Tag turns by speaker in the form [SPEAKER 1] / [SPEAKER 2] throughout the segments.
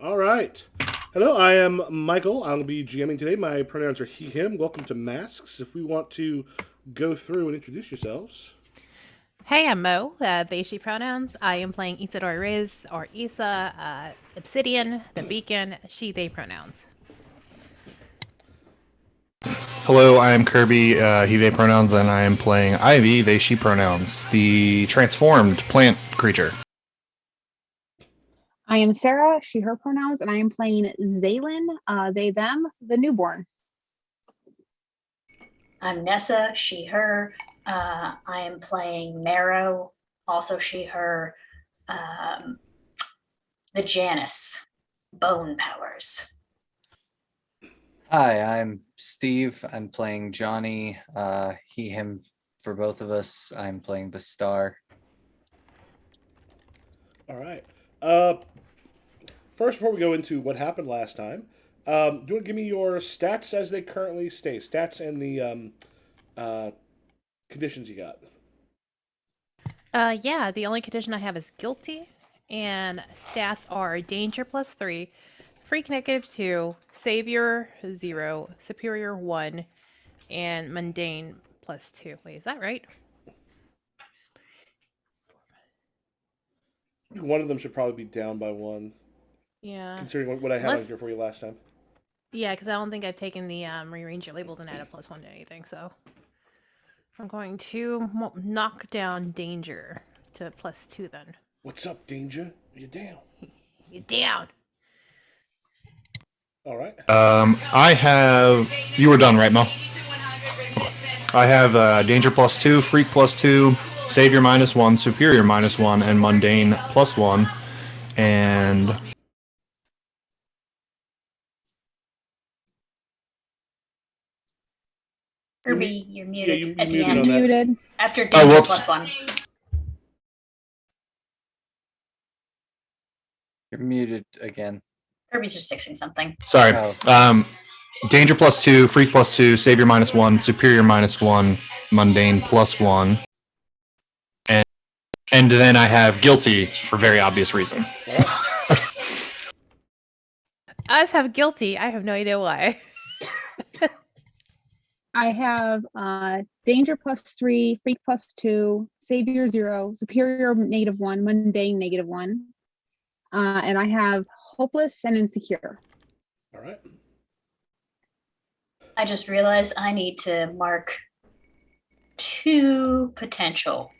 [SPEAKER 1] All right. Hello, I am Michael. I'll be GMing today. My pronouns are he, him. Welcome to Masks. If we want to go through and introduce yourselves.
[SPEAKER 2] Hey, I'm Mo, they, she pronouns. I am playing Isadora Riz or Isa, Obsidian, the Beacon, she, they pronouns.
[SPEAKER 3] Hello, I am Kirby, he, they pronouns, and I am playing Ivy, they, she pronouns, the transformed plant creature.
[SPEAKER 4] I am Sarah, she, her pronouns, and I am playing Zaylin, they, them, the newborn.
[SPEAKER 5] I'm Nessa, she, her. I am playing Marrow, also she, her. The Janus, bone powers.
[SPEAKER 6] Hi, I'm Steve. I'm playing Johnny, he, him for both of us. I'm playing the star.
[SPEAKER 1] All right. First, before we go into what happened last time, do you want to give me your stats as they currently stay? Stats and the conditions you got.
[SPEAKER 2] Yeah, the only condition I have is guilty, and stats are danger +3, freak -2, savior 0, superior 1, and mundane +2. Wait, is that right?
[SPEAKER 1] One of them should probably be down by one,
[SPEAKER 2] Yeah.
[SPEAKER 1] considering what I had on here for you last time.
[SPEAKER 2] Yeah, because I don't think I've taken the rearrange your labels and add a +1 to anything, so. I'm going to knock down danger to +2 then.
[SPEAKER 1] What's up, Danger? Are you down?
[SPEAKER 2] You down.
[SPEAKER 1] All right.
[SPEAKER 3] I have. You were done, right, Mo? I have Danger +2, Freak +2, Savior -1, Superior -1, and Mundane +1. And
[SPEAKER 5] Kirby, you're muted
[SPEAKER 1] you
[SPEAKER 5] at the
[SPEAKER 1] muted
[SPEAKER 5] end.
[SPEAKER 1] on that.
[SPEAKER 4] Muted.
[SPEAKER 5] After danger
[SPEAKER 3] whoops.
[SPEAKER 5] +1.
[SPEAKER 6] You're muted again.
[SPEAKER 5] Kirby's just fixing something.
[SPEAKER 3] sorry.
[SPEAKER 6] Oh.
[SPEAKER 3] Danger +2, Freak +2, Savior -1, Superior -1, Mundane +1. And then I have Guilty for very obvious reason.
[SPEAKER 2] I just have guilty. I have no idea why.
[SPEAKER 4] I have danger +3, freak +2, savior 0, superior -1, mundane -1. And I have hopeless and insecure.
[SPEAKER 1] All right.
[SPEAKER 5] I just realized I need to mark 2 potential.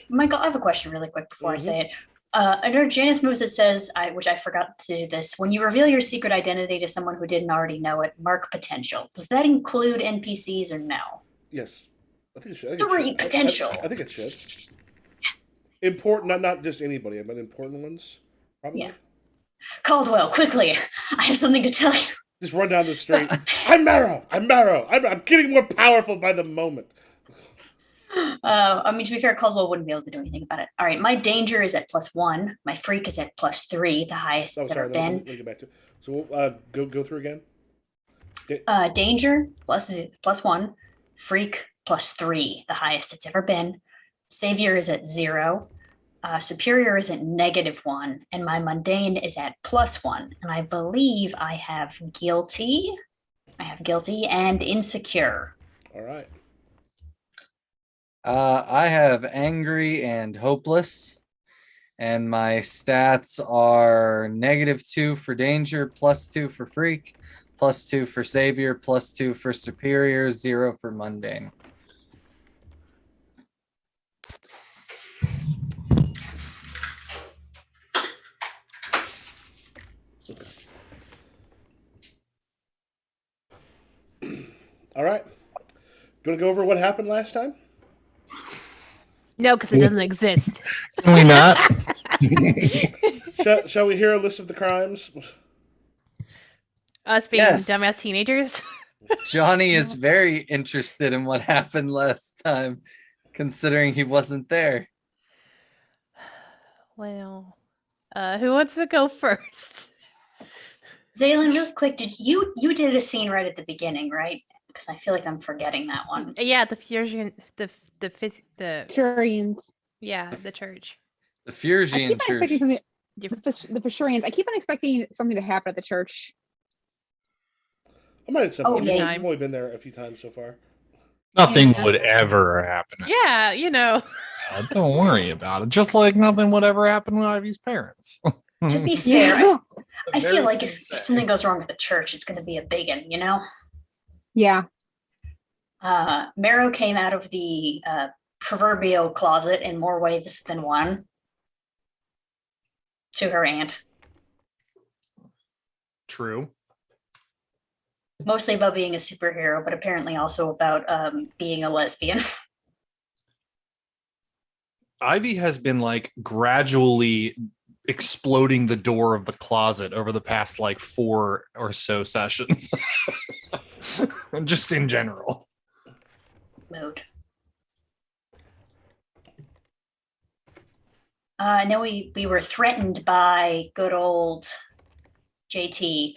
[SPEAKER 5] Michael, I have a question really quick before I say it. Under Janus moves, it says, which I forgot to do this, when you reveal your secret identity to someone who didn't already know it, mark potential. Does that include NPCs or no?
[SPEAKER 1] Yes. I think it should.
[SPEAKER 5] 3 potential.
[SPEAKER 1] I think it should.
[SPEAKER 5] Yes.
[SPEAKER 1] Important, not just anybody, but important ones. Probably.
[SPEAKER 5] Yeah. Caldwell, quickly. I have something to tell you.
[SPEAKER 1] Just run down the street. I'm Marrow. I'm Marrow. I'm getting more powerful by the moment.
[SPEAKER 5] I mean, to be fair, Caldwell wouldn't be able to do anything about it. All right, my danger is at +1. My freak is at +3, the highest it's ever been.
[SPEAKER 1] Let me get back to it. So we'll go through again.
[SPEAKER 5] Danger +1, freak +3, the highest it's ever been. Savior is at 0. Superior is at -1, and my mundane is at +1. And I believe I have guilty. I have guilty and insecure.
[SPEAKER 1] All right.
[SPEAKER 6] I have angry and hopeless, and my stats are -2 for danger, +2 for freak, +2 for savior, +2 for superior, 0 for mundane.
[SPEAKER 1] All right. Do you want to go over what happened last time?
[SPEAKER 2] No, because it doesn't exist.
[SPEAKER 3] Can we not?
[SPEAKER 1] Shall we hear a list of the crimes?
[SPEAKER 2] Us being
[SPEAKER 6] Yes.
[SPEAKER 2] dumbass teenagers.
[SPEAKER 6] Johnny is very interested in what happened last time, considering he wasn't there.
[SPEAKER 2] Well, who wants to go first?
[SPEAKER 5] Zaylin, really quick, did you did a scene right at the beginning, right? Because I feel like I'm forgetting that one.
[SPEAKER 2] Yeah, the fusion, the
[SPEAKER 4] Shurians.
[SPEAKER 2] yeah, the church.
[SPEAKER 6] The
[SPEAKER 4] I
[SPEAKER 6] Fusion
[SPEAKER 4] keep
[SPEAKER 6] Church.
[SPEAKER 4] expecting something. The Fisurians. I keep on expecting something to happen at the church.
[SPEAKER 1] I might have some.
[SPEAKER 5] Oh,
[SPEAKER 1] You've
[SPEAKER 5] yeah.
[SPEAKER 1] only been there a few times so far.
[SPEAKER 3] Nothing
[SPEAKER 4] Yeah.
[SPEAKER 3] would ever happen.
[SPEAKER 2] Yeah, you know.
[SPEAKER 3] Don't worry about it. Just like nothing would ever happen with Ivy's parents.
[SPEAKER 5] To be fair,
[SPEAKER 4] Yeah.
[SPEAKER 5] I feel
[SPEAKER 3] Very
[SPEAKER 5] like if
[SPEAKER 3] same
[SPEAKER 5] something goes wrong at the church, it's going to be a big one, you know?
[SPEAKER 4] Yeah.
[SPEAKER 5] Marrow came out of the proverbial closet in more ways than one to her aunt,
[SPEAKER 3] True.
[SPEAKER 5] mostly about being a superhero, but apparently also about being a lesbian.
[SPEAKER 3] Ivy has been like gradually exploding the door of the closet over the past like 4 or so sessions. Just in general.
[SPEAKER 5] Mood. And then we were threatened by good old JT,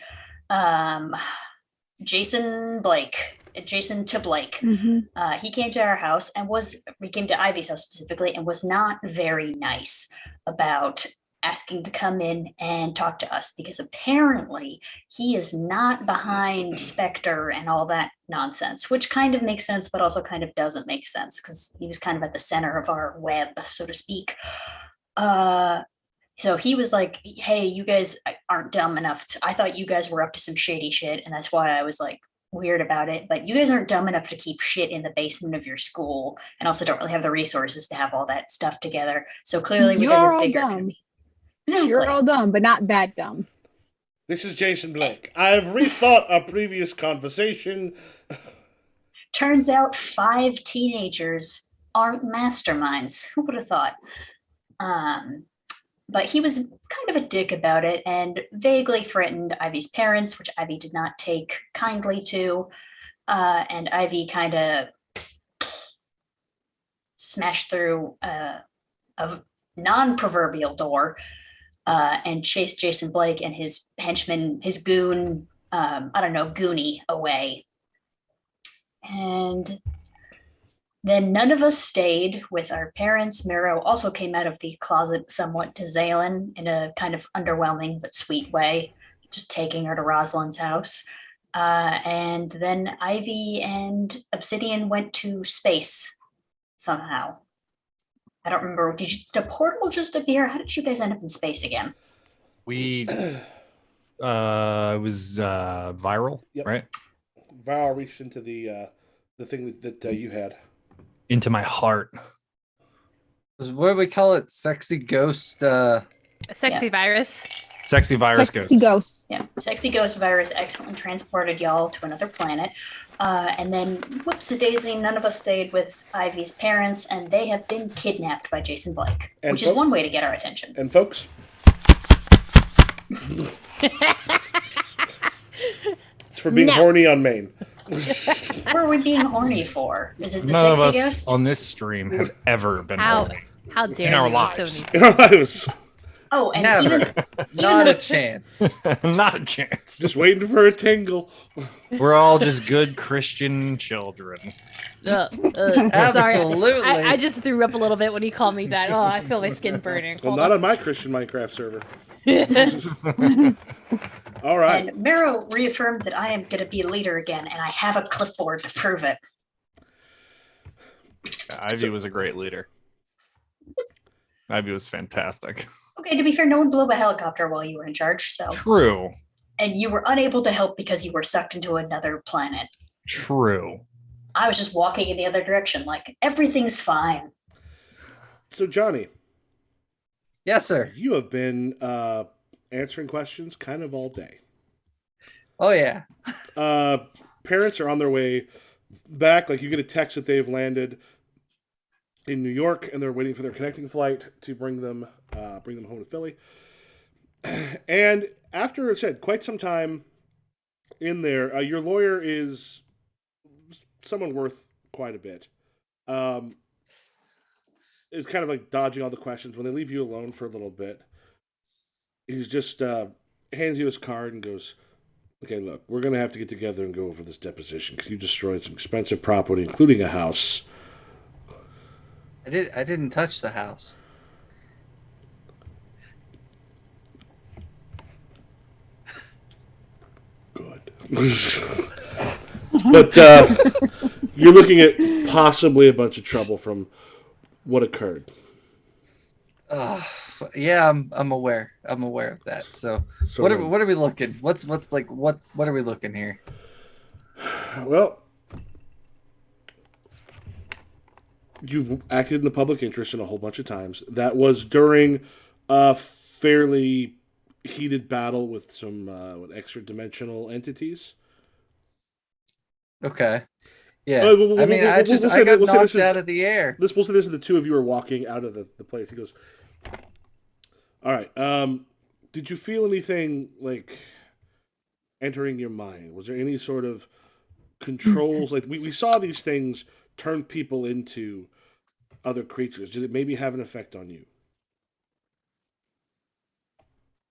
[SPEAKER 5] Jason to Blake.
[SPEAKER 4] Mm-hmm.
[SPEAKER 5] He came to our house and we came to Ivy's house specifically and was not very nice about asking to come in and talk to us because apparently he is not behind Spectre and all that nonsense, which kind of makes sense, but also kind of doesn't make sense because he was kind of at the center of our web, so to speak. So he was like, hey, you guys aren't dumb enough. I thought you guys were up to some shady shit. And that's why I was like weird about it. But you guys aren't dumb enough to keep shit in the basement of your school and also don't really have the resources to have all that stuff together. So clearly you guys are bigger than me. Exactly.
[SPEAKER 4] You're all dumb, but not that dumb.
[SPEAKER 1] This is Jason Blake. I've rethought a previous conversation.
[SPEAKER 5] Turns out 5 teenagers aren't masterminds. Who would have thought? But he was kind of a dick about it and vaguely threatened Ivy's parents, which Ivy did not take kindly to. And Ivy kind of smashed through a non-proverbial door and chased Jason Blake and his henchman, his goon, Goonie away. And then none of us stayed with our parents. Miro also came out of the closet somewhat to Zaylin in a kind of underwhelming but sweet way, just taking her to Rosalind's house. And then Ivy and Obsidian went to space somehow. I don't remember. Did the portal just appear? How did you guys end up in space again?
[SPEAKER 3] We it was viral,
[SPEAKER 1] Yep.
[SPEAKER 3] right?
[SPEAKER 1] Val reached into the thing that you had.
[SPEAKER 3] Into my heart.
[SPEAKER 6] What do we call it? Sexy ghost.
[SPEAKER 2] Sexy virus.
[SPEAKER 3] Sexy virus
[SPEAKER 4] Sexy
[SPEAKER 3] ghost.
[SPEAKER 4] ghost.
[SPEAKER 5] Yeah, sexy ghost virus excellently transported y'all to another planet. And then, whoops-a-daisy, none of us stayed with Ivy's parents, and they have been kidnapped by Jason Blake,
[SPEAKER 1] And
[SPEAKER 5] which is one way to get our attention.
[SPEAKER 1] And folks, it's for being
[SPEAKER 2] No.
[SPEAKER 1] horny on Maine.
[SPEAKER 5] What are we being horny for? Is it the
[SPEAKER 3] None of
[SPEAKER 5] sexy
[SPEAKER 3] us
[SPEAKER 5] ghost?
[SPEAKER 3] on this stream have ever been
[SPEAKER 2] How
[SPEAKER 3] horny.
[SPEAKER 2] how dare
[SPEAKER 3] In our
[SPEAKER 2] you?
[SPEAKER 3] lives.
[SPEAKER 1] I was
[SPEAKER 5] Oh, and
[SPEAKER 6] Never.
[SPEAKER 5] even
[SPEAKER 6] Not
[SPEAKER 5] though-
[SPEAKER 6] a chance.
[SPEAKER 3] Not a chance.
[SPEAKER 1] just waiting for a tingle.
[SPEAKER 3] We're all just good Christian children.
[SPEAKER 2] Sorry,
[SPEAKER 6] Absolutely.
[SPEAKER 2] I just threw up a little bit when he called me that. Oh, I feel my skin burning.
[SPEAKER 1] Well,
[SPEAKER 2] Hold
[SPEAKER 1] not
[SPEAKER 2] on.
[SPEAKER 1] on my Christian Minecraft server. All right.
[SPEAKER 5] And Mero reaffirmed that I am going to be a leader again, and I have a clipboard to prove it.
[SPEAKER 3] Ivy was a great leader. Ivy was fantastic.
[SPEAKER 5] Okay, to be fair, no one blew up a helicopter while you were in charge, so.
[SPEAKER 3] True.
[SPEAKER 5] And you were unable to help because you were sucked into another planet.
[SPEAKER 3] True.
[SPEAKER 5] I was just walking in the other direction, like, everything's fine.
[SPEAKER 1] So, Johnny,
[SPEAKER 6] Yes, sir.
[SPEAKER 1] you have been answering questions kind of all day.
[SPEAKER 6] Oh yeah.
[SPEAKER 1] Parents are on their way back. Like, you get a text that they've landed in New York, and they're waiting for their connecting flight to bring them home to Philly. And after, as I said, quite some time in there, your lawyer is someone worth quite a bit. Is kind of like dodging all the questions. When they leave you alone for a little bit, he's just hands you his card and goes, "Okay, look, we're going to have to get together and go over this deposition because you destroyed some expensive property, including a house."
[SPEAKER 6] I didn't touch the house.
[SPEAKER 1] But you're looking at possibly a bunch of trouble from what occurred.
[SPEAKER 6] Yeah, I'm aware. I'm aware of that. So
[SPEAKER 1] So
[SPEAKER 6] what are we looking? What's like what are we looking here?
[SPEAKER 1] well, you've acted in the public interest in a whole bunch of times. That was during a fairly heated battle with some extra dimensional entities.
[SPEAKER 6] Okay. Yeah.
[SPEAKER 1] We'll,
[SPEAKER 6] I mean,
[SPEAKER 1] we'll, we'll, we'll
[SPEAKER 6] I
[SPEAKER 1] say that.
[SPEAKER 6] got
[SPEAKER 1] We'll say this
[SPEAKER 6] knocked
[SPEAKER 1] is
[SPEAKER 6] out of the air.
[SPEAKER 1] this. We'll say this is the two of you are walking out of the place. He goes, "All right. Did you feel anything like entering your mind? Was there any sort of controls? Like we saw these things turn people into other creatures. Did it maybe have an effect on you?"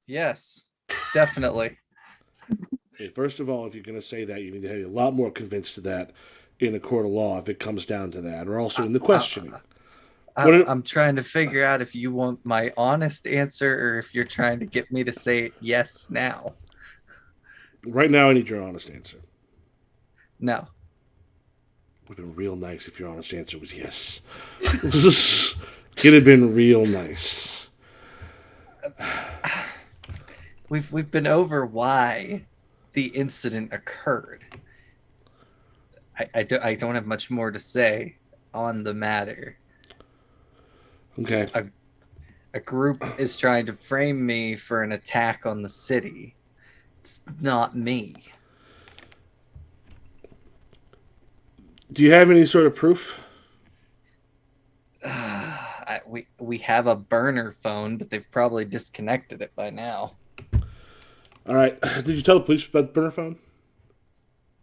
[SPEAKER 6] Yes. Definitely.
[SPEAKER 1] Okay, first of all, if you're going to say that, you need to have a lot more convinced of that in a court of law if it comes down to that, or also in the questioning.
[SPEAKER 6] I'm trying to figure out if you want my honest answer or if you're trying to get me to say yes now.
[SPEAKER 1] Right now, I need your honest answer.
[SPEAKER 6] No.
[SPEAKER 1] Would have been real nice if your honest answer was yes. It'd have been real nice.
[SPEAKER 6] We've been over why the incident occurred. I don't have much more to say on the matter.
[SPEAKER 1] Okay.
[SPEAKER 6] A group is trying to frame me for an attack on the city. It's not me.
[SPEAKER 1] Do you have any sort of proof?
[SPEAKER 6] We have a burner phone, but they've probably disconnected it by now.
[SPEAKER 1] All right. Did you tell the police about the burner phone?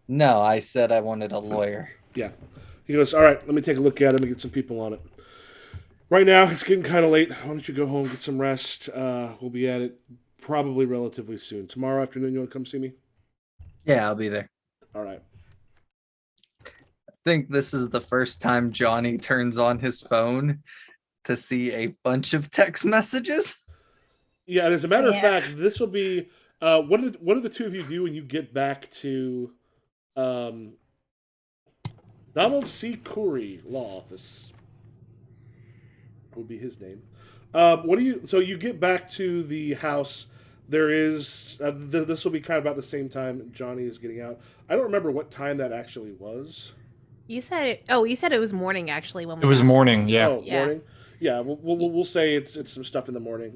[SPEAKER 6] No, I said I wanted a lawyer.
[SPEAKER 1] Yeah. He goes, all right, let me take a look at it and get some people on it. Right now, it's getting kind of late. Why don't you go home, get some rest? We'll be at it probably relatively soon. Tomorrow afternoon, you want to come see me?
[SPEAKER 6] Yeah, I'll be there.
[SPEAKER 1] All right.
[SPEAKER 6] I think this is the first time Johnny turns on his phone to see a bunch of text messages.
[SPEAKER 1] Yeah, and as a matter of
[SPEAKER 5] Yeah.
[SPEAKER 1] fact, this will be what do the two of you do when you get back to Donald C. Corey Law Office? Would be his name. What do you? So you get back to the house. There is this will be kind of about the same time Johnny is getting out. I don't remember what time that actually was.
[SPEAKER 2] You said it. Oh, you said it was morning actually when we
[SPEAKER 3] It was
[SPEAKER 2] got-
[SPEAKER 3] morning, yeah.
[SPEAKER 1] Oh,
[SPEAKER 2] Yeah.
[SPEAKER 1] morning. Yeah, we'll say it's some stuff in the morning.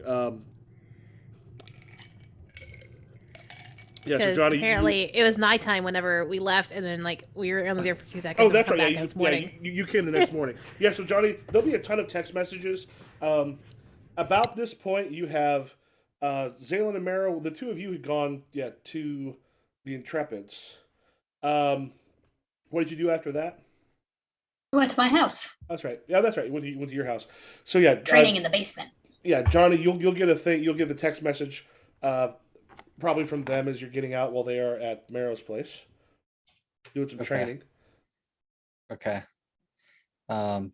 [SPEAKER 1] Yeah, so
[SPEAKER 2] Because
[SPEAKER 1] Johnny,
[SPEAKER 2] apparently it was nighttime whenever we left, and then like we were only there for 2 seconds.
[SPEAKER 1] Oh,
[SPEAKER 2] and we
[SPEAKER 1] that's
[SPEAKER 2] come
[SPEAKER 1] right.
[SPEAKER 2] back
[SPEAKER 1] Yeah,
[SPEAKER 2] and it's
[SPEAKER 1] you, yeah
[SPEAKER 2] morning.
[SPEAKER 1] you came the next morning. Yeah, so Johnny, there'll be a ton of text messages. About this point, you have Zaylen and Mara. The two of you had gone, to the Intrepids. What did you do after that?
[SPEAKER 5] We went to my house,
[SPEAKER 1] That's right. Yeah, that's right. You went to your house. So yeah,
[SPEAKER 5] training in the basement.
[SPEAKER 1] yeah, Johnny, you'll get a thing. You'll get the text message, probably from them as you're getting out while they are at Maro's place, doing some
[SPEAKER 6] Okay.
[SPEAKER 1] training.
[SPEAKER 6] Okay. I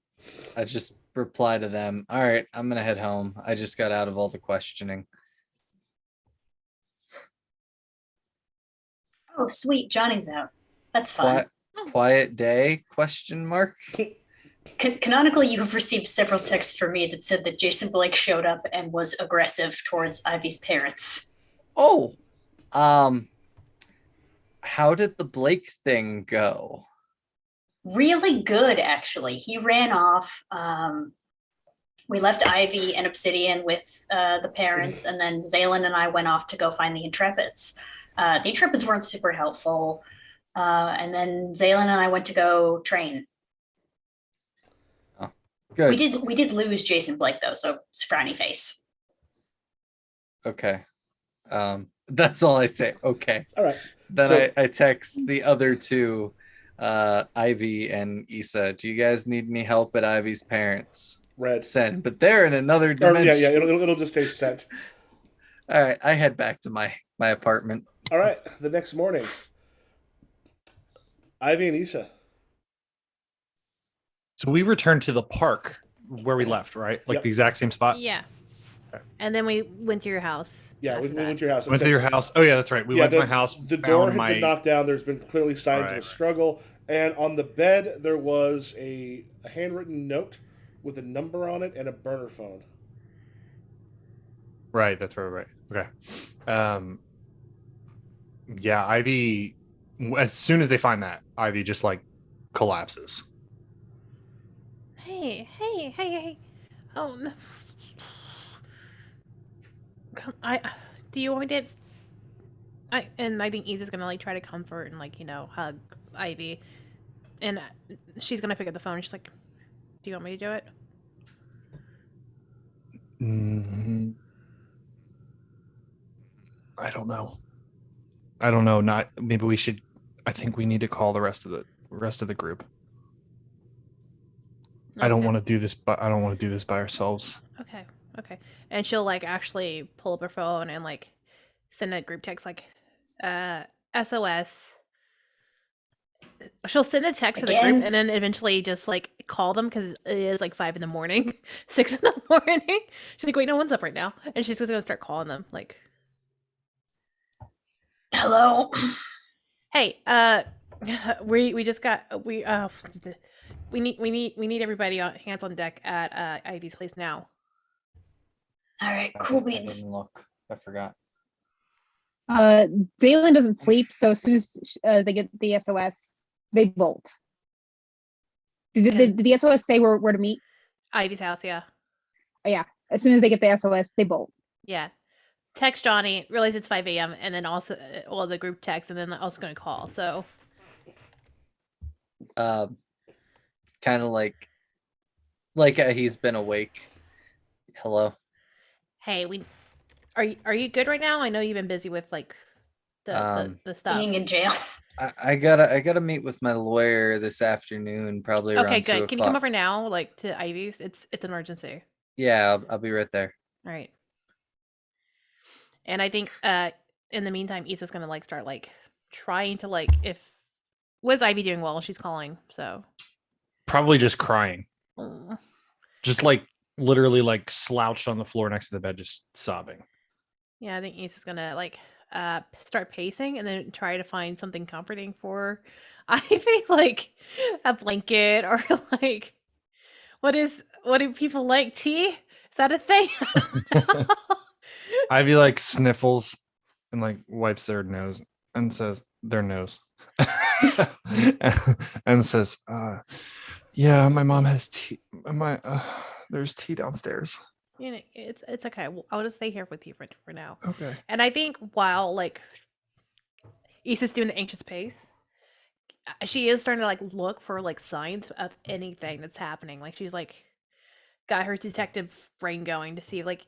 [SPEAKER 6] just reply to them. All right, I'm gonna head home. I just got out of all the questioning.
[SPEAKER 5] Oh, sweet, Johnny's out. That's fun.
[SPEAKER 6] Quiet day? Question mark.
[SPEAKER 5] Canonically, you have received several texts from me that said that Jason Blake showed up and was aggressive towards Ivy's parents.
[SPEAKER 6] Oh, how did the Blake thing go?
[SPEAKER 5] Really good, actually. He ran off. We left Ivy and Obsidian with the parents, and then Zaylen and I went off to go find the Intrepids. The Intrepids weren't super helpful. And then Zaylen and I went to go train.
[SPEAKER 6] Oh, good.
[SPEAKER 5] We did lose Jason Blake though, so it's frowny face.
[SPEAKER 6] Okay. That's all I say. Okay.
[SPEAKER 1] All right.
[SPEAKER 6] Then
[SPEAKER 1] So-
[SPEAKER 6] I text the other two, Ivy and Issa. Do you guys need any help at Ivy's parents?
[SPEAKER 1] Red.
[SPEAKER 6] Send, but they're in another
[SPEAKER 1] Or,
[SPEAKER 6] dimension.
[SPEAKER 1] yeah. It'll just stay sent.
[SPEAKER 6] All right, I head back to my apartment.
[SPEAKER 1] All right. The next morning, Ivy and Issa.
[SPEAKER 3] So we returned to the park where we left, right? Like
[SPEAKER 1] Yep.
[SPEAKER 3] the exact same spot?
[SPEAKER 2] Yeah. And then we went to your house.
[SPEAKER 1] Yeah, we
[SPEAKER 2] after
[SPEAKER 1] went
[SPEAKER 2] that.
[SPEAKER 1] to your house.
[SPEAKER 3] Went to your house. Oh yeah, that's right. We went to my house.
[SPEAKER 1] The door
[SPEAKER 3] found
[SPEAKER 1] had been
[SPEAKER 3] my.
[SPEAKER 1] knocked down. There's been clearly signs of a
[SPEAKER 3] Right.
[SPEAKER 1] struggle. And on the bed, there was a handwritten note with a number on it and a burner phone.
[SPEAKER 3] Right, that's right. Okay. Yeah, Ivy. As soon as they find that, Ivy just like collapses.
[SPEAKER 2] Hey. Oh, no. Come, do you want me to? I think Isa's gonna like try to comfort and like hug Ivy, and she's gonna pick up the phone. She's like, "Do you want me to do it?"
[SPEAKER 3] I don't know. Not maybe we should. I think we need to call the rest of the group. I don't
[SPEAKER 2] Okay.
[SPEAKER 3] want to do this, but I don't want to do this by ourselves.
[SPEAKER 2] Okay. And she'll like actually pull up her phone and like send a group text like, SOS. She'll send a text to the group
[SPEAKER 5] Again?
[SPEAKER 2] and then eventually just like call them because it is like 5 a.m, 6 a.m. She's like, wait, no one's up right now, and she's just gonna start calling them like,
[SPEAKER 5] Hello.
[SPEAKER 2] hey, we just got we need everybody on hands on deck at Ivy's place now.
[SPEAKER 5] All right, cool
[SPEAKER 6] I
[SPEAKER 5] beans.
[SPEAKER 6] didn't look. I forgot.
[SPEAKER 4] Zaylen doesn't sleep, so as soon as they get the SOS, they bolt. Did the SOS say where to meet?
[SPEAKER 2] Ivy's house, yeah.
[SPEAKER 4] Oh, yeah. As soon as they get the SOS, they bolt.
[SPEAKER 2] Yeah. Text Johnny, realize it's 5 a.m, and then also the group text, and then also gonna call. So
[SPEAKER 6] Kind of like he's been awake. Hello.
[SPEAKER 2] hey, are you good right now? I know you've been busy with like the stuff.
[SPEAKER 5] Being in jail.
[SPEAKER 6] I gotta meet with my lawyer this afternoon, probably around
[SPEAKER 2] Okay,
[SPEAKER 6] 2
[SPEAKER 2] good. Can you come
[SPEAKER 6] o'clock.
[SPEAKER 2] over now, like to Ivy's? It's an emergency.
[SPEAKER 6] Yeah, I'll be right there.
[SPEAKER 2] All right. And I think in the meantime, Issa's gonna like start like trying to like if was Ivy doing well? She's calling, so
[SPEAKER 3] Probably just crying.
[SPEAKER 2] Mm.
[SPEAKER 3] Just like literally like slouched on the floor next to the bed, just sobbing.
[SPEAKER 2] Yeah, I think Issa's gonna like start pacing and then try to find something comforting for Ivy, like a blanket or like what do people like? Tea? Is that a thing?
[SPEAKER 3] Ivy like sniffles and like wipes their nose and says their nose and says, "Yeah, my mom has tea. There's tea downstairs."
[SPEAKER 2] It's okay. I'll just stay here with you for now.
[SPEAKER 3] Okay.
[SPEAKER 2] And I think while like Issa's doing the anxious pace, she is starting to like look for like signs of anything that's happening. Like she's like got her detective brain going to see like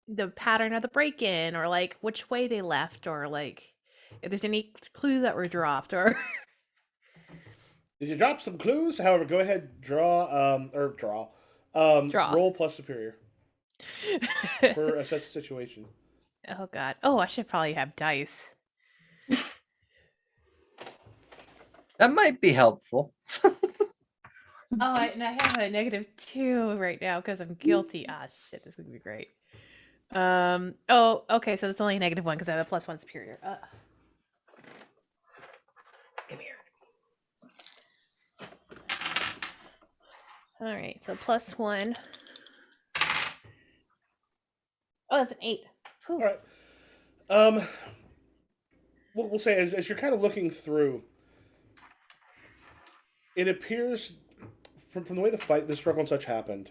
[SPEAKER 2] the pattern of the break-in or like which way they left or like if there's any clues that were dropped or
[SPEAKER 1] Did you drop some clues? However, go ahead, draw.
[SPEAKER 2] Draw.
[SPEAKER 1] Roll plus superior for assess the situation.
[SPEAKER 2] Oh god. Oh, I should probably have dice.
[SPEAKER 6] That might be helpful.
[SPEAKER 2] Oh, and I have a -2 right now because I'm guilty. Ah, shit, this is gonna be great. Oh, okay, so it's only a -1 because I have a +1 superior. Come here. All right, so +1. Oh, that's an 8. Whew.
[SPEAKER 1] All right. We'll say as you're kind of looking through, it appears from the way the struggle and such happened,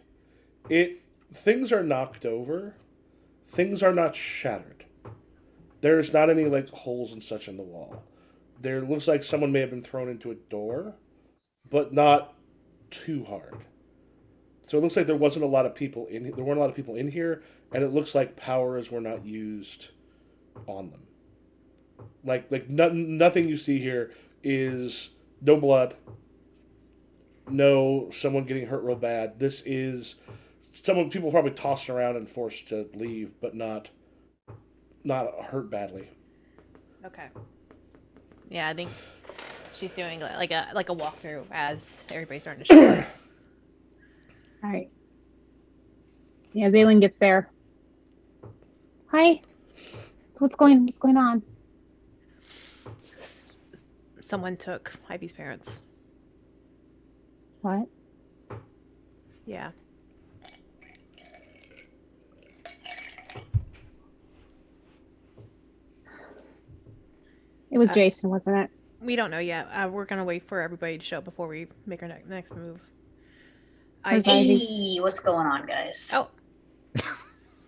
[SPEAKER 1] things are knocked over, things are not shattered. There's not any like holes and such in the wall. There looks like someone may have been thrown into a door, but not too hard. So it looks like there wasn't a lot of people in. There weren't a lot of people in here, and it looks like powers were not used on them. Nothing you see here is no blood, no someone getting hurt real bad. This is people probably tossed around and forced to leave, but not hurt badly.
[SPEAKER 2] Okay. Yeah, I think she's doing like a walkthrough as everybody's starting to show up.
[SPEAKER 4] All right. Yeah, Zaylen gets there. Hi. What's going on?
[SPEAKER 2] Someone took Ivy's parents.
[SPEAKER 4] What?
[SPEAKER 2] Yeah.
[SPEAKER 4] It was Jason, wasn't it?
[SPEAKER 2] We don't know yet. We're gonna wait for everybody to show up before we make our next move.
[SPEAKER 4] Where's Ivy?
[SPEAKER 5] Hey, what's going on, guys?
[SPEAKER 2] Oh,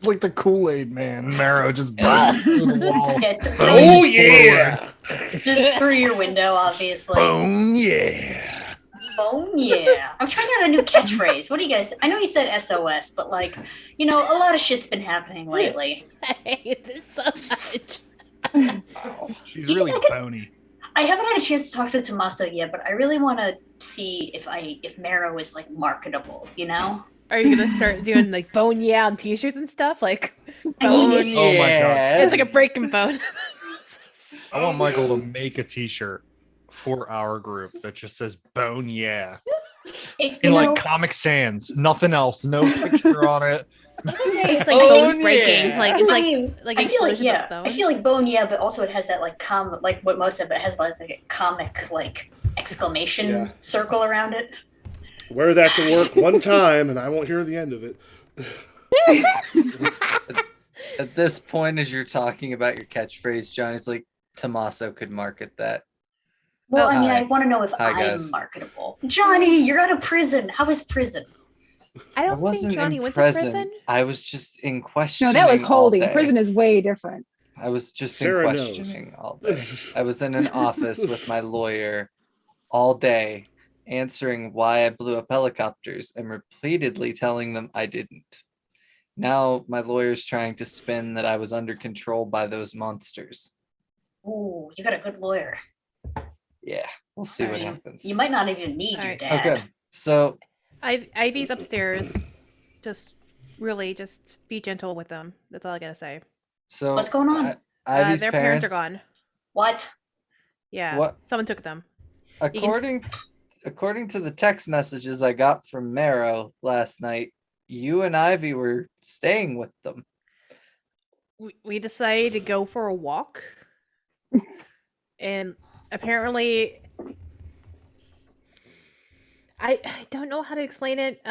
[SPEAKER 3] Like the Kool-Aid man. Marrow just burst through the wall.
[SPEAKER 5] Yeah,
[SPEAKER 1] Oh yeah!
[SPEAKER 5] through your window, obviously.
[SPEAKER 3] Boom, yeah.
[SPEAKER 5] Oh yeah. I'm trying out a new catchphrase. What do you guys? I know you said SOS, but like, a lot of shit's been happening lately.
[SPEAKER 2] I hate this so much.
[SPEAKER 3] She's
[SPEAKER 5] You
[SPEAKER 3] really
[SPEAKER 5] think I could-
[SPEAKER 3] bony.
[SPEAKER 5] I haven't had a chance to talk to Tommaso yet, but I really want to see if Marrow is like marketable.
[SPEAKER 2] Are you gonna start doing like bone yeah on t-shirts and stuff? Like
[SPEAKER 5] Bone
[SPEAKER 6] yeah.
[SPEAKER 3] Oh my God.
[SPEAKER 2] it's like a breaking bone.
[SPEAKER 3] I want Michael to make a t-shirt for our group that just says bone yeah. In like Comic Sans. Nothing else. No picture on it.
[SPEAKER 2] It's like
[SPEAKER 6] Bone
[SPEAKER 2] bone breaking.
[SPEAKER 6] yeah.
[SPEAKER 2] Like it's like
[SPEAKER 5] I feel like
[SPEAKER 2] explosion of
[SPEAKER 5] I
[SPEAKER 2] bones.
[SPEAKER 5] feel like bone yeah, but also it has that like like what most of it has like a comic like exclamation
[SPEAKER 1] Yeah.
[SPEAKER 5] circle around it.
[SPEAKER 1] Wear that to work one time, and I won't hear the end of it.
[SPEAKER 6] At this point, as you're talking about your catchphrase, Johnny's like, Tommaso could market that.
[SPEAKER 5] Well,
[SPEAKER 2] Oh,
[SPEAKER 5] I mean,
[SPEAKER 6] hi.
[SPEAKER 5] I want to know if
[SPEAKER 6] Hi,
[SPEAKER 5] I'm
[SPEAKER 6] guys.
[SPEAKER 5] marketable. Johnny, you're out of prison. How is prison?
[SPEAKER 2] I
[SPEAKER 6] I
[SPEAKER 2] don't
[SPEAKER 6] wasn't
[SPEAKER 2] think Johnny
[SPEAKER 6] in
[SPEAKER 2] went
[SPEAKER 6] prison.
[SPEAKER 2] to prison.
[SPEAKER 6] I was just in question.
[SPEAKER 4] No, that was holding. Prison is way different.
[SPEAKER 6] I was just
[SPEAKER 1] Sarah
[SPEAKER 6] in
[SPEAKER 1] knows.
[SPEAKER 6] questioning all day. I was in an office with my lawyer all day, answering why I blew up helicopters and repeatedly telling them I didn't. Now my lawyer's trying to spin that I was under control by those monsters.
[SPEAKER 5] Ooh, you got a good lawyer.
[SPEAKER 6] Yeah, we'll see what
[SPEAKER 5] So
[SPEAKER 6] happens.
[SPEAKER 5] you might not even need your
[SPEAKER 2] Alright.
[SPEAKER 5] dad.
[SPEAKER 6] Okay, so
[SPEAKER 2] Ivy's upstairs. Just really just be gentle with them. That's all I gotta say.
[SPEAKER 5] What's going on?
[SPEAKER 6] Ivy's
[SPEAKER 2] Their parents are gone.
[SPEAKER 5] What?
[SPEAKER 2] Yeah.
[SPEAKER 6] What?
[SPEAKER 2] Someone took them.
[SPEAKER 6] According to the text messages I got from Marrow last night, you and Ivy were staying with them.
[SPEAKER 2] We decided to go for a walk. And apparently I don't know how to explain it.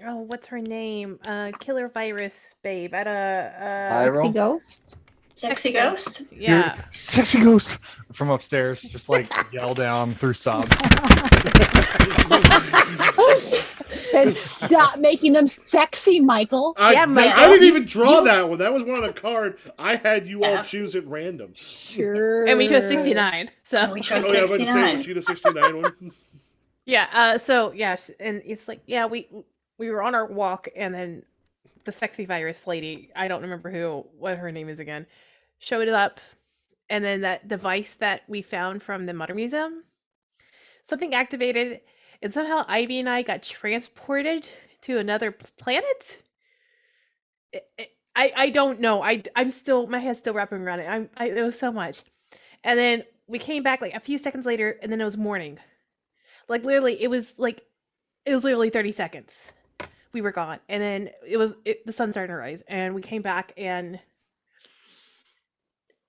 [SPEAKER 2] What's her name? Killer virus babe at a
[SPEAKER 4] Sexy
[SPEAKER 6] Viral?
[SPEAKER 4] ghost.
[SPEAKER 5] Sexy
[SPEAKER 2] Sexy
[SPEAKER 5] ghost?
[SPEAKER 2] yeah.
[SPEAKER 3] Sexy ghost from upstairs, just like yell down through sobs.
[SPEAKER 4] And stop making them sexy, Michael.
[SPEAKER 2] Yeah,
[SPEAKER 1] I
[SPEAKER 2] Michael,
[SPEAKER 1] didn't even draw that one. That was one on a card. I had you
[SPEAKER 5] Yeah.
[SPEAKER 1] all choose at random.
[SPEAKER 4] Sure.
[SPEAKER 2] And we chose 69. So
[SPEAKER 5] And we chose
[SPEAKER 1] Oh yeah, I was about to say,
[SPEAKER 5] 69.
[SPEAKER 1] was she the 69 one?
[SPEAKER 2] yeah, and it's like, yeah, we were on our walk and then the sexy virus lady, I don't remember what her name is again, showed up, and then that device that we found from the Modern Museum, something activated, and somehow Ivy and I got transported to another planet. I don't know. I'm still, my head's still wrapping around it. It was so much, and then we came back like a few seconds later, and then it was morning. Like literally, it was literally 30 seconds. We were gone, and then the sun started to rise, and we came back, and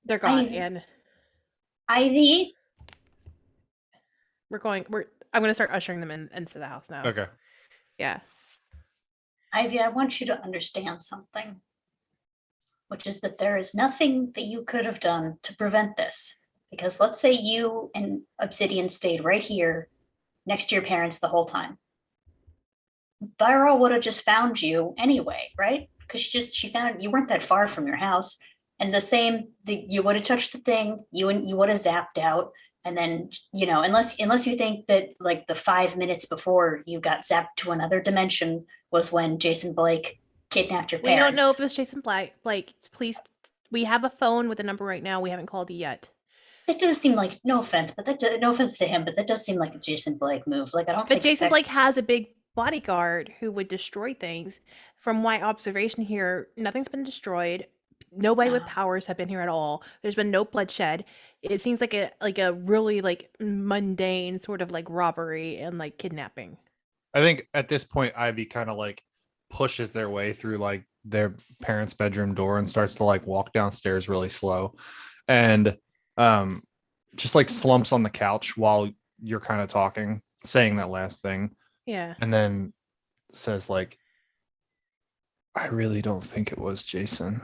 [SPEAKER 2] they're gone, and
[SPEAKER 5] Ivy?
[SPEAKER 2] I'm gonna start ushering them into the house now.
[SPEAKER 3] Okay.
[SPEAKER 2] Yeah.
[SPEAKER 5] Ivy, I want you to understand something, which is that there is nothing that you could have done to prevent this. Because let's say you and Obsidian stayed right here next to your parents the whole time. Viral would have just found you anyway, right? Because she found you weren't that far from your house. And you would have touched the thing, you would have zapped out. And then, unless you think that like the 5 minutes before you got zapped to another dimension was when Jason Blake kidnapped your
[SPEAKER 2] We
[SPEAKER 5] parents.
[SPEAKER 2] don't know if it's Jason Blake. Please, we have a phone with a number right now. We haven't called you yet.
[SPEAKER 5] That does seem like, no offense to him, but that does seem like a Jason Blake move. Like I don't
[SPEAKER 2] But
[SPEAKER 5] think
[SPEAKER 2] Jason Blake has a big bodyguard who would destroy things. From my observation here, nothing's been destroyed. Nobody with
[SPEAKER 5] Ah.
[SPEAKER 2] powers have been here at all. There's been no bloodshed. It seems like a really like mundane sort of like robbery and like kidnapping.
[SPEAKER 3] I think at this point, Ivy kind of like pushes their way through like their parents' bedroom door and starts to like walk downstairs really slow, and just like slumps on the couch while you're kind of talking, saying that last thing,
[SPEAKER 2] Yeah.
[SPEAKER 3] and then says like, I really don't think it was Jason.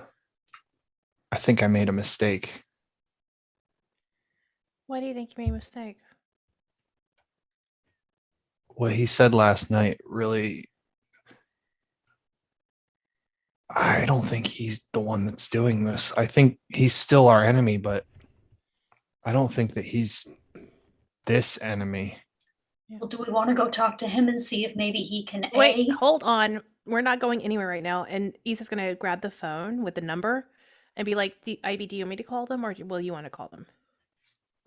[SPEAKER 3] I think I made a mistake.
[SPEAKER 2] Why do you think you made a mistake?
[SPEAKER 3] What he said last night really, I don't think he's the one that's doing this. I think he's still our enemy, but I don't think that he's this enemy.
[SPEAKER 5] Well, do we want to go talk to him and see if maybe he can
[SPEAKER 2] Wait,
[SPEAKER 5] A?
[SPEAKER 2] hold on. We're not going anywhere right now. And Issa's gonna grab the phone with the number and be like, Ivy, do you want me to call them or will you want to call them?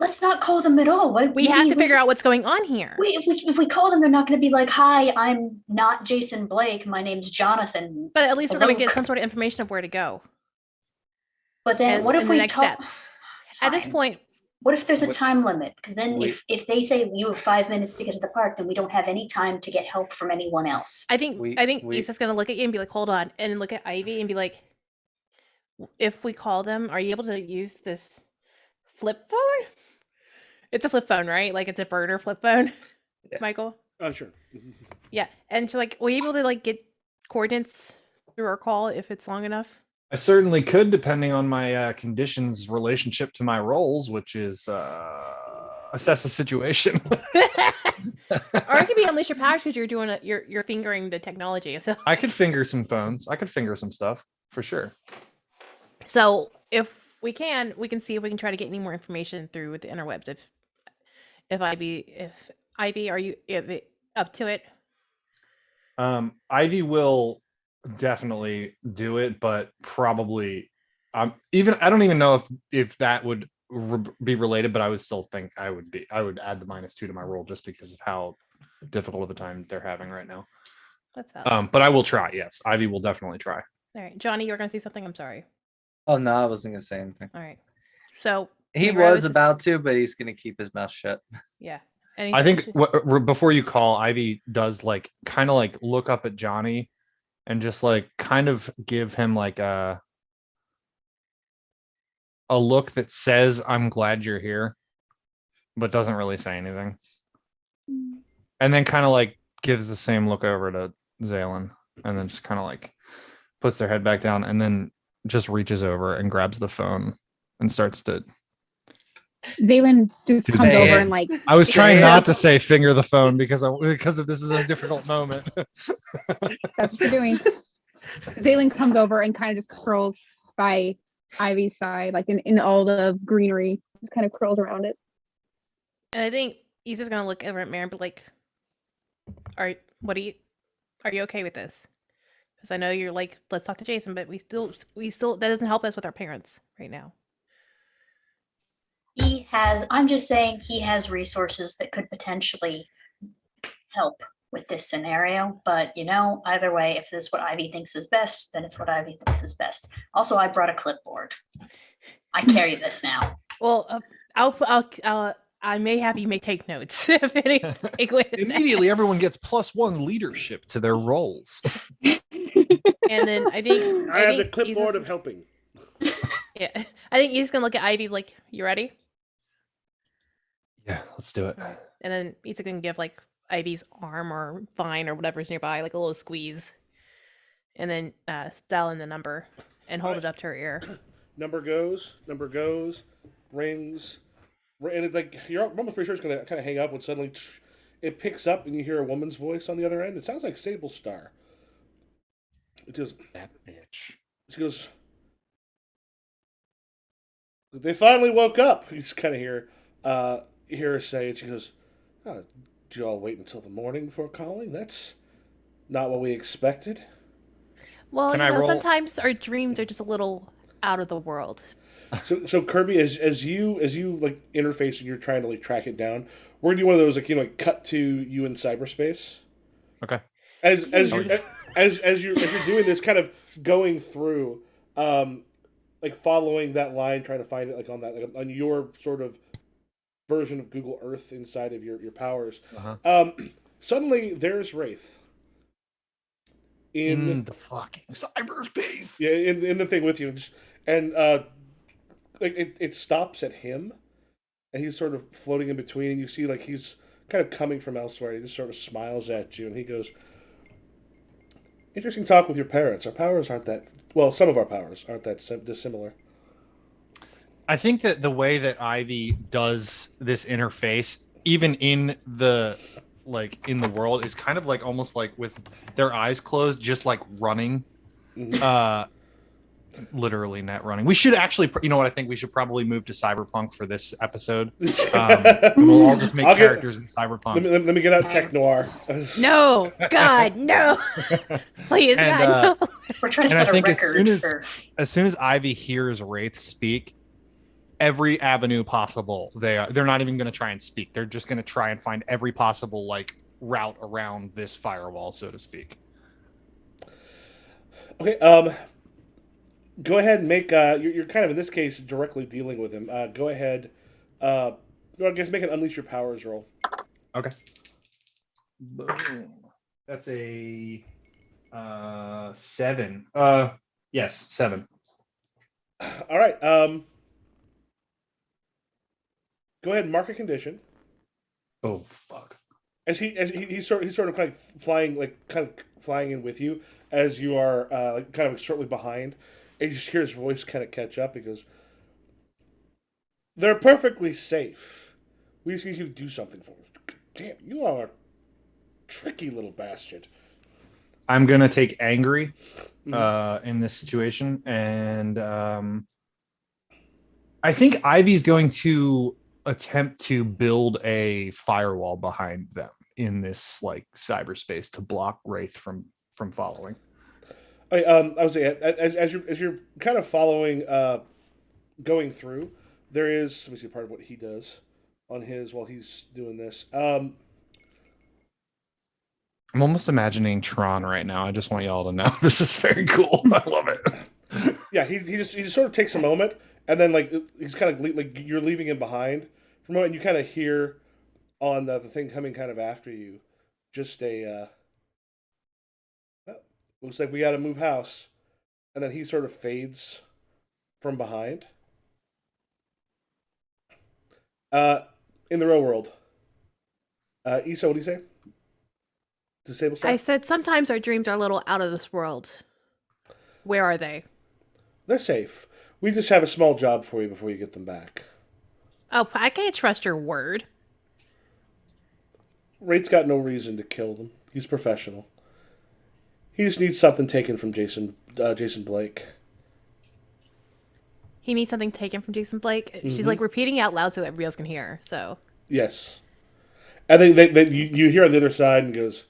[SPEAKER 5] Let's not call them at all. What,
[SPEAKER 2] We have to figure out what's going on here.
[SPEAKER 5] If we call them, they're not going to be like, "Hi, I'm not Jason Blake. My name's Jonathan."
[SPEAKER 2] But at least we're gonna
[SPEAKER 5] Hello.
[SPEAKER 2] get some sort of information of where to go.
[SPEAKER 5] But then,
[SPEAKER 2] And-
[SPEAKER 5] what if
[SPEAKER 2] and the
[SPEAKER 5] we
[SPEAKER 2] next
[SPEAKER 5] talk?
[SPEAKER 2] step. At this
[SPEAKER 5] Fine.
[SPEAKER 2] point,
[SPEAKER 5] What if there's a
[SPEAKER 6] Wait-
[SPEAKER 5] time limit? Because then,
[SPEAKER 6] wait.
[SPEAKER 5] if they say you have 5 minutes to get to the park, then we don't have any time to get help from anyone else.
[SPEAKER 2] I think
[SPEAKER 6] We-
[SPEAKER 2] Issa's gonna look at you and be like, hold on, and look at Ivy and be like, if we call them, are you able to use this flip phone? It's a flip phone, right? Like it's a burner flip phone,
[SPEAKER 6] Yeah.
[SPEAKER 2] Michael.
[SPEAKER 1] Oh, sure.
[SPEAKER 2] Yeah, and she's like, were you able to like get coordinates through our call if it's long enough?
[SPEAKER 3] I certainly could, depending on my conditions relationship to my roles, which is assess the situation.
[SPEAKER 2] Or it could be unleash your powers because you're doing it. You're fingering the technology.
[SPEAKER 3] I could finger some phones. I could finger some stuff for sure.
[SPEAKER 2] So if we can see if we can try to get any more information through the interwebs. If Ivy, are you up to it?
[SPEAKER 3] Ivy will definitely do it, but probably even I don't even know if that would be related, but I would still think I would add the -2 to my roll just because of how difficult of a time they're having right now.
[SPEAKER 2] What's up?
[SPEAKER 3] But I will try. Yes, Ivy will definitely try.
[SPEAKER 2] All right, Johnny, you were gonna say something. I'm sorry.
[SPEAKER 6] Oh no, I wasn't gonna say anything.
[SPEAKER 2] All right. So
[SPEAKER 6] He
[SPEAKER 2] remember, I
[SPEAKER 6] was
[SPEAKER 2] just-
[SPEAKER 6] about to, but he's gonna keep his mouth shut.
[SPEAKER 2] Yeah.
[SPEAKER 3] I think before you call, Ivy does like kind of like look up at Johnny and just like kind of give him like a look that says, I'm glad you're here, but doesn't really say anything. And then kind of like gives the same look over to Zalen and then just kind of like puts their head back down and then just reaches over and grabs the phone and starts to.
[SPEAKER 4] Zalen just
[SPEAKER 3] Dude,
[SPEAKER 4] comes
[SPEAKER 6] say
[SPEAKER 4] over
[SPEAKER 6] it.
[SPEAKER 4] and like
[SPEAKER 3] I was trying
[SPEAKER 6] Say
[SPEAKER 3] not
[SPEAKER 6] it.
[SPEAKER 3] to say finger the phone because if this is a difficult moment.
[SPEAKER 4] that's what you're doing. Zalen comes over and kind of just curls by Ivy's side, like in all the greenery, just kind of curls around it.
[SPEAKER 2] And I think he's just gonna look over at Mary and be like, are you okay with this? Because I know you're like, let's talk to Jason, but we still that doesn't help us with our parents right now.
[SPEAKER 5] I'm just saying he has resources that could potentially help with this scenario. But either way, if this is what Ivy thinks is best, then it's what Ivy thinks is best. Also, I brought a clipboard. I carry this now.
[SPEAKER 2] Well, I may have you may take notes if anything with that.
[SPEAKER 3] Immediately, everyone gets +1 leadership to their roles.
[SPEAKER 2] And then I think
[SPEAKER 1] I have the
[SPEAKER 2] think
[SPEAKER 1] clipboard
[SPEAKER 2] Isa's-
[SPEAKER 1] of helping.
[SPEAKER 2] Yeah, I think he's gonna look at Ivy's like, "You ready?"
[SPEAKER 3] Yeah, let's do it.
[SPEAKER 2] And then he's gonna give like Ivy's arm or vine or whatever's nearby like a little squeeze, and then dial in the number and hold it up to her ear.
[SPEAKER 1] Number goes, rings, and it's like you're almost pretty sure it's gonna kind of hang up when suddenly it picks up and you hear a woman's voice on the other end. It sounds like Sable Star. It goes,
[SPEAKER 3] That bitch.
[SPEAKER 1] she goes, they finally woke up. You just kind of hear her say it. She goes, oh, did you all wait until the morning before calling? That's not what we expected.
[SPEAKER 2] Well,
[SPEAKER 3] Can I roll-
[SPEAKER 2] sometimes our dreams are just a little out of the world.
[SPEAKER 1] So Kirby, as you like interface and you're trying to like track it down, we're gonna do one of those like cut to you in cyberspace.
[SPEAKER 3] Okay.
[SPEAKER 1] As you're doing this, kind of going through, like following that line, trying to find it like on that like, on your sort of version of Google Earth inside of your powers.
[SPEAKER 3] Uh-huh.
[SPEAKER 1] Suddenly there's Wraith. in
[SPEAKER 3] the fucking cyberspace.
[SPEAKER 1] yeah in the thing with you, and like it stops at him, and he's sort of floating in between, and you see like he's kind of coming from elsewhere. He just sort of smiles at you, and he goes, "Interesting talk with your parents. Our powers aren't that well. Some of our powers aren't that dissimilar."
[SPEAKER 3] I think that the way that Ivy does this interface, even in the in the world, is kind of like almost like with their eyes closed, just like running.
[SPEAKER 1] Mhm.
[SPEAKER 3] Literally net running. We should actually, you know what? I think we should probably move to Cyberpunk for this episode. And we'll all just make
[SPEAKER 1] I'll get-
[SPEAKER 3] characters in Cyberpunk.
[SPEAKER 1] Let me get out tech noir.
[SPEAKER 2] No, God, no. Please,
[SPEAKER 3] And,
[SPEAKER 2] God, no.
[SPEAKER 5] We're trying to
[SPEAKER 3] And I
[SPEAKER 5] set a
[SPEAKER 3] think
[SPEAKER 5] record
[SPEAKER 3] as soon as Ivy hears Wraith speak, every avenue possible, they're not even going to try and speak. They're just going to try and find every possible like route around this firewall, so to speak.
[SPEAKER 1] Okay. Go ahead and make. You're kind of in this case directly dealing with him. Go ahead. I guess make an unleash your powers roll.
[SPEAKER 3] Okay. Boom. That's a 7. Yes, 7.
[SPEAKER 1] All right. Go ahead and mark a condition.
[SPEAKER 3] Oh fuck.
[SPEAKER 1] He's sort of kind of flying in with you as you are like kind of shortly behind. And you just hear his voice kind of catch up. He goes, "They're perfectly safe. We just need you to do something for us." Damn, you are a tricky little bastard.
[SPEAKER 3] I'm gonna take angry in this situation, and I think Ivy's going to attempt to build a firewall behind them in this like cyberspace to block Wraith from following.
[SPEAKER 1] I would say as you're kind of following, going through, there is, let me see part of what he does on his while he's doing this.
[SPEAKER 3] I'm almost imagining Tron right now. I just want y'all to know this is very cool. I love it.
[SPEAKER 1] Yeah, he just sort of takes a moment, and then like he's kind of like you're leaving him behind for a moment, and you kind of hear on the thing coming kind of after you, just a "Oh, looks like we got to move house," and then he sort of fades from behind. In the real world, Issa, what do you say? Disable star?
[SPEAKER 2] I said sometimes our dreams are a little out of this world. Where are they?
[SPEAKER 1] They're safe. We just have a small job for you before you get them back.
[SPEAKER 2] Oh, I can't trust your word.
[SPEAKER 1] Rate's got no reason to kill them. He's professional. He just needs something taken from Jason Blake.
[SPEAKER 2] He needs something taken from Jason Blake. She's like repeating out loud so everybody else can hear. So
[SPEAKER 1] Yes. And then you hear on the other side and goes,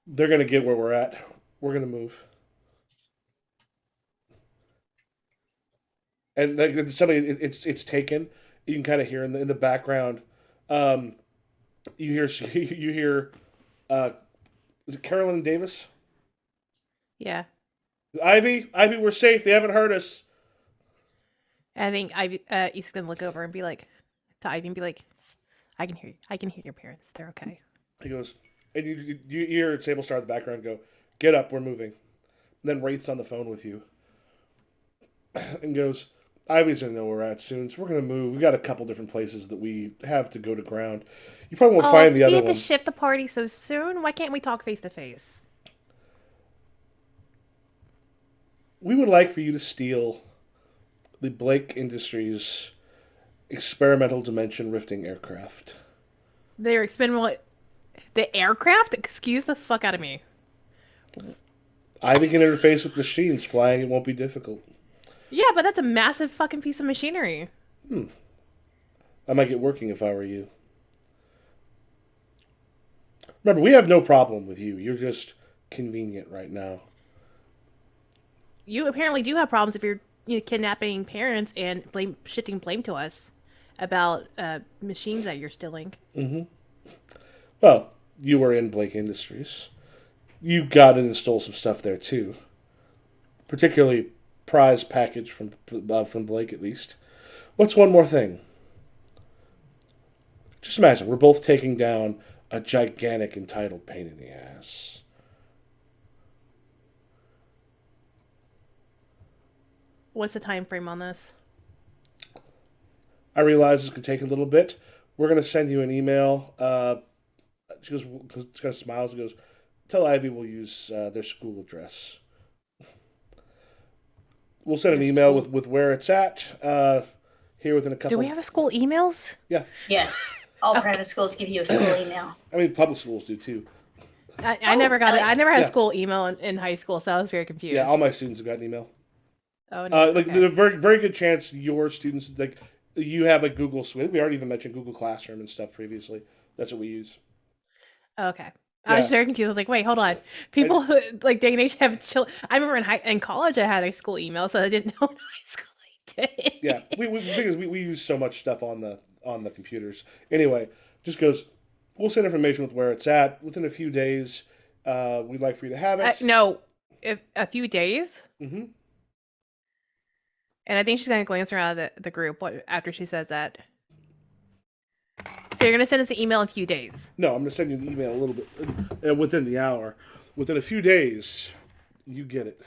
[SPEAKER 1] "They're going to get where we're at. We're going to move." And like, suddenly it's taken. You can kind of hear in the background. You hear. Is it Carolyn Davis?
[SPEAKER 2] yeah,
[SPEAKER 1] Ivy, we're safe. They haven't hurt us.
[SPEAKER 2] I think Issa's gonna look over and be like to Ivy and be like, I can hear you. I can hear your parents. They're okay.
[SPEAKER 1] He goes, and you hear Sable Star in the background go, "Get up, we're moving." And then Wraith's on the phone with you, and goes, "Ivy's gonna know where we're at soon, so we're gonna move. We got a couple different places that we have to go to ground. You probably won't find the
[SPEAKER 2] do
[SPEAKER 1] other
[SPEAKER 2] you have
[SPEAKER 1] one."
[SPEAKER 2] to shift the party so soon? Why can't we talk face to face?
[SPEAKER 1] We would like for you to steal the Blake Industries experimental dimension rifting aircraft.
[SPEAKER 2] They're expendable. The aircraft? Excuse the fuck out of me.
[SPEAKER 1] Ivy can interface with machines. Flying it won't be difficult.
[SPEAKER 2] Yeah, but that's a massive fucking piece of machinery.
[SPEAKER 1] I might get working if I were you. Remember, we have no problem with you. You're just convenient right now.
[SPEAKER 2] You apparently do have problems if you're kidnapping parents and shifting blame to us about machines that you're stealing.
[SPEAKER 1] Well, you were in Blake Industries. You got in and stole some stuff there too. Particularly prize package from Blake, at least. What's one more thing? Just imagine, we're both taking down a gigantic entitled pain in the ass.
[SPEAKER 2] What's the time frame on this?
[SPEAKER 1] I realize this could take a little bit. We're gonna send you an email. She goes, kind of smiles and goes, "Tell Ivy we'll use their school address. We'll send an
[SPEAKER 2] Their
[SPEAKER 1] email
[SPEAKER 2] school-
[SPEAKER 1] with where it's at. Here within a couple.
[SPEAKER 2] Do we have a school emails?
[SPEAKER 1] Yeah,
[SPEAKER 5] Yes. All
[SPEAKER 2] Okay.
[SPEAKER 5] private schools give you a school email.
[SPEAKER 1] I mean public schools do too.
[SPEAKER 2] I never got it.
[SPEAKER 5] really?
[SPEAKER 2] I never had
[SPEAKER 1] Yeah.
[SPEAKER 2] school email in high school, so I was very confused.
[SPEAKER 1] Yeah, all my students have got an email.
[SPEAKER 2] Oh, no.
[SPEAKER 1] Like
[SPEAKER 2] Okay.
[SPEAKER 1] there's a very good chance your students like you have a Google Suite. We already even mentioned Google Classroom and stuff previously. That's what we use.
[SPEAKER 2] Okay. I was
[SPEAKER 1] Yeah.
[SPEAKER 2] very confused. I was like, wait, hold on. People like day and age have I remember in college I had a school email, so I didn't know in high school I did.
[SPEAKER 1] Yeah, the thing is we use so much stuff on the computers. Anyway, just goes. We'll send information with where it's at within a few days. We'd like for you to have it.
[SPEAKER 2] No, if a few days.
[SPEAKER 1] Mm-hmm.
[SPEAKER 2] And I think she's gonna glance around the group after she says that. So you're gonna send us an email in a few days.
[SPEAKER 1] No, I'm gonna send you an email a little bit within the hour. Within a few days, you get it.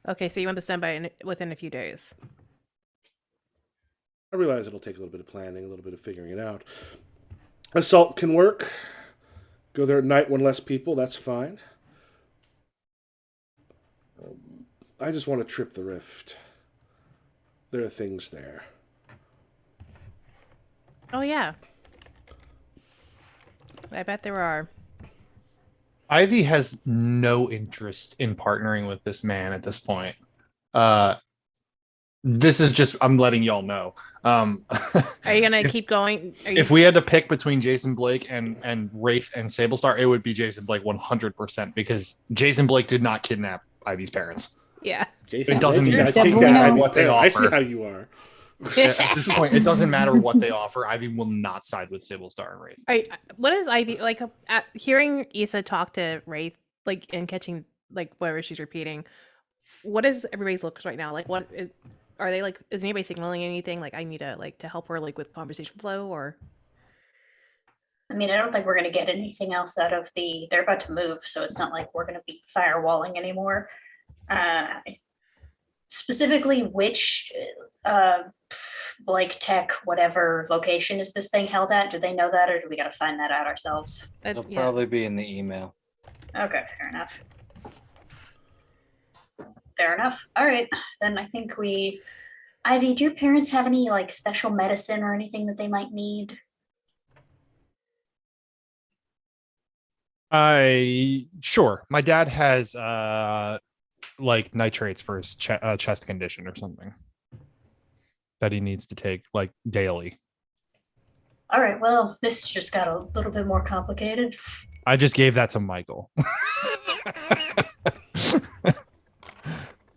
[SPEAKER 2] Okay, so you want to send within a few days.
[SPEAKER 1] I realize it'll take a little bit of planning, a little bit of figuring it out. Assault can work. Go there at night when less people. That's fine. I just want to trip the rift. There are things there.
[SPEAKER 2] Oh yeah. I bet there are.
[SPEAKER 3] Ivy has no interest in partnering with this man at this point. This is just, I'm letting y'all know.
[SPEAKER 2] Are you gonna keep going?
[SPEAKER 3] If we had to pick between Jason Blake and Wraith and Sablestar, it would be Jason Blake 100% because Jason Blake did not kidnap Ivy's parents.
[SPEAKER 2] Yeah.
[SPEAKER 1] Jason,
[SPEAKER 3] It doesn't
[SPEAKER 1] I
[SPEAKER 3] even
[SPEAKER 1] take
[SPEAKER 4] fucking
[SPEAKER 1] that
[SPEAKER 4] matter
[SPEAKER 1] out.
[SPEAKER 3] what they
[SPEAKER 1] I see
[SPEAKER 3] offer.
[SPEAKER 1] how you are.
[SPEAKER 3] At this point, it doesn't matter what they offer. Ivy will not side with Sablestar and Wraith.
[SPEAKER 2] What is Ivy like? Hearing Issa talk to Wraith, like, and catching like whatever she's repeating. What is everybody's looks right now? Like, are they like? Is anybody signaling anything? Like, I need to help her like with conversation flow, or
[SPEAKER 5] I mean, I don't think we're going to get anything else out of they're about to move, so it's not like we're going to be firewalling anymore. Specifically, which Blake Tech, whatever location is this thing held at? Do they know that, or do we got to find that out ourselves?
[SPEAKER 6] It'll
[SPEAKER 2] yeah.
[SPEAKER 6] probably be in the email.
[SPEAKER 5] Okay, fair enough. Fair enough. All right, then I think Ivy, do your parents have any like special medicine or anything that they might need?
[SPEAKER 3] Sure. My dad has like nitrates for his chest condition or something that he needs to take like daily.
[SPEAKER 5] All right, well, this just got a little bit more complicated.
[SPEAKER 3] I just gave that to Michael.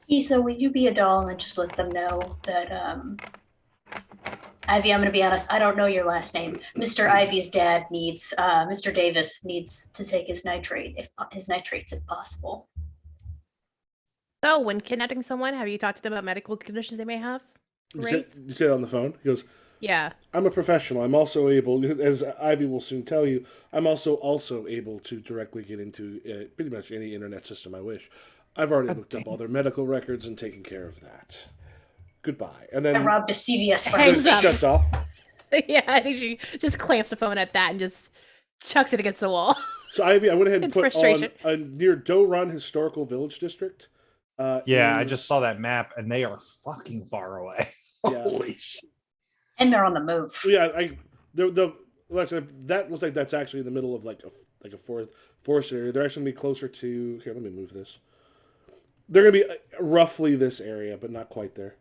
[SPEAKER 5] Issa, will you be a doll and just let them know that Ivy, I'm going to be honest, I don't know your last name. Mr. Ivy's dad needs, Mr. Davis needs to take his nitrates if possible.
[SPEAKER 2] So, when kidnapping someone, have you talked to them about medical conditions they may have? Right?
[SPEAKER 1] You say it on the phone. He goes,
[SPEAKER 2] Yeah.
[SPEAKER 1] I'm a professional. I'm also able, as Ivy will soon tell you, I'm also able to directly get into pretty much any internet system I wish. I've already looked up all their medical records and taken care of that. Goodbye. And
[SPEAKER 5] I
[SPEAKER 1] then
[SPEAKER 5] robbed a CVS
[SPEAKER 2] Hangs
[SPEAKER 5] pharmacy.
[SPEAKER 2] up.
[SPEAKER 1] shuts off.
[SPEAKER 2] Yeah, I think she just clamps the phone at that and just chucks it against the wall.
[SPEAKER 1] So Ivy, I went ahead and
[SPEAKER 2] In
[SPEAKER 1] put
[SPEAKER 2] frustration.
[SPEAKER 1] on near Doe Run Historical Village District.
[SPEAKER 3] Yeah, I
[SPEAKER 1] is-
[SPEAKER 3] just saw that map and they are fucking far away.
[SPEAKER 1] Yeah.
[SPEAKER 3] Holy shit.
[SPEAKER 5] And they're on the move.
[SPEAKER 1] Yeah, actually, that looks like that's actually in the middle of like a forest area. They're actually gonna be closer to. Here, let me move this. They're gonna be roughly this area, but not quite there.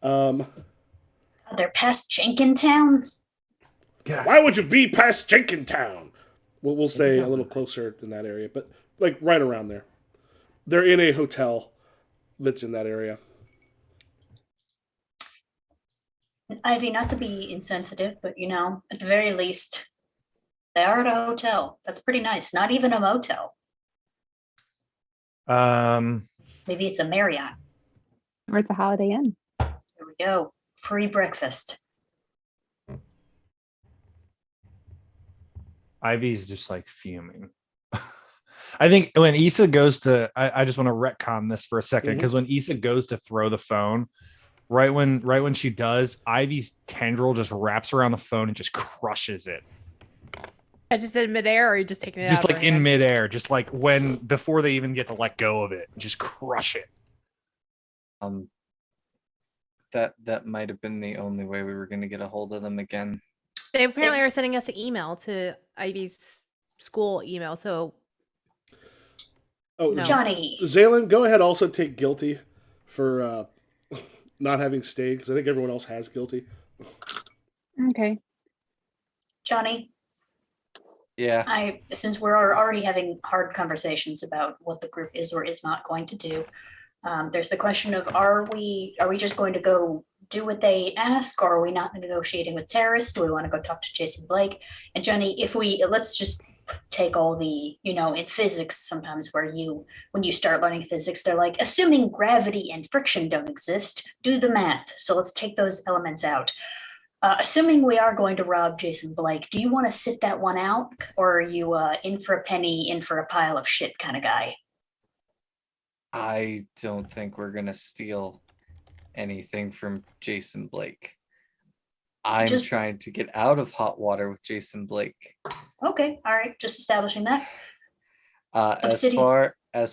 [SPEAKER 5] They're past Jenkintown.
[SPEAKER 1] Why would you be past Jenkintown? We'll say a little closer in that area, but like right around there. They're in a hotel that's in that area.
[SPEAKER 5] Ivy, not to be insensitive, but at the very least, they are at a hotel. That's pretty nice. Not even a motel. Maybe it's a Marriott.
[SPEAKER 4] Or it's a Holiday Inn.
[SPEAKER 5] There we go. Free breakfast.
[SPEAKER 3] Ivy's just like fuming. I think when Issa goes to, I just want to retcon this for a second
[SPEAKER 1] Mhm.
[SPEAKER 3] because when Issa goes to throw the phone, right when she does, Ivy's tendril just wraps around the phone and just crushes it,
[SPEAKER 2] I just did midair, or are you just taking it
[SPEAKER 3] just
[SPEAKER 2] out of
[SPEAKER 3] like
[SPEAKER 2] her
[SPEAKER 3] in
[SPEAKER 2] hand?
[SPEAKER 3] midair, just like before they even get to let go of it, just crush it.
[SPEAKER 6] That might have been the only way we were going to get a hold of them again.
[SPEAKER 2] They apparently are sending us an email to Ivy's school email. So
[SPEAKER 1] Oh,
[SPEAKER 2] No.
[SPEAKER 5] Johnny.
[SPEAKER 1] Zaylin, go ahead. Also take guilty for not having stayed because I think everyone else has guilty.
[SPEAKER 4] Okay.
[SPEAKER 5] Johnny,
[SPEAKER 6] Yeah.
[SPEAKER 5] since we're already having hard conversations about what the group is or is not going to do, there's the question of are we just going to go do what they ask, or are we not negotiating with terrorists? Do we want to go talk to Jason Blake? And Johnny, let's just take all the, in physics sometimes when you start learning physics, they're like, assuming gravity and friction don't exist, do the math. So let's take those elements out. Assuming we are going to rob Jason Blake, do you want to sit that one out, or are you in for a penny, in for a pile of shit kind of guy?
[SPEAKER 6] I don't think we're going to steal anything from Jason Blake. I'm
[SPEAKER 5] Just-
[SPEAKER 6] trying to get out of hot water with Jason Blake.
[SPEAKER 5] Okay, all right, just establishing that.
[SPEAKER 6] As
[SPEAKER 5] Obsidian-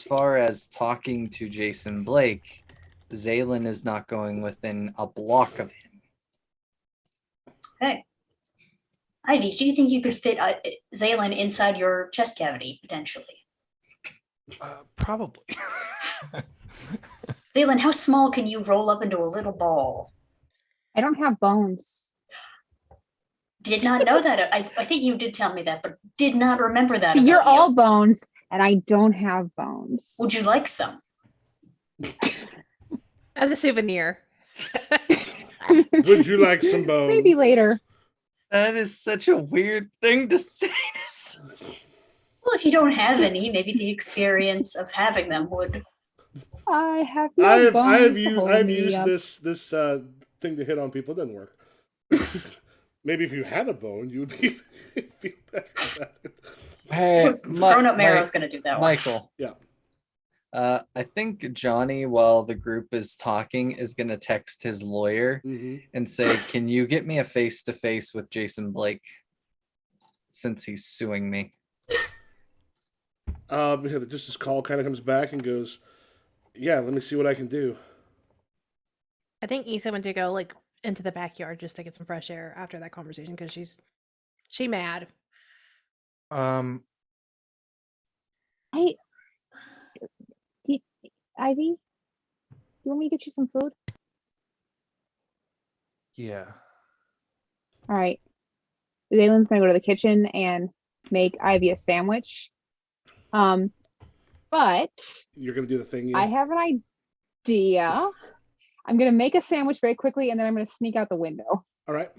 [SPEAKER 6] far as talking to Jason Blake, Zaylin is not going within a block of him.
[SPEAKER 5] Okay. Ivy, do you think you could fit Zaylin inside your chest cavity potentially?
[SPEAKER 3] Probably.
[SPEAKER 5] Zaylin, how small can you roll up into a little ball?
[SPEAKER 4] I don't have bones.
[SPEAKER 5] Did not know that. I think you did tell me that, but did not remember that.
[SPEAKER 4] So you're
[SPEAKER 5] about you.
[SPEAKER 4] all bones, and I don't have bones.
[SPEAKER 5] Would you like some?
[SPEAKER 2] as a souvenir.
[SPEAKER 1] Would you like some bones?
[SPEAKER 4] Maybe later.
[SPEAKER 6] That is such a weird thing to say.
[SPEAKER 5] Well, if you don't have any, maybe the experience of having them would.
[SPEAKER 4] I have no bones.
[SPEAKER 1] I've used this thing to hit on people. It doesn't work. Maybe if you had a bone, you would be better about it.
[SPEAKER 6] Hey,
[SPEAKER 5] Grown-up Marrow's going to do that one.
[SPEAKER 6] Michael.
[SPEAKER 1] Yeah.
[SPEAKER 6] I think Johnny, while the group is talking, is going to text his lawyer and say, "Can you get me a face-to-face with Jason Blake, since he's suing me?"
[SPEAKER 1] Just this call kind of comes back and goes, "Yeah, let me see what I can do."
[SPEAKER 2] I think Issa went to go into the backyard just to get some fresh air after that conversation because she mad.
[SPEAKER 4] Ivy, you want me to get you some food?
[SPEAKER 3] Yeah.
[SPEAKER 4] All right. Zaylin's gonna go to the kitchen and make Ivy a sandwich. But
[SPEAKER 1] You're gonna do the thing. Yeah.
[SPEAKER 4] I have an idea. I'm gonna make a sandwich very quickly, and then I'm gonna sneak out the window.
[SPEAKER 1] All right.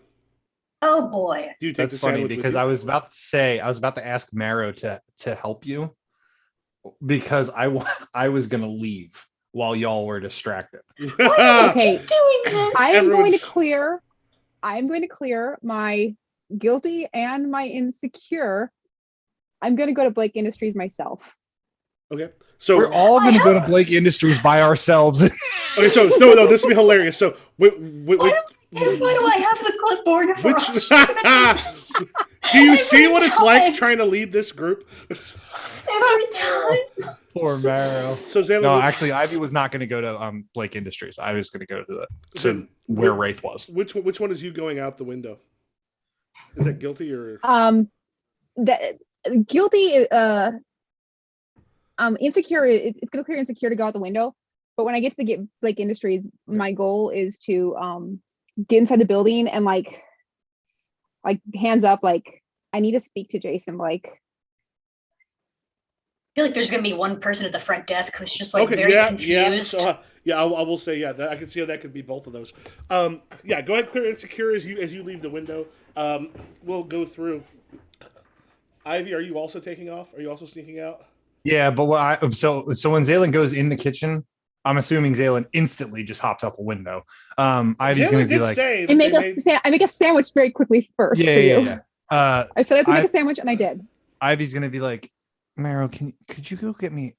[SPEAKER 5] Oh boy.
[SPEAKER 1] Do you take
[SPEAKER 3] That's
[SPEAKER 1] the
[SPEAKER 3] funny
[SPEAKER 1] sandwich with
[SPEAKER 3] because
[SPEAKER 1] you?
[SPEAKER 3] I was about to ask Marrow to help you because I was gonna leave while y'all were distracted.
[SPEAKER 4] Okay.
[SPEAKER 5] Doing this.
[SPEAKER 4] I'm going to
[SPEAKER 1] Everyone's-
[SPEAKER 4] clear my guilty and my insecure. I'm gonna go to Blake Industries myself.
[SPEAKER 1] Okay. So
[SPEAKER 3] We're all gonna go to Blake Industries by ourselves.
[SPEAKER 1] Okay. So no, this would be hilarious. So
[SPEAKER 5] Why do I have the clipboard if we're all just gonna do this?
[SPEAKER 1] do you
[SPEAKER 5] Every
[SPEAKER 1] see what it's
[SPEAKER 5] time.
[SPEAKER 1] like trying to lead this group?
[SPEAKER 5] Every time.
[SPEAKER 3] Poor Marrow.
[SPEAKER 1] So Zayla,
[SPEAKER 3] No, actually, Ivy was not going to go to Blake Industries. I was going to go to
[SPEAKER 1] Then
[SPEAKER 3] where
[SPEAKER 1] wh-
[SPEAKER 3] Wraith was.
[SPEAKER 1] which one is you going out the window? Is that guilty or?
[SPEAKER 4] That guilty. Insecure. It's gonna clear insecure to go out the window. But when I get to the Blake Industries, my goal is to get inside the building and like hands up, like I need to speak to Jason Blake.
[SPEAKER 5] I feel like there's gonna be one person at the front desk who's just like
[SPEAKER 1] Okay,
[SPEAKER 5] very
[SPEAKER 1] yeah.
[SPEAKER 5] confused.
[SPEAKER 1] So, I will say that I can see how that could be both of those. Yeah, go ahead, clear insecure as you leave the window. We'll go through. Ivy, are you also taking off? Are you also sneaking out?
[SPEAKER 3] Yeah, but so when Zaylin goes in the kitchen, I'm assuming Zaylin instantly just hops out the window. Ivy's going to be like,
[SPEAKER 1] say
[SPEAKER 4] I
[SPEAKER 1] that
[SPEAKER 4] make
[SPEAKER 1] they made-
[SPEAKER 4] I make a sandwich very quickly first for you.
[SPEAKER 3] yeah.
[SPEAKER 4] I said I was gonna make a sandwich, and I did.
[SPEAKER 3] Ivy's going to be like, Maro, could you go give me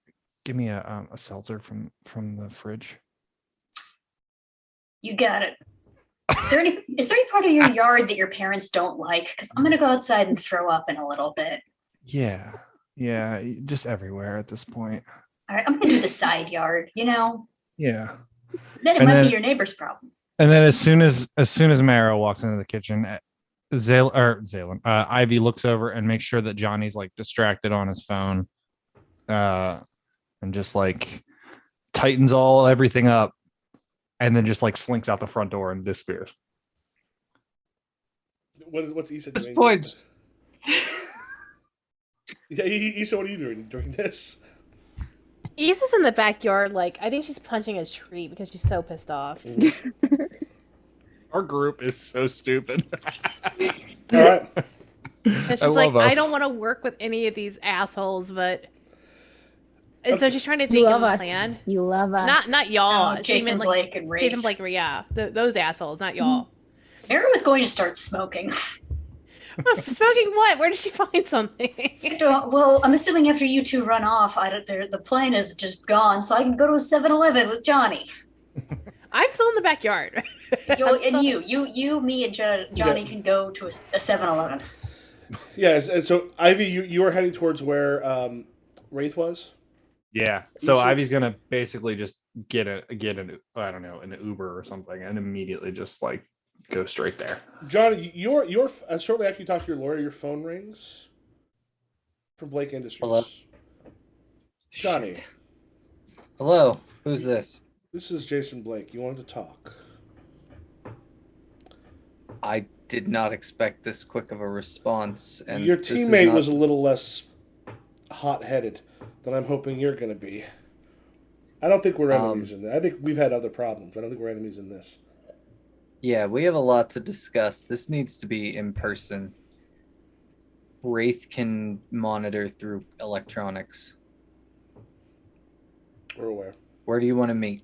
[SPEAKER 3] a seltzer from the fridge?
[SPEAKER 5] You got it. Is there any part of your yard that your parents don't like? Because I'm gonna go outside and throw up in a little bit.
[SPEAKER 3] Yeah, just everywhere at this point.
[SPEAKER 5] All right, I'm gonna do the side yard.
[SPEAKER 3] Yeah.
[SPEAKER 5] Then it
[SPEAKER 3] And
[SPEAKER 5] might
[SPEAKER 3] then-
[SPEAKER 5] be your neighbor's problem.
[SPEAKER 3] And then as soon as Maro walks into the kitchen, Ivy looks over and makes sure that Johnny's like distracted on his phone, and just like tightens everything up, and then just like slinks out the front door and disappears.
[SPEAKER 1] What's Issa
[SPEAKER 6] At this
[SPEAKER 1] doing?
[SPEAKER 6] point,
[SPEAKER 1] Yeah, Issa, what are you doing during this?
[SPEAKER 2] Issa's in the backyard, like, I think she's punching a tree because she's so pissed off.
[SPEAKER 3] Our group is so stupid.
[SPEAKER 1] All right.
[SPEAKER 2] And she's like, I don't want to work with any of these assholes, but... And so she's trying to
[SPEAKER 4] You
[SPEAKER 2] think of
[SPEAKER 4] love
[SPEAKER 2] a
[SPEAKER 4] us.
[SPEAKER 2] plan.
[SPEAKER 4] You love us.
[SPEAKER 2] Not y'all.
[SPEAKER 5] Oh,
[SPEAKER 2] She
[SPEAKER 5] Jason
[SPEAKER 2] meant, like,
[SPEAKER 5] Blake and Rafe.
[SPEAKER 2] Jason Blake, yeah. Those assholes, not y'all.
[SPEAKER 5] Mary was going to start smoking.
[SPEAKER 2] Smoking what? Where did she find something?
[SPEAKER 5] Well, I'm assuming after you two run off, the plane is just gone, so I can go to a 7-Eleven with Johnny.
[SPEAKER 2] I'm still in the backyard.
[SPEAKER 5] You, me, and Johnny can go to a 7-Eleven.
[SPEAKER 1] Yeah, and so Ivy, you were heading towards where Wraith was.
[SPEAKER 3] Yeah. So Ivy's gonna basically just get an I don't know, an Uber or something, and immediately just like go straight there.
[SPEAKER 1] Johnny, your shortly after you talk to your lawyer, your phone rings from Blake Industries.
[SPEAKER 6] Hello?
[SPEAKER 1] Johnny,
[SPEAKER 6] Shit. Hello, who's this?
[SPEAKER 1] this is Jason Blake. You wanted to talk.
[SPEAKER 6] I did not expect this quick of a response. And
[SPEAKER 1] Your
[SPEAKER 6] this is
[SPEAKER 1] teammate
[SPEAKER 6] not-
[SPEAKER 1] was a little less hot-headed than I'm hoping you're going to be. I don't think we're enemies in that. I think we've had other problems. I don't think we're enemies in this.
[SPEAKER 6] Yeah, we have a lot to discuss. This needs to be in person. Wraith can monitor through electronics.
[SPEAKER 1] We're aware.
[SPEAKER 6] Where do you want to meet?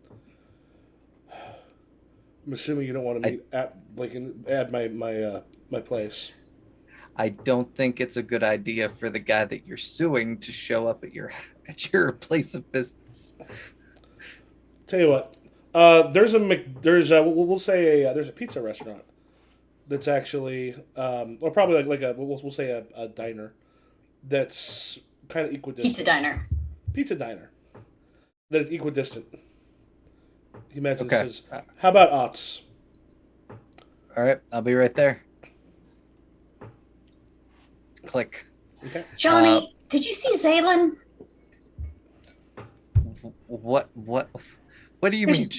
[SPEAKER 1] I'm assuming you don't want to meet at my place.
[SPEAKER 6] I don't think it's a good idea for the guy that you're suing to show up at your place of business.
[SPEAKER 1] Tell you what, there's a pizza restaurant that's actually or probably like we'll say a diner that's kind of equidistant. Pizza diner that is equidistant. He mentions,
[SPEAKER 6] Okay.
[SPEAKER 1] says, how about Otts?
[SPEAKER 6] All right, I'll be right there. Click.
[SPEAKER 1] Okay.
[SPEAKER 5] Johnny, did you see Zaylin?
[SPEAKER 6] What do you
[SPEAKER 5] There's-
[SPEAKER 6] mean?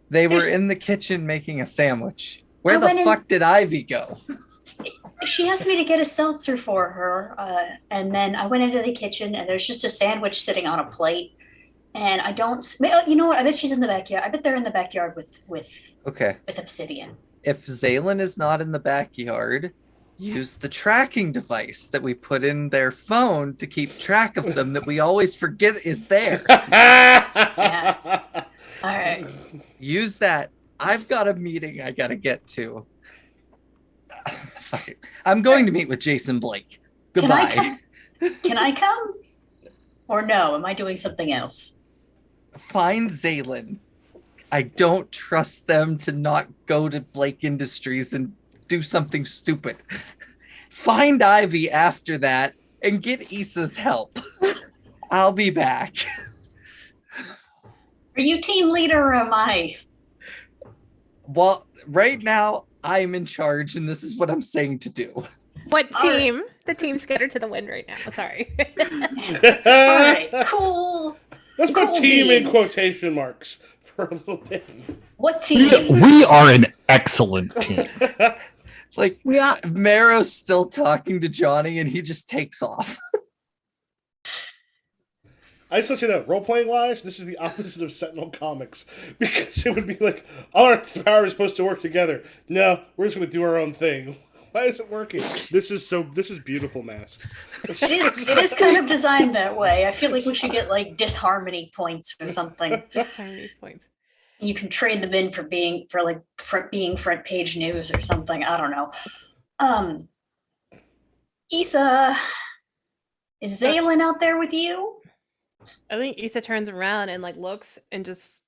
[SPEAKER 6] They were
[SPEAKER 5] there's-
[SPEAKER 6] in the kitchen making a sandwich. Where
[SPEAKER 5] I
[SPEAKER 6] the
[SPEAKER 5] went in-
[SPEAKER 6] fuck did Ivy go?
[SPEAKER 5] She asked me to get a seltzer for her, and then I went into the kitchen, and there's just a sandwich sitting on a plate. And I don't, you know what? I bet she's in the backyard. I bet they're in the backyard with
[SPEAKER 6] Okay.
[SPEAKER 5] Obsidian.
[SPEAKER 6] If Zaylin is not in the backyard, use the tracking device that we put in their phone to keep track of them that we always forget is there.
[SPEAKER 5] All right.
[SPEAKER 6] Use that. I've got a meeting I gotta get to. Fuck it. I'm going to meet with Jason Blake.
[SPEAKER 5] Can I
[SPEAKER 6] Goodbye.
[SPEAKER 5] come? Can I come? Or no? Am I doing something else?
[SPEAKER 6] Find Zaylin. I don't trust them to not go to Blake Industries and do something stupid. Find Ivy after that and get Issa's help. I'll be back.
[SPEAKER 5] Are you team leader or am I?
[SPEAKER 6] Well, right now I'm in charge and this is what I'm saying to do.
[SPEAKER 2] What
[SPEAKER 5] All right.
[SPEAKER 2] team? The team's scattered to the wind right now. Sorry.
[SPEAKER 5] All right, cool.
[SPEAKER 1] Let's put
[SPEAKER 5] Cool
[SPEAKER 1] team in
[SPEAKER 5] beans.
[SPEAKER 1] quotation marks for a little bit.
[SPEAKER 5] What team?
[SPEAKER 3] We are an excellent team.
[SPEAKER 6] Like,
[SPEAKER 4] We are.
[SPEAKER 6] Maro's still talking to Johnny and he just takes off.
[SPEAKER 1] I just let you know, role-playing wise, this is the opposite of Sentinel Comics. Because it would be like, all our powers are supposed to work together. No, we're just going to do our own thing. Why is it working? This is beautiful, Masks.
[SPEAKER 5] It is kind of designed that way. I feel like we should get like disharmony points or something.
[SPEAKER 2] That's how many points.
[SPEAKER 5] You can trade them in for being front page news or something. I don't know. Issa, Is Zaylin out there with you?
[SPEAKER 2] I think Issa turns around and like looks and just.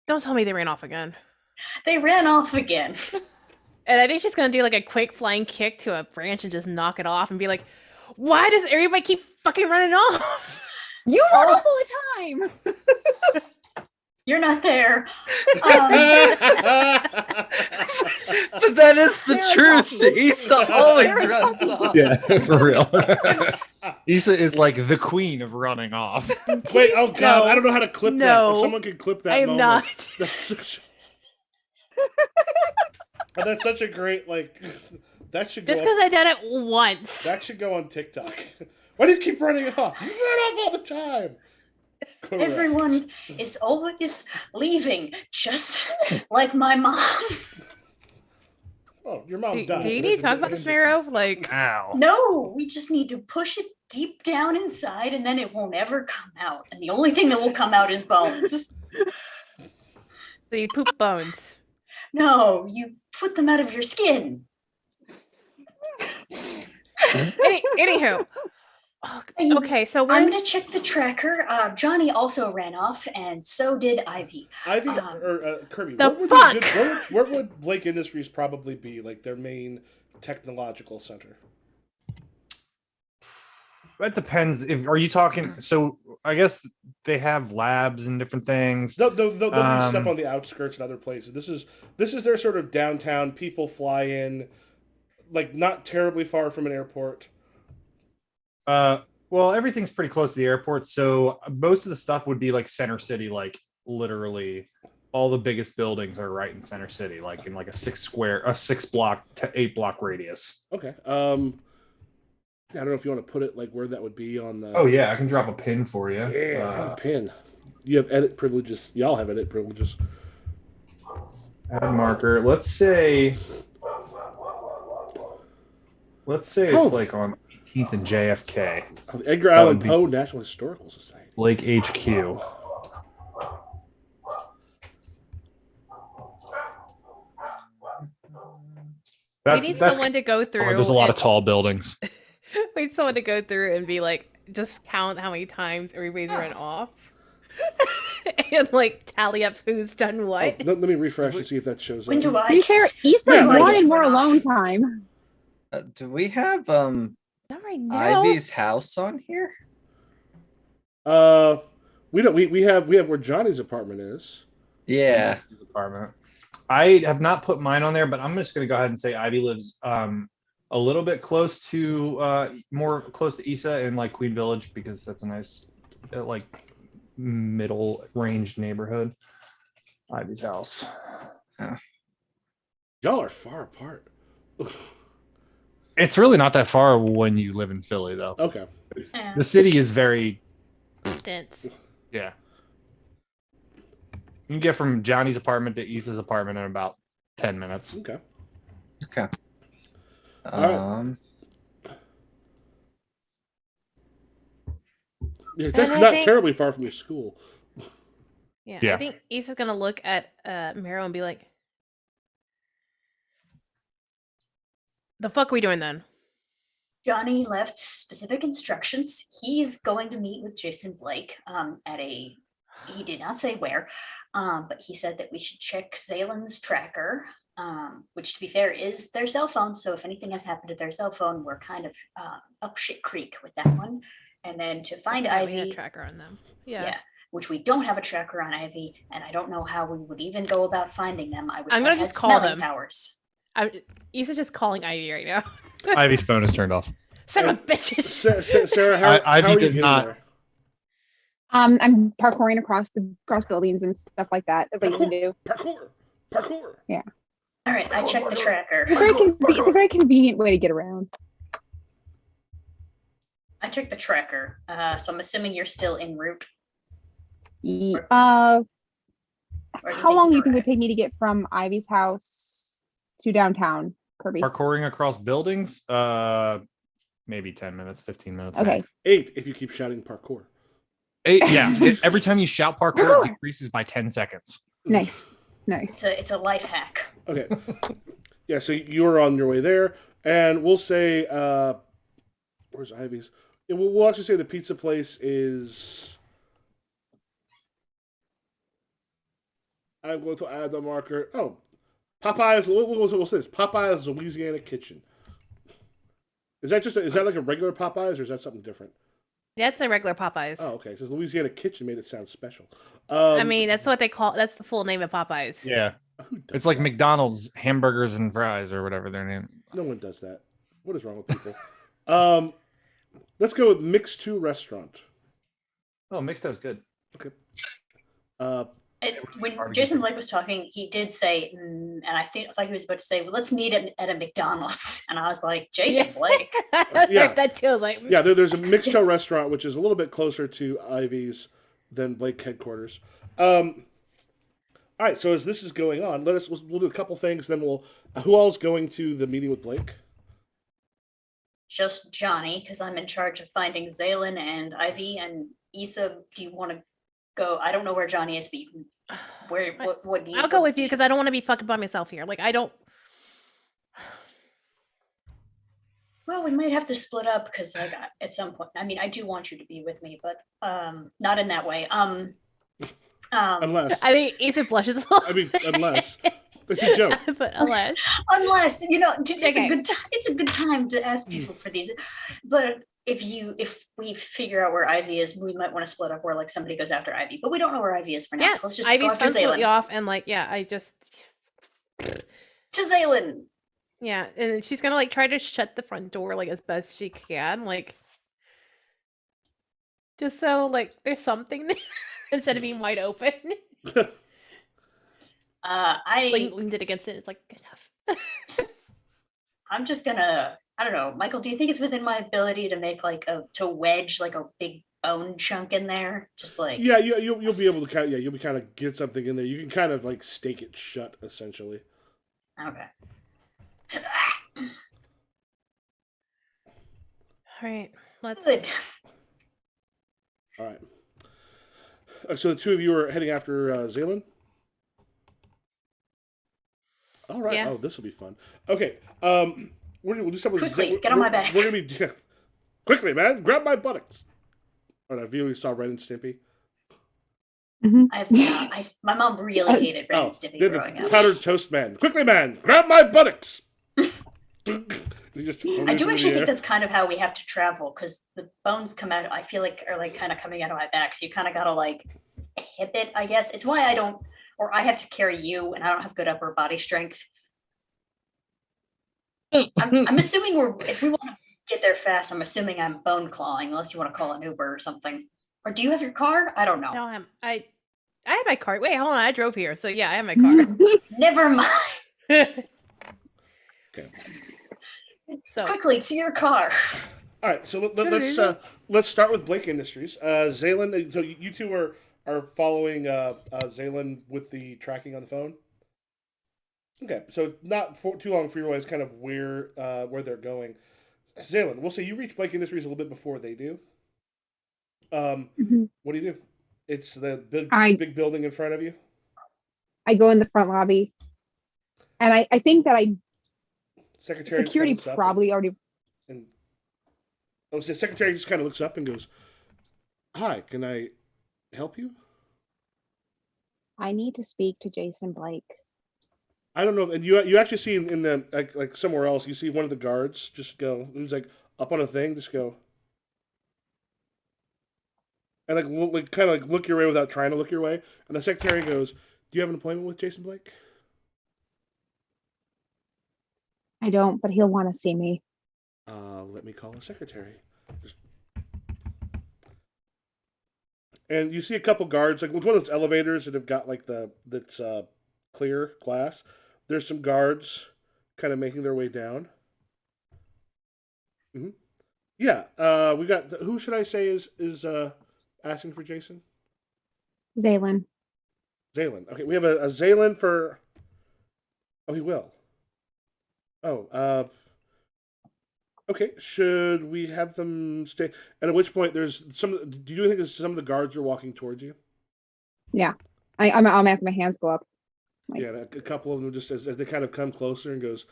[SPEAKER 2] Don't tell me they ran off again.
[SPEAKER 5] They ran off again.
[SPEAKER 2] And I think she's gonna do like a quick flying kick to a branch and just knock it off and be like, "Why does everybody keep fucking running off?"
[SPEAKER 4] You run off all the time.
[SPEAKER 5] You're not there.
[SPEAKER 6] But that is the
[SPEAKER 4] They're
[SPEAKER 6] truth.
[SPEAKER 4] talking.
[SPEAKER 6] Issa always
[SPEAKER 4] They're
[SPEAKER 6] runs
[SPEAKER 4] talking.
[SPEAKER 6] off.
[SPEAKER 3] Yeah, for real. Issa is like the queen of running off.
[SPEAKER 1] Wait, oh god,
[SPEAKER 2] No.
[SPEAKER 1] I don't know how to clip that.
[SPEAKER 2] No.
[SPEAKER 1] If someone could clip that
[SPEAKER 2] I am
[SPEAKER 1] moment.
[SPEAKER 2] not.
[SPEAKER 1] That's such... Oh, that's such a great, like, that should go
[SPEAKER 2] Just
[SPEAKER 1] on,
[SPEAKER 2] because I did it once.
[SPEAKER 1] that should go on TikTok. Why do you keep running off? You run off all the time. Correct.
[SPEAKER 5] Everyone is always leaving, just like my mom.
[SPEAKER 1] Oh, your mom
[SPEAKER 2] Do
[SPEAKER 1] died.
[SPEAKER 2] you need to talk about this, Marrow? Like,
[SPEAKER 3] Ow.
[SPEAKER 5] No, we just need to push it deep down inside and then it won't ever come out. And the only thing that will come out is bones.
[SPEAKER 2] so you poop bones.
[SPEAKER 5] No, you put them out of your skin.
[SPEAKER 2] Anywho. Okay, so
[SPEAKER 5] I'm
[SPEAKER 2] where's...
[SPEAKER 5] gonna check the tracker. Johnny also ran off, and so did Ivy.
[SPEAKER 1] Ivy or Kirby.
[SPEAKER 2] The
[SPEAKER 1] what would
[SPEAKER 2] fuck?
[SPEAKER 1] be a good- where would Blake Industries probably be, like their main technological center?
[SPEAKER 3] That depends. If are you talking? So I guess they have labs and different things.
[SPEAKER 1] They'll do stuff on the outskirts and other places. This is their sort of downtown. People fly in, like not terribly far from an airport.
[SPEAKER 3] Well, everything's pretty close to the airport, so most of the stuff would be like center city, like literally all the biggest buildings are right in center city, like in like a 6 block to 8 block radius.
[SPEAKER 1] Okay. I don't know if you want to put it like where that would be on the.
[SPEAKER 3] Oh yeah, I can drop a pin for you.
[SPEAKER 1] Yeah, pin. You have edit privileges. Y'all have edit privileges.
[SPEAKER 3] Add marker. Let's say it's like on 18th and JFK,
[SPEAKER 1] Oh, the Edgar
[SPEAKER 3] That
[SPEAKER 1] Allan
[SPEAKER 3] would be-
[SPEAKER 1] Poe National Historical Society.
[SPEAKER 3] Lake HQ.
[SPEAKER 2] we need someone to go through.
[SPEAKER 3] There's a lot of
[SPEAKER 2] and-
[SPEAKER 3] tall buildings.
[SPEAKER 2] We need someone to go through and be like, just count how many times everybody's run off. And like tally up who's done
[SPEAKER 1] Oh,
[SPEAKER 2] what.
[SPEAKER 1] let me refresh and see if that shows
[SPEAKER 5] When
[SPEAKER 1] up.
[SPEAKER 5] do I?
[SPEAKER 4] To be fair, Issa
[SPEAKER 1] Yeah, like-
[SPEAKER 4] wanted more alone time.
[SPEAKER 6] Do we have
[SPEAKER 2] Not right now.
[SPEAKER 6] Ivy's house on here?
[SPEAKER 1] We don't. We have where Johnny's apartment is.
[SPEAKER 6] Yeah.
[SPEAKER 3] Apartment. I have not put mine on there, but I'm just going to go ahead and say Ivy lives a little bit close to more close to Issa in like Queen Village, because that's a nice like middle range neighborhood. Ivy's house.
[SPEAKER 1] Y'all are far apart.
[SPEAKER 3] It's really not that far when you live in Philly, though.
[SPEAKER 1] Okay.
[SPEAKER 5] Yeah.
[SPEAKER 3] The city is very,
[SPEAKER 2] Dense.
[SPEAKER 3] yeah. You can get from Johnny's apartment to Issa's apartment in about 10 minutes.
[SPEAKER 1] Okay.
[SPEAKER 6] Okay.
[SPEAKER 1] right. Yeah, it's
[SPEAKER 2] And
[SPEAKER 1] actually
[SPEAKER 2] I
[SPEAKER 1] not
[SPEAKER 2] think-
[SPEAKER 1] terribly far from your school.
[SPEAKER 2] Yeah,
[SPEAKER 3] Yeah.
[SPEAKER 2] I think Issa's gonna look at Meryl and be like, "The fuck are we doing then?"
[SPEAKER 5] Johnny left specific instructions. He's going to meet with Jason Blake at a. He did not say where, but he said that we should check Zaylen's tracker, which, to be fair, is their cell phone. So if anything has happened to their cell phone, we're kind of up shit creek with that one. And then to find
[SPEAKER 2] Yeah, we had a
[SPEAKER 5] Ivy,
[SPEAKER 2] tracker on them.
[SPEAKER 5] yeah.
[SPEAKER 2] Yeah.
[SPEAKER 5] Which we don't have a tracker on Ivy, and I don't know how we would even go about finding them. I wish
[SPEAKER 2] I'm
[SPEAKER 5] I
[SPEAKER 2] gonna
[SPEAKER 5] had
[SPEAKER 2] just call
[SPEAKER 5] smelling
[SPEAKER 2] them.
[SPEAKER 5] powers.
[SPEAKER 2] Issa's just calling Ivy right now.
[SPEAKER 3] Ivy's phone is turned off.
[SPEAKER 2] Son of a bitches.
[SPEAKER 1] Sarah, how
[SPEAKER 3] Ivy
[SPEAKER 1] are you
[SPEAKER 3] does
[SPEAKER 1] getting
[SPEAKER 3] not-
[SPEAKER 1] there?
[SPEAKER 4] I'm parkouring across buildings and stuff like that, as I usually do.
[SPEAKER 1] Parkour.
[SPEAKER 5] All right, I checked the tracker.
[SPEAKER 4] It's a very convenient way to get around.
[SPEAKER 5] I checked the tracker, so I'm assuming you're still en route. Or do
[SPEAKER 4] How
[SPEAKER 5] you
[SPEAKER 4] long do you
[SPEAKER 5] you've
[SPEAKER 4] think it would
[SPEAKER 5] arrived?
[SPEAKER 4] take me to get from Ivy's house to downtown, Kirby?
[SPEAKER 3] Parkouring across buildings, maybe 10 minutes, 15 minutes.
[SPEAKER 4] Okay.
[SPEAKER 3] max.
[SPEAKER 1] 8 if you keep shouting parkour.
[SPEAKER 3] Every time you shout parkour, it decreases by 10 seconds.
[SPEAKER 4] Nice. Nice.
[SPEAKER 5] It's a life hack.
[SPEAKER 1] Okay. Yeah, so you're on your way there. And we'll say, where's Ivy's? Yeah, we'll actually say the pizza place is. I'm going to add the marker. Oh, Popeye's. We'll say this. Popeye's Louisiana Kitchen. Is that is that like a regular Popeyes or is that something different?
[SPEAKER 2] That's a regular Popeyes.
[SPEAKER 1] Oh, okay. It says Louisiana Kitchen made it sound special.
[SPEAKER 2] I mean, that's what they call. That's the full name of Popeyes.
[SPEAKER 3] Yeah.
[SPEAKER 1] who does
[SPEAKER 3] It's like
[SPEAKER 1] that?
[SPEAKER 3] McDonald's hamburgers and fries or whatever their name.
[SPEAKER 1] No one does that. What is wrong with people? Let's go with Mix 2 Restaurant.
[SPEAKER 3] Oh, mixed toast good.
[SPEAKER 1] Okay. Uh,
[SPEAKER 5] When
[SPEAKER 3] Barbecue
[SPEAKER 5] Jason
[SPEAKER 3] pizza.
[SPEAKER 5] Blake was talking, he did say, and I think like he was about to say, well, let's meet at a McDonald's. And I was like, Jason
[SPEAKER 2] Yeah.
[SPEAKER 5] Blake.
[SPEAKER 1] Yeah.
[SPEAKER 2] That too. I was like,
[SPEAKER 1] yeah, there's a Mixed 2 Restaurant, which is a little bit closer to Ivy's than Blake headquarters. All right, so as this is going on, we'll do a couple things. Then who all's going to the meeting with Blake?
[SPEAKER 5] Just Johnny, because I'm in charge of finding Zaylin and Ivy and Issa. Do you want to go? I don't know where Johnny is, but you can. What do you?
[SPEAKER 2] I'll go with you because I don't want to be fucking by myself here. Like I don't.
[SPEAKER 5] Well, we might have to split up because like at some point. I mean, I do want you to be with me, but not in that way.
[SPEAKER 1] Unless,
[SPEAKER 2] I think Asa blushes a little.
[SPEAKER 1] I mean, unless it's a joke.
[SPEAKER 2] but unless.
[SPEAKER 5] Unless it's
[SPEAKER 2] Okay.
[SPEAKER 5] a good time. It's a good time to ask people for these. But if we figure out where Ivy is, we might want to split up where like somebody goes after Y. But we don't know where Ivy is for now.
[SPEAKER 2] Yeah,
[SPEAKER 5] So let's just
[SPEAKER 2] Ivy's
[SPEAKER 5] go after
[SPEAKER 2] completely
[SPEAKER 5] Zaylin.
[SPEAKER 2] off, and like, yeah, I just.
[SPEAKER 5] To Zaylin.
[SPEAKER 2] Yeah, and she's gonna like try to shut the front door like as best she can, like just so like there's something there instead of being wide open.
[SPEAKER 5] I
[SPEAKER 2] Leaned it against it. It's like good enough.
[SPEAKER 5] I'm just gonna. I don't know, Michael. Do you think it's within my ability to make like to wedge like a big bone chunk in there? Just like
[SPEAKER 1] Yeah, you'll be able to you'll be kind of get something in there. You can kind of like stake it shut essentially.
[SPEAKER 5] okay.
[SPEAKER 2] All right, let's.
[SPEAKER 5] Good.
[SPEAKER 1] All right. So the two of you are heading after Zaylin? All right.
[SPEAKER 2] Yeah.
[SPEAKER 1] Oh, this will be fun. Okay. We'll do something.
[SPEAKER 5] Quickly, get on my back.
[SPEAKER 1] We're gonna be quickly, man. Grab my buttocks. Oh, I really saw Ren and Stimpy.
[SPEAKER 5] My mom really hated Ren and Stimpy
[SPEAKER 1] they're
[SPEAKER 5] growing
[SPEAKER 1] the
[SPEAKER 5] up.
[SPEAKER 1] powdered toast man. Quickly, man. Grab my buttocks.
[SPEAKER 5] I do actually think that's kind of how we have to travel because the bones come out. I feel like are like kind of coming out of my back, so you kind of gotta like hip it. I guess it's why I don't, or I have to carry you, and I don't have good upper body strength. I'm assuming if we want to get there fast, I'm assuming I'm bone clawing, unless you want to call an Uber or something. Or do you have your car? I don't know.
[SPEAKER 2] No, I have my car. Wait, hold on. I drove here, so yeah, I have my car.
[SPEAKER 5] Never mind.
[SPEAKER 1] Okay.
[SPEAKER 2] So
[SPEAKER 5] Quickly to your car.
[SPEAKER 1] All right, so let's start with Blake Industries. Zaylin, so you two are following Zaylin with the tracking on the phone. Okay, so not too long for you guys, kind of where they're going. Zaylin, we'll say you reach Blake Industries a little bit before they do. What do you do? It's the big building in front of you.
[SPEAKER 4] I go in the front lobby, and I think that
[SPEAKER 1] Secretary
[SPEAKER 4] security
[SPEAKER 1] kind of
[SPEAKER 4] probably already.
[SPEAKER 1] So secretary just kind of looks up and goes, "Hi, can I help you?"
[SPEAKER 4] I need to speak to Jason Blake.
[SPEAKER 1] I don't know, and you actually see in the like somewhere else, you see one of the guards just go, who's like up on a thing, just go, and like kind of like look your way without trying to look your way, and the secretary goes, "Do you have an appointment with Jason Blake?"
[SPEAKER 4] I don't, but he'll want to see me.
[SPEAKER 1] Let me call the secretary. And you see a couple guards, like with one of those elevators that have got like that's clear glass. There's some guards kind of making their way down. Yeah, we got who should I say is asking for Jason?
[SPEAKER 4] Zaylin.
[SPEAKER 1] Zaylin. Okay, we have a Zaylin for. Oh, he will. Oh, okay. Should we have them stay? And at which point, there's some. Do you think there's some of the guards are walking towards you?
[SPEAKER 4] Yeah, I'm have my hands go up.
[SPEAKER 1] Yeah, a couple of them just as they kind of come closer and goes,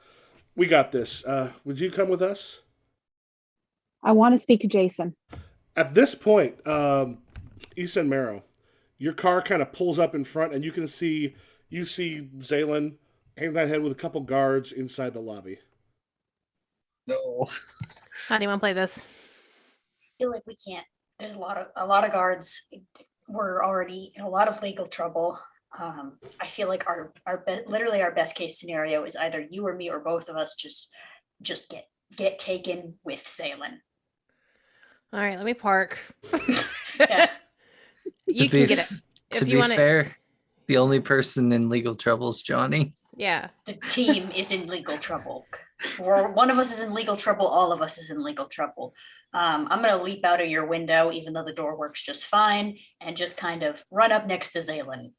[SPEAKER 1] We got this. Would you come with us?
[SPEAKER 4] I want to speak to Jason.
[SPEAKER 1] At this point, Issa and Marrow, your car kind of pulls up in front, and you see Zaylen hanging that head with a couple guards inside the lobby.
[SPEAKER 6] No.
[SPEAKER 2] How do you want to play this?
[SPEAKER 5] I feel like we can't. There's a lot of guards. We're already in a lot of legal trouble. I feel like literally our best case scenario is either you or me or both of us just get taken with Salen.
[SPEAKER 2] All right, let me park.
[SPEAKER 5] Yeah.
[SPEAKER 2] You can get it.
[SPEAKER 6] To
[SPEAKER 2] If
[SPEAKER 6] be
[SPEAKER 2] you want
[SPEAKER 6] fair, the only person in legal trouble is Johnny.
[SPEAKER 2] Yeah.
[SPEAKER 5] The team is in legal trouble. Or one of us is in legal trouble. All of us is in legal trouble. I'm going to leap out of your window, even though the door works just fine, and just kind of run up next to Zaylen.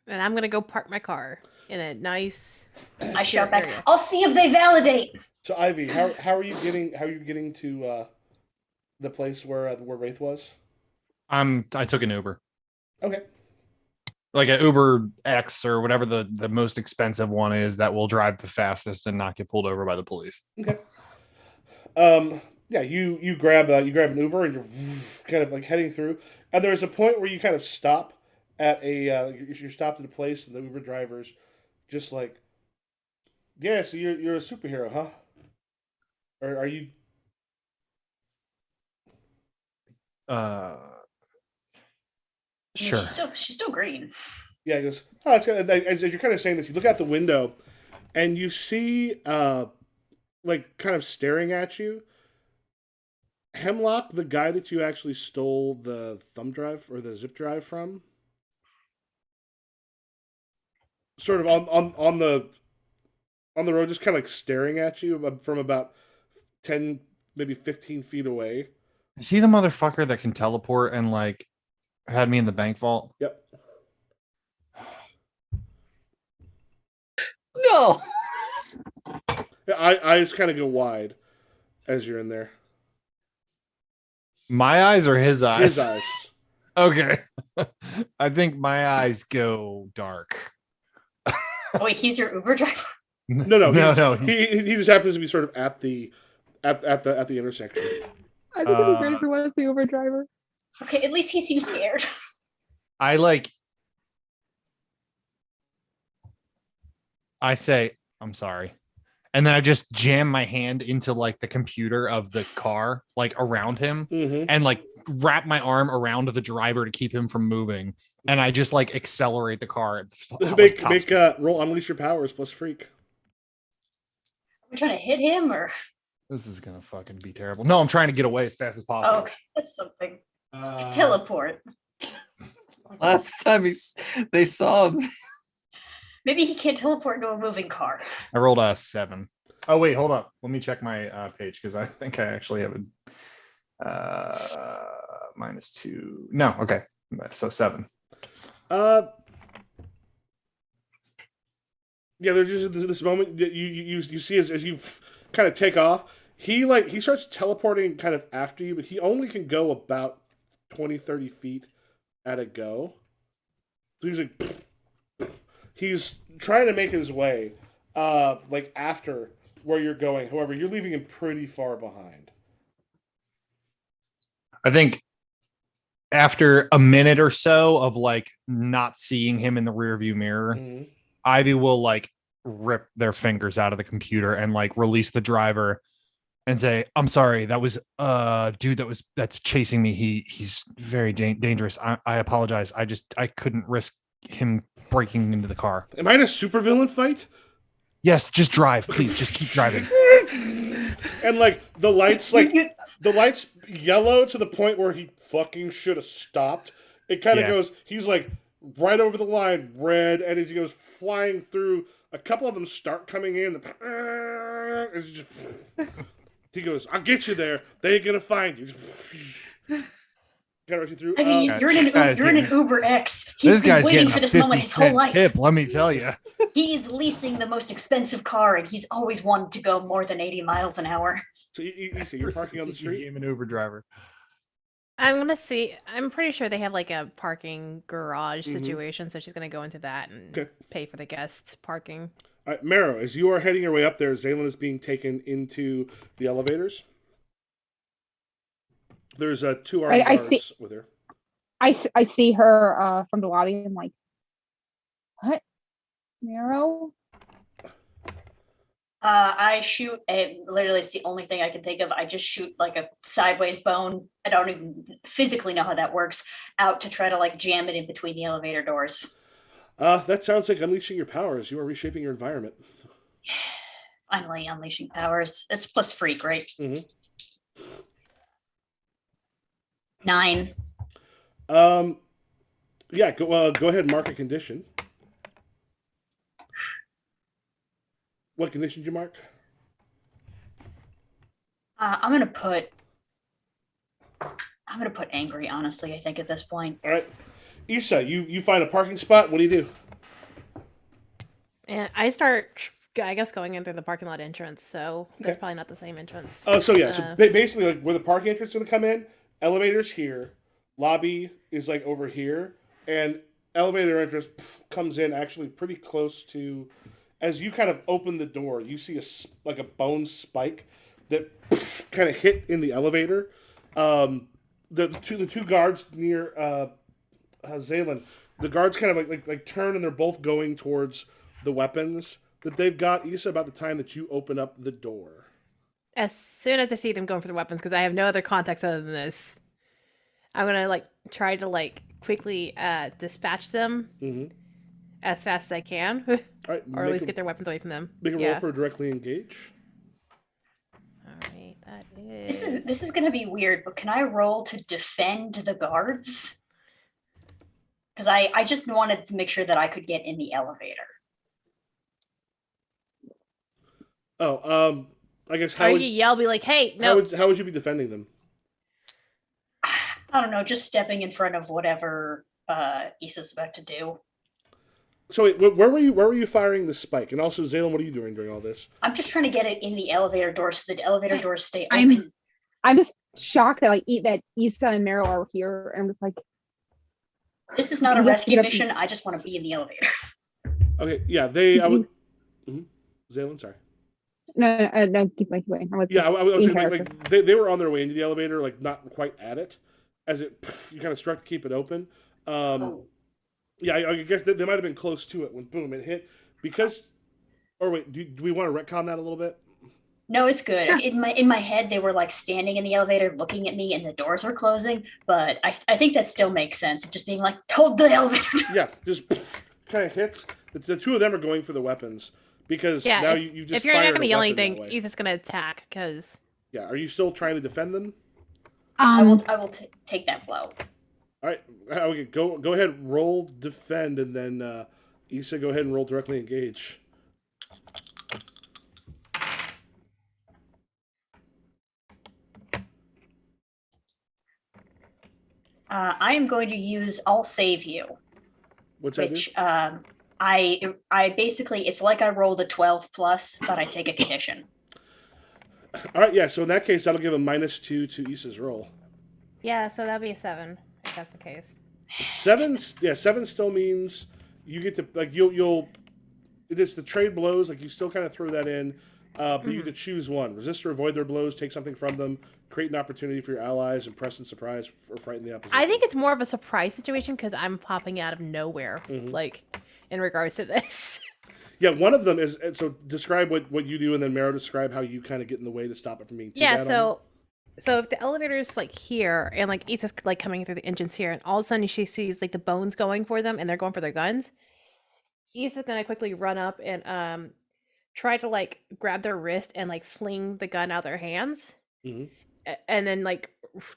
[SPEAKER 2] And I'm going to go park my car in a nice...
[SPEAKER 5] I shout back,
[SPEAKER 2] area.
[SPEAKER 5] I'll see if they validate.
[SPEAKER 1] So Ivy, how are you getting to the place where Wraith was?
[SPEAKER 3] I took an Uber,
[SPEAKER 1] Okay.
[SPEAKER 3] like an Uber X or whatever the most expensive one is that will drive the fastest and not get pulled over by the police.
[SPEAKER 1] Okay. Yeah, you grab an Uber and you're kind of like heading through, and there's a point where you kind of stop at you're stopped at a place, and the Uber driver's just like, yeah, so you're a superhero, huh? Or are you?
[SPEAKER 3] Sure.
[SPEAKER 5] She's still green.
[SPEAKER 1] Yeah, he goes, oh, it's kind of, as you're kind of saying this, you look out the window, and you see like kind of staring at you, Hemlock, the guy that you actually stole the thumb drive or the zip drive from, sort of on the road, just kind of like staring at you from about 10, maybe 15 feet away.
[SPEAKER 3] Is he the motherfucker that can teleport and like had me in the bank vault?
[SPEAKER 1] Yep.
[SPEAKER 6] No.
[SPEAKER 1] Yeah, eyes kind of go wide as you're in there.
[SPEAKER 3] My eyes or his eyes?
[SPEAKER 1] His eyes.
[SPEAKER 3] Okay. I think my eyes go dark.
[SPEAKER 5] Oh, wait, he's your Uber driver?
[SPEAKER 1] No. He just happens to be sort of at the intersection.
[SPEAKER 4] I think it'd be great if it was the Uber driver.
[SPEAKER 5] Okay, at least he seems scared.
[SPEAKER 3] I say, I'm sorry. And then I just jam my hand into like the computer of the car, like around him, and like wrap my arm around the driver to keep him from moving. And I just like accelerate the car.
[SPEAKER 1] Make roll unleash your powers plus freak.
[SPEAKER 5] Are we trying to hit him or?
[SPEAKER 3] This is gonna fucking be terrible. No, I'm trying to get away as fast as possible.
[SPEAKER 5] Oh, okay. That's something. Teleport.
[SPEAKER 6] Last time they saw him.
[SPEAKER 5] Maybe he can't teleport into a moving car.
[SPEAKER 3] I rolled a 7. Oh wait, hold up. Let me check my page because I think I actually have a -2. No, okay. So 7.
[SPEAKER 1] Yeah, there's just this moment that you see as you kind of take off. He starts teleporting kind of after you, but he only can go about 20, 30 feet at a go. So he's like, he's trying to make his way, like after where you're going. However, you're leaving him pretty far behind.
[SPEAKER 3] I think after a minute or so of like not seeing him in the rearview mirror, Ivy will like rip their fingers out of the computer and like release the driver and say, I'm sorry, that was dude that's chasing me. He's very dangerous. I apologize. I couldn't risk him breaking into the car.
[SPEAKER 1] Am I in a supervillain fight?
[SPEAKER 3] Yes, just drive, please. Just keep driving.
[SPEAKER 1] And like the lights yellow to the point where he fucking should have stopped. It kind of goes, he's like right over the line, red, and as he goes flying through, a couple of them start coming in. He goes, I'll get you there. They ain't gonna find you. Gotta rush you through.
[SPEAKER 5] I mean, you're in an Uber X. He's been waiting for this moment his whole life.
[SPEAKER 3] Tip, let me tell you.
[SPEAKER 5] He's leasing the most expensive car, and he's always wanted to go more than 80 miles an hour.
[SPEAKER 1] So you're parking on the street?
[SPEAKER 3] I'm an Uber driver.
[SPEAKER 2] I'm gonna see. I'm pretty sure they have like a parking garage situation, so she's gonna go into that and pay for the guest parking.
[SPEAKER 1] All right, Marrow, as you are heading your way up there, Zaylin is being taken into the elevators. There's two armed
[SPEAKER 4] I
[SPEAKER 1] guards
[SPEAKER 4] see.
[SPEAKER 1] with her.
[SPEAKER 4] I see her from the lobby. I'm like, what? Marrow?
[SPEAKER 5] I shoot literally it's the only thing I can think of. I just shoot like a sideways bone. I don't even physically know how that works out to try to like jam it in between the elevator doors.
[SPEAKER 1] That sounds like unleashing your powers. You are reshaping your environment.
[SPEAKER 5] Finally unleashing powers. It's plus freak, right?
[SPEAKER 1] Mm-hmm.
[SPEAKER 5] 9.
[SPEAKER 1] Yeah, go ahead and mark a condition. What condition did you mark?
[SPEAKER 5] I'm gonna put angry, honestly, I think at this point.
[SPEAKER 1] All right. Issa, you find a parking spot. What do you do?
[SPEAKER 2] And I start, I guess, going in through the parking lot entrance. So that's
[SPEAKER 1] Okay.
[SPEAKER 2] probably not the same entrance.
[SPEAKER 1] Oh, so yeah. So basically, like where the parking entrance is going to come in, elevators here, lobby is like over here, and elevator entrance comes in actually pretty close to. As you kind of open the door, you see like a bone spike that kind of hit in the elevator. The two guards near Zaylin, the guards kind of like turn and they're both going towards the weapons that they've got. Issa, about the time that you open up the door.
[SPEAKER 2] As soon as I see them going for the weapons, because I have no other context other than this, I'm gonna like try to like quickly dispatch them as fast as I can,
[SPEAKER 1] All right,
[SPEAKER 2] or at least get their weapons away from them.
[SPEAKER 1] Make a roll for directly engage.
[SPEAKER 2] All right, that is.
[SPEAKER 5] This is gonna be weird, but can I roll to defend the guards? Because I just wanted to make sure that I could get in the elevator.
[SPEAKER 1] Oh, I guess how
[SPEAKER 2] Or
[SPEAKER 1] would
[SPEAKER 2] you yell, be like, "Hey, no!"
[SPEAKER 1] how would you be defending them?
[SPEAKER 5] I don't know, just stepping in front of whatever Issa's about to do.
[SPEAKER 1] So wait, where were you? Where were you firing the spike? And also, Zaylen, what are you doing during all this?
[SPEAKER 5] I'm just trying to get it in the elevator door so the elevator doors stay
[SPEAKER 4] I'm-
[SPEAKER 5] open.
[SPEAKER 4] I'm just shocked that that Issa and Meryl are here. And I'm just like,
[SPEAKER 5] This is not a
[SPEAKER 4] You have to
[SPEAKER 5] rescue
[SPEAKER 4] get up-
[SPEAKER 5] mission. I just want to be in the elevator.
[SPEAKER 1] Okay, yeah, they. I would. Zaylen, sorry.
[SPEAKER 4] no, keep going.
[SPEAKER 1] Yeah, I was
[SPEAKER 4] in
[SPEAKER 1] saying
[SPEAKER 4] character.
[SPEAKER 1] like they were on their way into the elevator, like not quite at it, as it you kind of struck to keep it open. Yeah, I guess they might have been close to it when boom it hit because. Or wait, do we want to retcon that a little bit?
[SPEAKER 5] No, it's good.
[SPEAKER 4] Sure.
[SPEAKER 5] In my head, they were like standing in the elevator looking at me and the doors were closing, but I think that still makes sense. Just being like, hold the elevator doors.
[SPEAKER 1] Yes, just kind of hits. The two of them are going for the weapons because
[SPEAKER 2] Yeah,
[SPEAKER 1] now
[SPEAKER 2] if,
[SPEAKER 1] you just
[SPEAKER 2] if you're not
[SPEAKER 1] fired
[SPEAKER 2] gonna
[SPEAKER 1] a
[SPEAKER 2] yell
[SPEAKER 1] weapon that
[SPEAKER 2] anything,
[SPEAKER 1] way.
[SPEAKER 2] he's just gonna attack. Because
[SPEAKER 1] Yeah, are you still trying to defend them?
[SPEAKER 5] I will take that blow.
[SPEAKER 1] All right, okay, go ahead, roll defend, and then Issa, go ahead and roll directly engage.
[SPEAKER 5] I am going to use I'll save you,
[SPEAKER 1] What's that do?
[SPEAKER 5] which I basically it's like I rolled a 12 plus, but I take a condition.
[SPEAKER 1] All right, yeah. So in that case, that'll give a -2 to Issa's roll.
[SPEAKER 2] yeah, so that'd be a 7 if that's the case.
[SPEAKER 1] 7, yeah, 7 still means you get to like you'll. It's the trade blows. Like you still kind of throw that in, but you get to choose one: resist or avoid their blows, take something from them, create an opportunity for your allies, impress and surprise or frighten the opposition.
[SPEAKER 2] I think it's more of a surprise situation because I'm popping out of nowhere, like in regards to this.
[SPEAKER 1] Yeah, one of them is so. Describe what you do, and then Mara describe how you kind of get in the way to stop it from being. Too
[SPEAKER 2] Yeah,
[SPEAKER 1] bad on you.
[SPEAKER 2] so if the elevator's like here and like Issa's like coming through the entrance here, and all of a sudden she sees like the bones going for them, and they're going for their guns. Issa's gonna quickly run up and try to like grab their wrist and like fling the gun out of their hands, and then like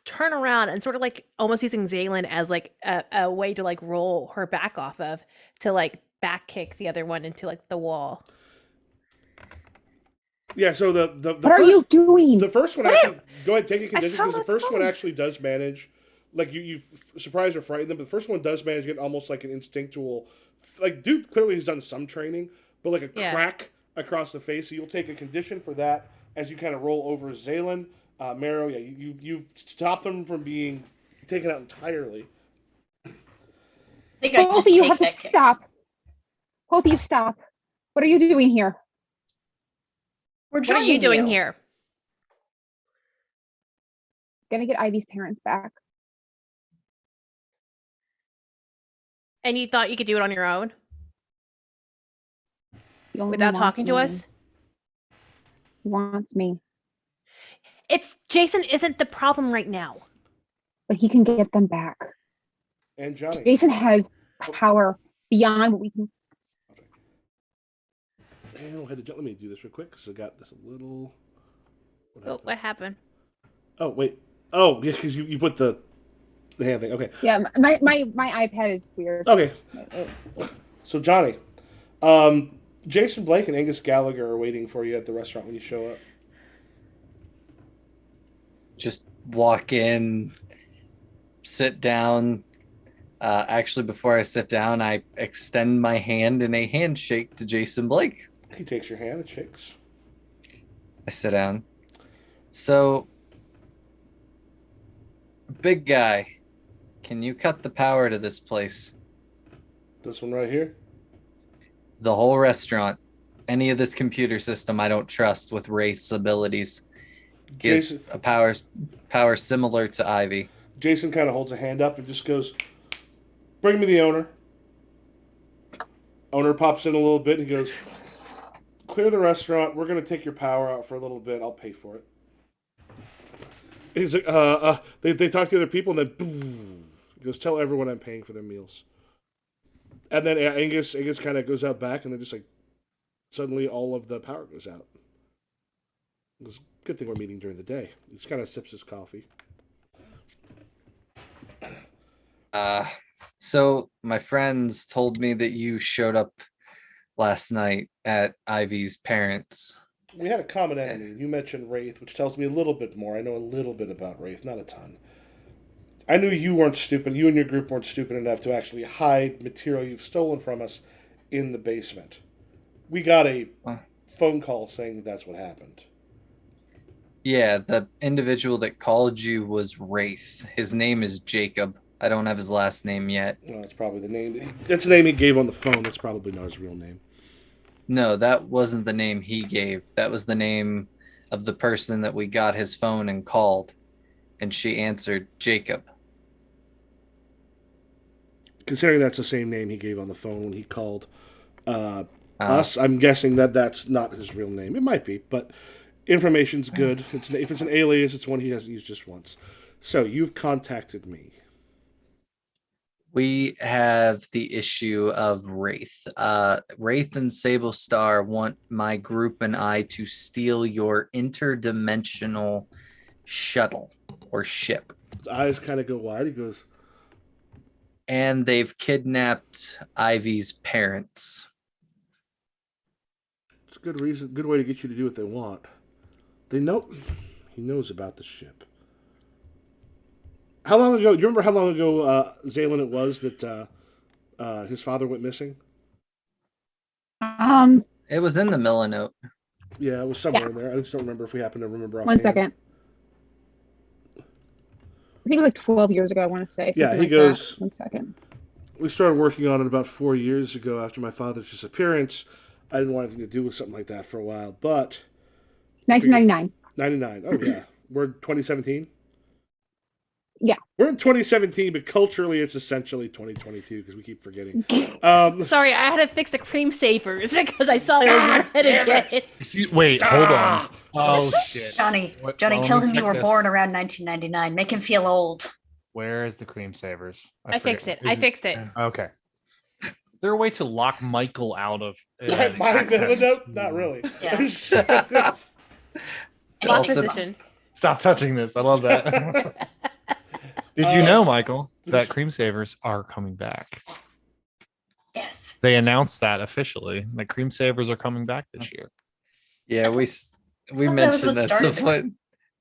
[SPEAKER 2] turn around and sort of like almost using Zaylin as like a way to like roll her back off of to like back kick the other one into like the wall.
[SPEAKER 1] Yeah, so the
[SPEAKER 4] What are you doing?
[SPEAKER 1] The first one actually go ahead take a condition
[SPEAKER 2] saw
[SPEAKER 1] because the
[SPEAKER 2] the
[SPEAKER 1] first one
[SPEAKER 2] bones.
[SPEAKER 1] actually does manage, like you surprise or frighten them. But the first one does manage to get almost like an instinctual, like dude clearly has done some training, but like a
[SPEAKER 2] Yeah.
[SPEAKER 1] crack across the face. So you'll take a condition for that as you kind of roll over Zaylin, Marrow. Yeah, you stop them from being taken out entirely.
[SPEAKER 5] I think I
[SPEAKER 4] Both
[SPEAKER 5] just
[SPEAKER 4] of you
[SPEAKER 5] take
[SPEAKER 4] have to
[SPEAKER 5] that kick.
[SPEAKER 4] stop. Both of you stop. What are you doing here?
[SPEAKER 5] We're
[SPEAKER 2] What are
[SPEAKER 5] joining
[SPEAKER 2] you doing here?
[SPEAKER 4] Gonna get Ivy's parents back.
[SPEAKER 2] And you thought you could do it on your own
[SPEAKER 4] He only
[SPEAKER 2] without
[SPEAKER 4] wants
[SPEAKER 2] talking to
[SPEAKER 4] me.
[SPEAKER 2] us?
[SPEAKER 4] He wants me,
[SPEAKER 2] It's Jason isn't the problem right now.
[SPEAKER 4] but he can get them back.
[SPEAKER 1] And Johnny.
[SPEAKER 4] Jason has power beyond what we can.
[SPEAKER 1] And let me do this real quick because I got this a little.
[SPEAKER 2] What happened?
[SPEAKER 1] Oh wait. Oh yeah, because you put the hand thing. Okay.
[SPEAKER 4] Yeah, my iPad is weird.
[SPEAKER 1] Okay. So Johnny, Jason Blake and Angus Gallagher are waiting for you at the restaurant when you show up.
[SPEAKER 6] Just walk in, sit down. Actually, before I sit down, I extend my hand in a handshake to Jason Blake.
[SPEAKER 1] He takes your hand and shakes.
[SPEAKER 6] I sit down. So, big guy, can you cut the power to this place?
[SPEAKER 1] This one right here.
[SPEAKER 6] The whole restaurant. Any of this computer system I don't trust with Wraith's abilities. Gives
[SPEAKER 1] Jason,
[SPEAKER 6] a power similar to Ivy.
[SPEAKER 1] Jason kind of holds a hand up and just goes, "Bring me the owner." Owner pops in a little bit and he goes, "Clear the restaurant. We're going to take your power out for a little bit. I'll pay for it." He's like, they talk to other people and then boom. He goes, "Tell everyone I'm paying for their meals." And then Angus kind of goes out back and then just like, suddenly all of the power goes out. He goes, "Good thing we're meeting during the day." He just kind of sips his coffee.
[SPEAKER 6] So my friends told me that you showed up last night at Ivy's parents.
[SPEAKER 1] We had a common enemy. You mentioned Wraith, which tells me a little bit more. I know a little bit about Wraith, not a ton. I knew you weren't stupid. You and your group weren't stupid enough to actually hide material you've stolen from us in the basement. We got a phone call saying that that's what happened.
[SPEAKER 6] Yeah, the individual that called you was Wraith. His name is Jacob. I don't have his last name yet.
[SPEAKER 1] Well, that's probably the name. That's the name he gave on the phone. That's probably not his real name.
[SPEAKER 6] No, that wasn't the name he gave. That was the name of the person that we got his phone and called. And she answered Jacob.
[SPEAKER 1] Considering that's the same name he gave on the phone when he called us, I'm guessing that that's not his real name. It might be, but information's good. If it's an alias, it's one he hasn't used just once. So you've contacted me.
[SPEAKER 6] We have the issue of Wraith. Wraith and Sable Star want my group and I to steal your interdimensional shuttle or ship.
[SPEAKER 1] His eyes kind of go wide. He goes,
[SPEAKER 6] And they've kidnapped Ivy's parents.
[SPEAKER 1] "It's a good reason, good way to get you to do what they want." They know he knows about the ship. How long ago? Do you remember how long ago, Zaylin, it was that his father went missing?
[SPEAKER 6] It was in the Millinote.
[SPEAKER 1] Yeah, it was somewhere in there. I just don't remember if we happen to remember.
[SPEAKER 4] One second. I think it was like 12 years ago, I want to say.
[SPEAKER 1] Yeah, he
[SPEAKER 4] like
[SPEAKER 1] goes.
[SPEAKER 4] that. 1 second.
[SPEAKER 1] We started working on it about 4 years ago after my father's disappearance. I didn't want anything to do with something like that for a while, but
[SPEAKER 4] 1999.
[SPEAKER 1] 99. Oh yeah, we're 2017.
[SPEAKER 4] Yeah.
[SPEAKER 1] We're in 2017, but culturally it's essentially 2022 because we keep forgetting.
[SPEAKER 2] Sorry, I had to fix the cream savers because I saw it was in my head again.
[SPEAKER 3] Wait, hold on. Oh shit.
[SPEAKER 5] Johnny,
[SPEAKER 3] What-
[SPEAKER 5] Johnny,
[SPEAKER 3] let
[SPEAKER 5] tell
[SPEAKER 3] me
[SPEAKER 5] him you
[SPEAKER 3] check
[SPEAKER 5] were
[SPEAKER 3] this.
[SPEAKER 5] born around 1999. Make him feel old.
[SPEAKER 3] Where is the cream savers?
[SPEAKER 2] I fixed it.
[SPEAKER 3] forget.
[SPEAKER 2] I fixed it.
[SPEAKER 3] Okay. Is there a way to lock Michael out of
[SPEAKER 1] No, not really.
[SPEAKER 5] Yeah.
[SPEAKER 2] Lock
[SPEAKER 6] Also-
[SPEAKER 2] position.
[SPEAKER 3] Stop touching this. I love that. Did you know, Michael, that cream savers are coming back?
[SPEAKER 5] Yes.
[SPEAKER 3] They announced that officially. The cream savers are coming back this year.
[SPEAKER 6] Yeah, we
[SPEAKER 5] That was
[SPEAKER 6] mentioned
[SPEAKER 5] what
[SPEAKER 6] that's
[SPEAKER 5] started
[SPEAKER 6] the
[SPEAKER 5] it.
[SPEAKER 6] point.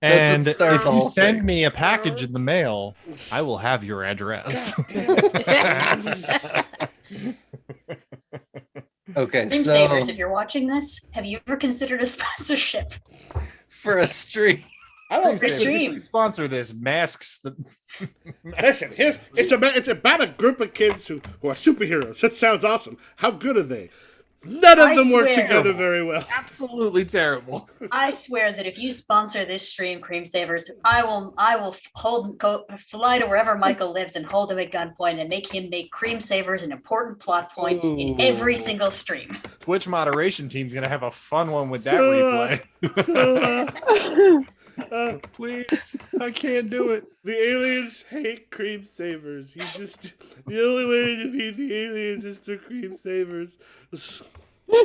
[SPEAKER 6] That's what
[SPEAKER 3] And
[SPEAKER 6] started
[SPEAKER 3] if
[SPEAKER 6] the
[SPEAKER 3] you
[SPEAKER 6] whole
[SPEAKER 3] send
[SPEAKER 6] thing.
[SPEAKER 3] me a package in the mail, I will have your address.
[SPEAKER 6] Okay,
[SPEAKER 5] Dream
[SPEAKER 6] so
[SPEAKER 5] Savers, if you're watching this, have you ever considered a sponsorship?
[SPEAKER 6] for a stream,
[SPEAKER 1] I don't
[SPEAKER 5] For stream.
[SPEAKER 3] If we sponsor this masks.
[SPEAKER 1] Listen, it's about a group of kids who are superheroes. That sounds awesome. How good are they? None of
[SPEAKER 5] I
[SPEAKER 1] them work
[SPEAKER 5] swear.
[SPEAKER 1] together very well.
[SPEAKER 3] Absolutely terrible.
[SPEAKER 5] I swear that if you sponsor this stream, Cream Savers, I will fly to wherever Michael lives and hold him at gunpoint and make him make Cream Savers an important plot point in every
[SPEAKER 3] Ooh.
[SPEAKER 5] single stream.
[SPEAKER 3] Twitch moderation team's gonna have a fun one with that
[SPEAKER 1] So,
[SPEAKER 3] replay.
[SPEAKER 1] So,
[SPEAKER 3] Please, I can't do it.
[SPEAKER 1] the aliens hate cream savers. The only way to defeat the aliens is to cream savers.
[SPEAKER 5] All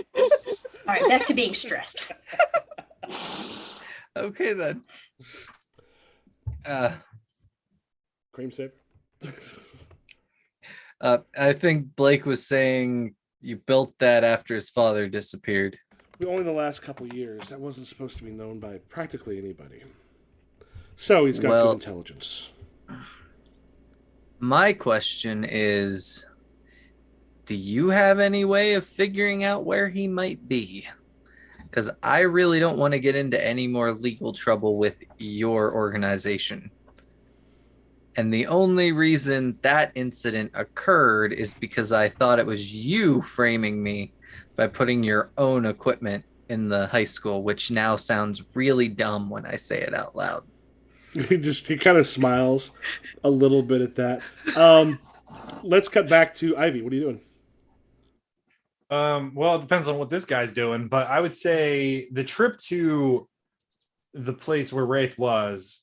[SPEAKER 5] right, back to being stressed.
[SPEAKER 6] Okay then.
[SPEAKER 1] Cream saver.
[SPEAKER 6] I think Blake was saying you built that after his father disappeared.
[SPEAKER 1] Only the last couple years. That wasn't supposed to be known by practically anybody. So he's got
[SPEAKER 6] Well-
[SPEAKER 1] good intelligence.
[SPEAKER 6] My question is, do you have any way of figuring out where he might be? Because I really don't want to get into any more legal trouble with your organization. And the only reason that incident occurred is because I thought it was you framing me by putting your own equipment in the high school, which now sounds really dumb when I say it out loud.
[SPEAKER 1] He kind of smiles a little bit at that. Let's cut back to Ivy. What are you doing?
[SPEAKER 3] Well, it depends on what this guy's doing, but I would say the trip to the place where Wraith was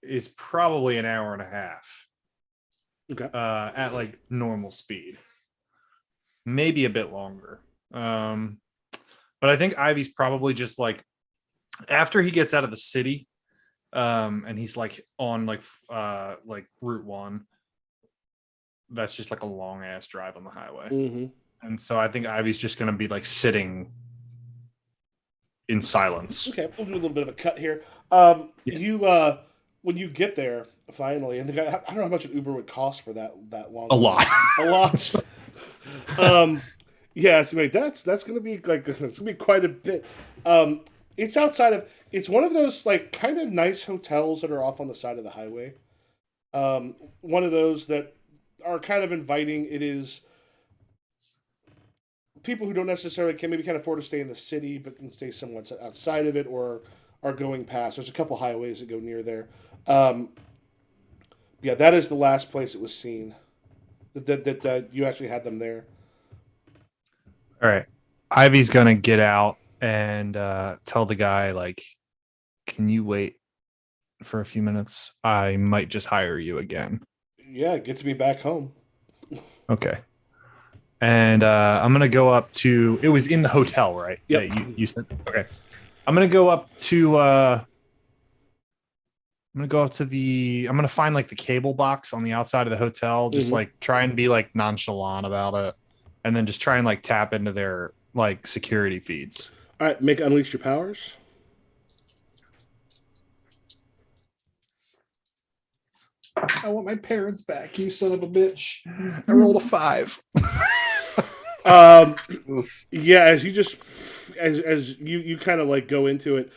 [SPEAKER 3] is probably an hour and a half.
[SPEAKER 1] Okay.
[SPEAKER 3] At like normal speed. Maybe a bit longer. But I think Ivy's probably just like after he gets out of the city, and he's like on like Route 1. That's just like a long ass drive on the highway.
[SPEAKER 1] Mm-hmm.
[SPEAKER 3] And so I think Ivy's just gonna be like sitting in silence.
[SPEAKER 1] Okay, we'll do a little bit of a cut here. You when you get there finally, and the guy, I don't know how much an Uber would cost for that long.
[SPEAKER 3] A lot.
[SPEAKER 1] A lot. Yeah, so like that's gonna be like it's gonna be quite a bit. It's outside of it's one of those like kind of nice hotels that are off on the side of the highway. One of those that are kind of inviting. It is people who don't necessarily can't afford to stay in the city, but can stay somewhat outside of it or are going past. There's a couple highways that go near there. Yeah, that is the last place it was seen. That you actually had them there.
[SPEAKER 3] All right. Ivy's gonna get out and tell the guy, like, can you wait for a few minutes? I might just hire you again.
[SPEAKER 1] Yeah, it gets me back home.
[SPEAKER 3] Okay. And I'm gonna go up to it was in the hotel, right?
[SPEAKER 1] Yep.
[SPEAKER 3] Yeah, you said okay. I'm gonna go up to I'm gonna find like the cable box on the outside of the hotel, just like try and be like nonchalant about it, and then just try and like tap into their like security feeds.
[SPEAKER 1] All right, make unleash your powers.
[SPEAKER 3] I want my parents back, you son of a bitch. I rolled a 5.
[SPEAKER 1] Yeah, as you just as you kind of like go into it,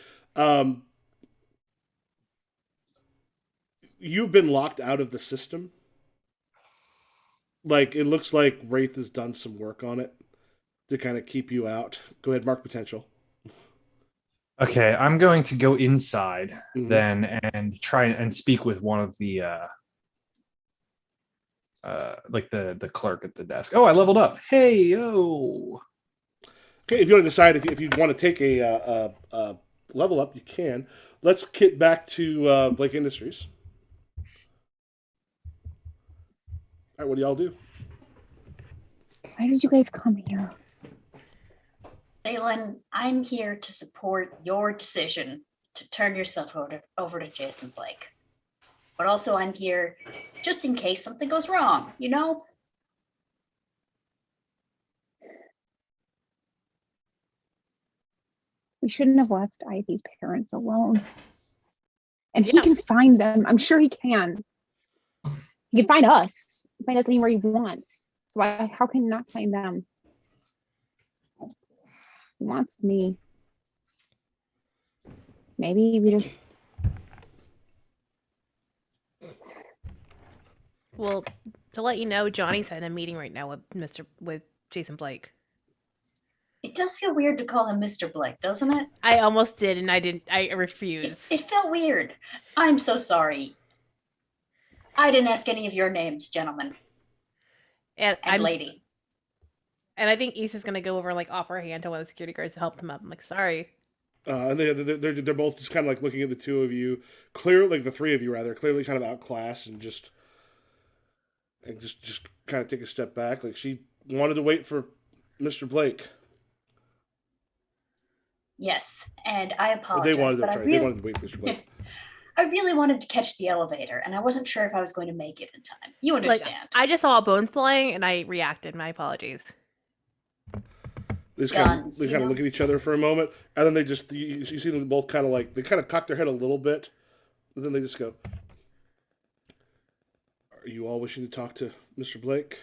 [SPEAKER 1] you've been locked out of the system. Like it looks like Wraith has done some work on it to kind of keep you out. Go ahead, mark potential.
[SPEAKER 3] Okay, I'm going to go inside
[SPEAKER 1] Mhm.
[SPEAKER 3] then and try and speak with one of the like the clerk at the desk. Oh, I leveled up. Hey, yo.
[SPEAKER 1] Okay, if you want to decide if you want to take a level up, you can. Let's get back to Blake Industries. All right, what do y'all do?
[SPEAKER 4] Why did you guys come here?
[SPEAKER 5] Thalen, I'm here to support your decision to turn yourself over to Jason Blake. But also I'm here just in case something goes wrong, you know?
[SPEAKER 4] We shouldn't have left Ivy's parents alone. And he can find them. I'm sure he can. He can find us. He can find us anywhere he wants. So how can he not find them? He wants me. Maybe we just
[SPEAKER 2] Well, to let you know, Johnny's in a meeting right now with Jason Blake.
[SPEAKER 5] It does feel weird to call him Mr. Blake, doesn't it?
[SPEAKER 2] I almost did, and I didn't. I refused.
[SPEAKER 5] It felt weird. I'm so sorry. I didn't ask any of your names, gentlemen
[SPEAKER 2] and
[SPEAKER 5] and lady.
[SPEAKER 2] And I think Issa's gonna go over and like offer a hand to one of the security guards to help them up. I'm like, sorry.
[SPEAKER 1] And they're both just kind of like looking at the two of you, clearly, like the three of you rather, clearly kind of outclassed, and just kind of take a step back. Like she wanted to wait for Mr. Blake.
[SPEAKER 5] Yes, and I
[SPEAKER 1] Or
[SPEAKER 5] apologize,
[SPEAKER 1] they wanted
[SPEAKER 5] but
[SPEAKER 1] they wanted to wait for Mr. Blake.
[SPEAKER 5] I really wanted to catch the elevator, and I wasn't sure if I was going to make it in time. You
[SPEAKER 2] Like,
[SPEAKER 5] understand?
[SPEAKER 2] I just saw a bone flying, and I reacted. My apologies.
[SPEAKER 1] They just
[SPEAKER 5] Guns,
[SPEAKER 1] they
[SPEAKER 5] you
[SPEAKER 1] kind of
[SPEAKER 5] know?
[SPEAKER 1] look at each other for a moment, and then they just you see them both kind of like they kind of cock their head a little bit, and then they just go, "Are you all wishing to talk to Mr. Blake?"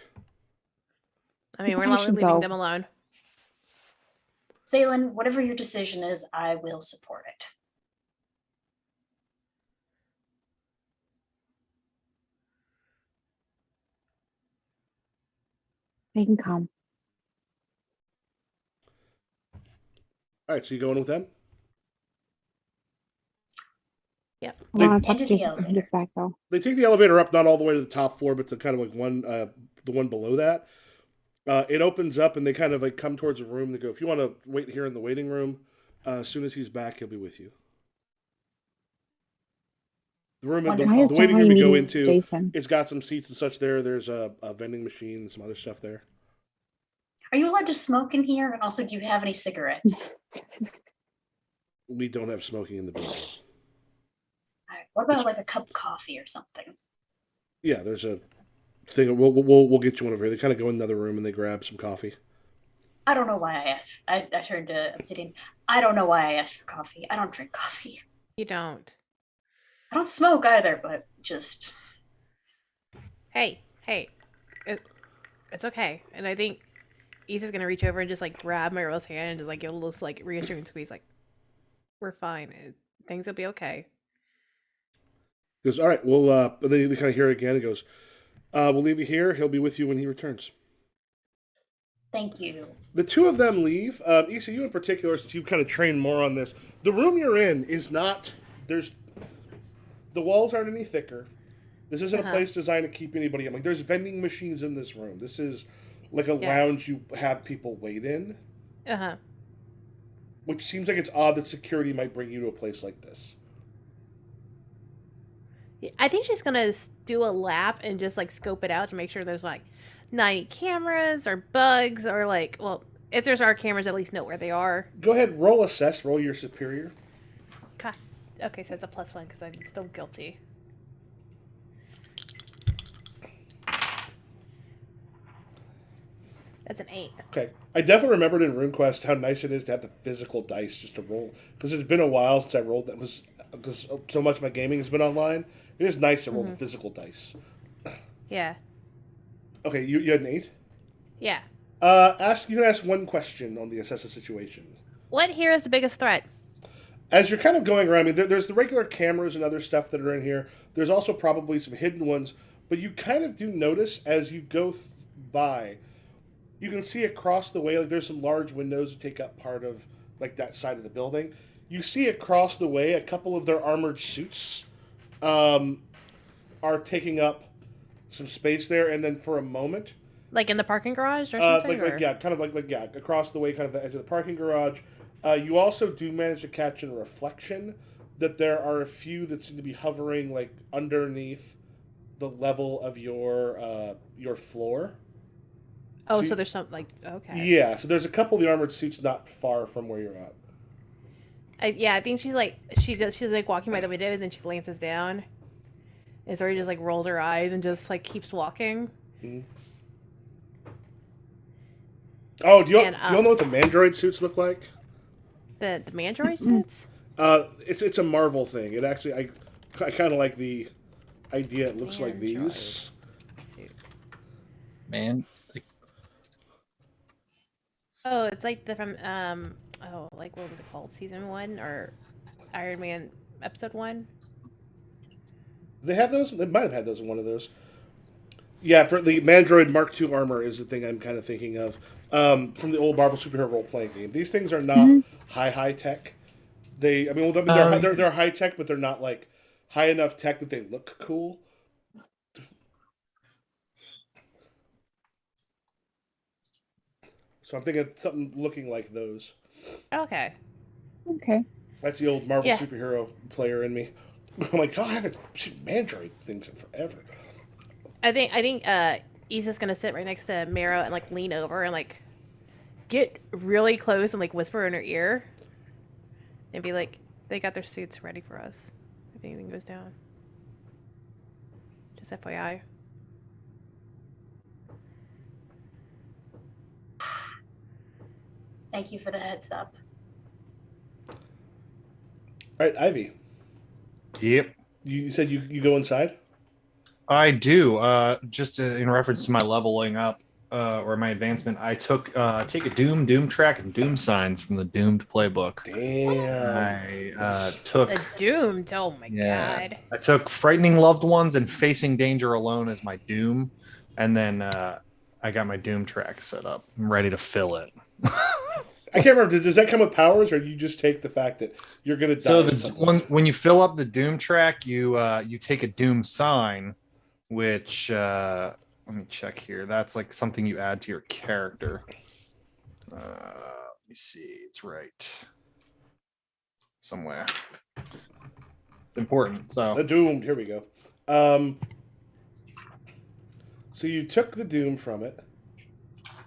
[SPEAKER 2] I mean, we're
[SPEAKER 4] We
[SPEAKER 2] not
[SPEAKER 4] should
[SPEAKER 2] leaving
[SPEAKER 4] go.
[SPEAKER 2] them alone.
[SPEAKER 5] Zaylen, whatever your decision is, I will support it.
[SPEAKER 4] They can come.
[SPEAKER 1] All right, so you going with them?
[SPEAKER 2] Yep.
[SPEAKER 4] I want to talk
[SPEAKER 5] Into
[SPEAKER 4] to
[SPEAKER 5] the
[SPEAKER 4] Jason when he
[SPEAKER 5] elevator.
[SPEAKER 4] gets back, though.
[SPEAKER 1] They take the elevator up, not all the way to the top floor, but to kind of like the one below that. It opens up, and they kind of like come towards a room. They go, "If you want to wait here in the waiting room, as soon as he's back, he'll be with you." The room,
[SPEAKER 5] Wonderful.
[SPEAKER 4] Why is
[SPEAKER 1] the waiting room
[SPEAKER 4] Johnny
[SPEAKER 1] we go
[SPEAKER 4] meeting
[SPEAKER 1] into,
[SPEAKER 4] Jason?
[SPEAKER 1] it's got some seats and such there. There's a vending machine and some other stuff there.
[SPEAKER 5] Are you allowed to smoke in here? And also, do you have any cigarettes?
[SPEAKER 1] We don't have smoking in the building.
[SPEAKER 5] All right, what about like a cup of coffee or something?
[SPEAKER 1] Yeah, there's a thing. We'll get you one over here. They kind of go in another room and they grab some coffee.
[SPEAKER 5] I don't know why I asked. I turned to Obsidian. I don't know why I asked for coffee. I don't drink coffee.
[SPEAKER 2] You don't.
[SPEAKER 5] I don't smoke either, but just
[SPEAKER 2] Hey, it's okay. And I think Issa's gonna reach over and just like grab Marilla's hand and just like give a little like reassuring squeeze, like, we're fine. Things will be okay.
[SPEAKER 1] He goes, all right, well, and then you kind of hear it again. He goes, we'll leave you here. He'll be with you when he returns.
[SPEAKER 5] thank you.
[SPEAKER 1] The two of them leave. Issa, you in particular, since you've kind of trained more on this, the room you're in is not, the walls aren't any thicker. This isn't a place designed to keep anybody in. Like, there's vending machines in this room. This is like a lounge you have people wait in.
[SPEAKER 2] Uh-huh.
[SPEAKER 1] Which seems like it's odd that security might bring you to a place like this.
[SPEAKER 2] I think she's gonna do a lap and just like scope it out to make sure there's like not any cameras or bugs or like, well, if there's our cameras, at least know where they are.
[SPEAKER 1] Go ahead, roll assess, roll your superior.
[SPEAKER 2] God. Okay, so it's a +1 because I'm still guilty. That's an 8.
[SPEAKER 1] Okay. I definitely remembered in RuneQuest how nice it is to have the physical dice just to roll. Because it's been a while since I rolled that. Because so much of my gaming has been online. It is nice to roll the physical dice.
[SPEAKER 2] Yeah.
[SPEAKER 1] Okay, you had an 8?
[SPEAKER 2] Yeah.
[SPEAKER 1] You can ask one question on the assess the situation.
[SPEAKER 2] What here is the biggest threat?
[SPEAKER 1] As you're kind of going around, I mean, there's the regular cameras and other stuff that are in here. There's also probably some hidden ones, but you kind of do notice as you go by, you can see across the way, like there's some large windows that take up part of like that side of the building. You see across the way a couple of their armored suits are taking up some space there, and then for a moment,
[SPEAKER 2] Like in the parking garage or something?
[SPEAKER 1] like yeah, kind of like yeah, across the way, kind of the edge of the parking garage. You also do manage to catch in a reflection that there are a few that seem to be hovering like underneath the level of your floor.
[SPEAKER 2] Oh,
[SPEAKER 1] So
[SPEAKER 2] so there's some like, okay.
[SPEAKER 1] Yeah, so there's a couple of the armored suits not far from where you're at.
[SPEAKER 2] I think she's like she's like walking by the windows and she glances down, and sort of just like rolls her eyes and just like keeps walking.
[SPEAKER 1] Mhm. Oh, do you
[SPEAKER 2] And,
[SPEAKER 1] all know what the Mandroid suits look like?
[SPEAKER 2] The mandroid suits.
[SPEAKER 1] It's a Marvel thing. It actually I kind of like the idea. It looks like
[SPEAKER 2] Mandroid.
[SPEAKER 1] these.
[SPEAKER 2] Suit.
[SPEAKER 6] Man,
[SPEAKER 2] Oh, it's like the from like what was it called? Season 1 or Iron Man episode 1?
[SPEAKER 1] They have those. They might have had those in one of those. Yeah, for the Mandroid Mark II armor is the thing I'm kind of thinking of from the old Marvel superhero role playing game. These things are not
[SPEAKER 4] Mhm.
[SPEAKER 1] high tech. I mean, well, they're high tech, but they're not like high enough tech that they look cool. So I'm thinking of something looking like those.
[SPEAKER 2] Okay.
[SPEAKER 4] Okay.
[SPEAKER 1] That's the old Marvel
[SPEAKER 2] Yeah.
[SPEAKER 1] superhero player in me. I'm like, God, I haven't seen Mandroid things in forever.
[SPEAKER 2] I think Issa's gonna sit right next to Mero and like lean over and like get really close and like whisper in her ear and be like, they got their suits ready for us if anything goes down. Just FYI.
[SPEAKER 5] Thank you for the heads up.
[SPEAKER 1] All right, Ivy.
[SPEAKER 3] Yep.
[SPEAKER 1] You said you go inside.
[SPEAKER 3] I do. Just in reference to my leveling up or my advancement, I take a Doom track and Doom signs from the Doomed playbook.
[SPEAKER 1] Damn.
[SPEAKER 3] I took
[SPEAKER 2] The Doomed. Oh my god.
[SPEAKER 3] I took Frightening Loved Ones and Facing Danger Alone as my Doom, and then I got my Doom track set up. I'm ready to fill it.
[SPEAKER 1] I can't remember. Does that come with powers, or you just take the fact that you're gonna die?
[SPEAKER 3] So
[SPEAKER 1] at some point?
[SPEAKER 3] when you fill up the Doom track, you take a Doom sign, which let me check here. That's like something you add to your character. Let me see. It's right somewhere. It's important.
[SPEAKER 1] The
[SPEAKER 3] So
[SPEAKER 1] Doomed. Here we go. Um, so you took the Doom from it.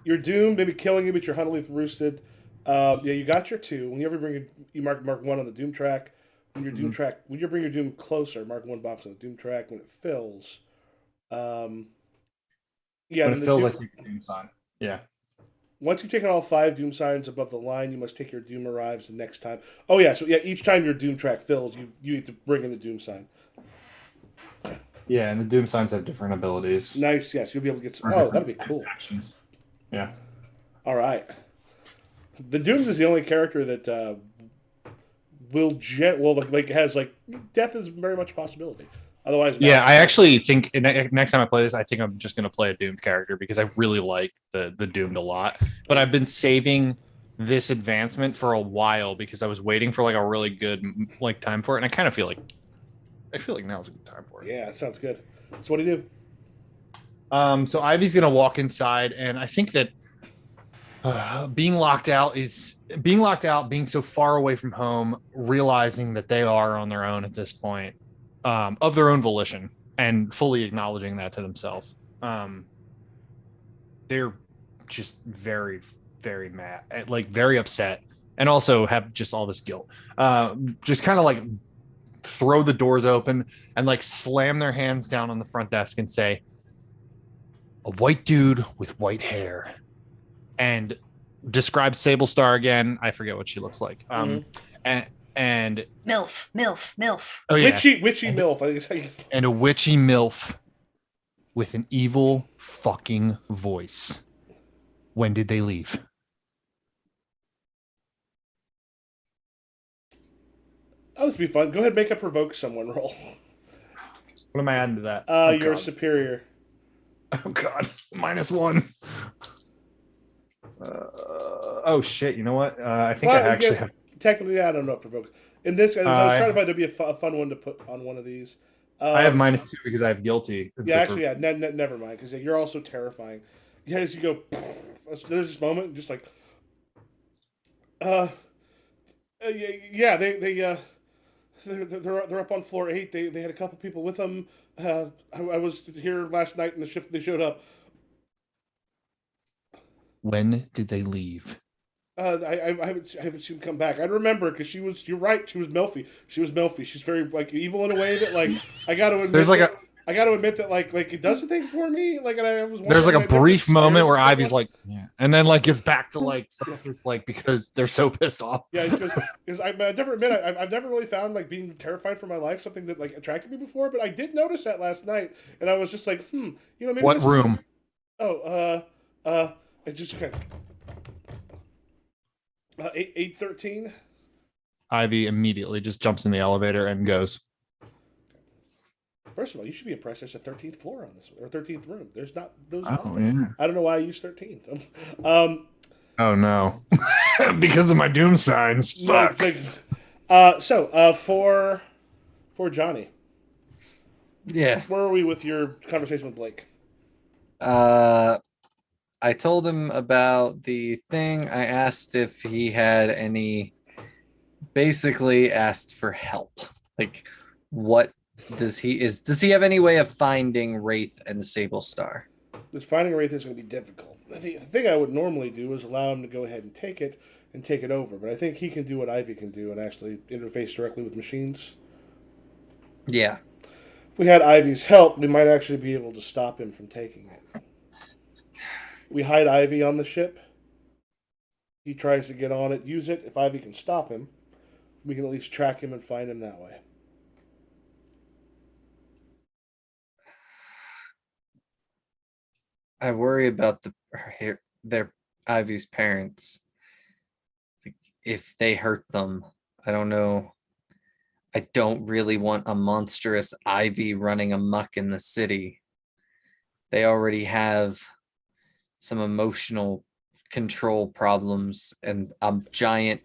[SPEAKER 1] You're doomed, maybe killing you, but you're huntily roosted. Yeah, you got your two. When you ever bring you mark one on the Doom track. When your Doom
[SPEAKER 3] Mhm.
[SPEAKER 1] track, when you bring your Doom closer, mark one box on the Doom track. When it fills, yeah,
[SPEAKER 3] when
[SPEAKER 1] then
[SPEAKER 3] it
[SPEAKER 1] the
[SPEAKER 3] fills, I
[SPEAKER 1] Doom.
[SPEAKER 3] take the Doom sign. Yeah.
[SPEAKER 1] Once you've taken all 5 Doom signs above the line, you must take your Doom arrives the next time. Oh yeah, so yeah, each time your Doom track fills, you need to bring in the Doom sign.
[SPEAKER 3] Yeah, and the Doom signs have different abilities
[SPEAKER 1] Nice, yes, you'll be able to get some.
[SPEAKER 3] or
[SPEAKER 1] Oh, that'd
[SPEAKER 3] different
[SPEAKER 1] be cool.
[SPEAKER 3] actions. Yeah.
[SPEAKER 1] All right, the Doom is the only character that like has like death is very much a possibility. Otherwise,
[SPEAKER 3] Yeah,
[SPEAKER 1] Mal's
[SPEAKER 3] I
[SPEAKER 1] dead.
[SPEAKER 3] actually think next time I play this, I think I'm just going to play a Doomed character because I really like the Doomed a lot. But I've been saving this advancement for a while because I was waiting for like a really good like time for it, and I feel like now's a good time for it.
[SPEAKER 1] Yeah, sounds good. So what do you do?
[SPEAKER 3] So Ivy's going to walk inside, and I think that being locked out, being so far away from home, realizing that they are on their own at this point, of their own volition, and fully acknowledging that to themselves. They're just very, very mad, like very upset, and also have just all this guilt. Just kind of like throw the doors open and like slam their hands down on the front desk and say, "A white dude with white hair," and describe Sable Star again. I forget what she looks like.
[SPEAKER 1] Mm-hmm.
[SPEAKER 3] And, and
[SPEAKER 5] MILF.
[SPEAKER 3] oh yeah,
[SPEAKER 1] Witchy
[SPEAKER 3] and,
[SPEAKER 1] milf. I think it's how you.
[SPEAKER 3] and a witchy MILF with an evil fucking voice. When did they leave?
[SPEAKER 1] Oh, this would be fun. Go ahead, and make a provoke someone roll.
[SPEAKER 3] What am I adding to that? Oh
[SPEAKER 1] You're
[SPEAKER 3] god.
[SPEAKER 1] superior.
[SPEAKER 3] Oh god. -1. Oh shit. You know what? I think I
[SPEAKER 1] Well,
[SPEAKER 3] actually
[SPEAKER 1] yeah,
[SPEAKER 3] have.
[SPEAKER 1] technically, I don't know provoke. In this, I was trying to find there'd be a fun one to put on one of these.
[SPEAKER 3] I have -2 because I have guilty.
[SPEAKER 1] Yeah, actually, yeah. Never mind, because you're also terrifying. Yeah, as you go, there's this moment, just like, uh, yeah, they're up on floor 8. They had a couple people with them. I was here last night, and the shift they showed up.
[SPEAKER 3] When did they leave?
[SPEAKER 1] I haven't seen them come back. I remember because she was. You're right. She was Melfi. She was Melfi. She's very like evil in a way that like I got to admit.
[SPEAKER 3] There's like a
[SPEAKER 1] I got to admit that like it does a thing for me. Like and I was.
[SPEAKER 3] there's like a
[SPEAKER 1] I never
[SPEAKER 3] brief
[SPEAKER 1] scared
[SPEAKER 3] moment where
[SPEAKER 1] so
[SPEAKER 3] Ivy's
[SPEAKER 1] much.
[SPEAKER 3] like, yeah, and then like gets back to like
[SPEAKER 1] Yeah.
[SPEAKER 3] focus, like because they're so pissed off.
[SPEAKER 1] Yeah, because I never admit I've never really found like being terrified for my life something that like attracted me before, but I did notice that last night, and I was just like, maybe
[SPEAKER 3] What
[SPEAKER 1] this
[SPEAKER 3] room?
[SPEAKER 1] it's just kind of 813.
[SPEAKER 3] Ivy immediately just jumps in the elevator and goes.
[SPEAKER 1] First of all, you should be impressed. There's a 13th floor on this, or 13th room. There's not those.
[SPEAKER 3] Oh
[SPEAKER 1] often.
[SPEAKER 3] yeah.
[SPEAKER 1] I don't know why I use 13th.
[SPEAKER 3] Oh no. Because of my doom signs. Fuck.
[SPEAKER 1] For Johnny,
[SPEAKER 6] Yeah.
[SPEAKER 1] where are we with your conversation with Blake?
[SPEAKER 6] I told him about the thing. I asked if he had any, basically asked for help. Like, what does he have any way of finding Wraith and Sable Star?
[SPEAKER 1] This finding Wraith is going to be difficult. The thing I would normally do is allow him to go ahead and take it over. But I think he can do what Ivy can do and actually interface directly with machines.
[SPEAKER 6] Yeah.
[SPEAKER 1] If we had Ivy's help, we might actually be able to stop him from taking it. We hide Ivy on the ship. He tries to get on it, use it. If Ivy can stop him, we can at least track him and find him that way.
[SPEAKER 6] I worry about their Ivy's parents. Like, if they hurt them, I don't know. I don't really want a monstrous Ivy running amok in the city. They already have some emotional control problems, and a giant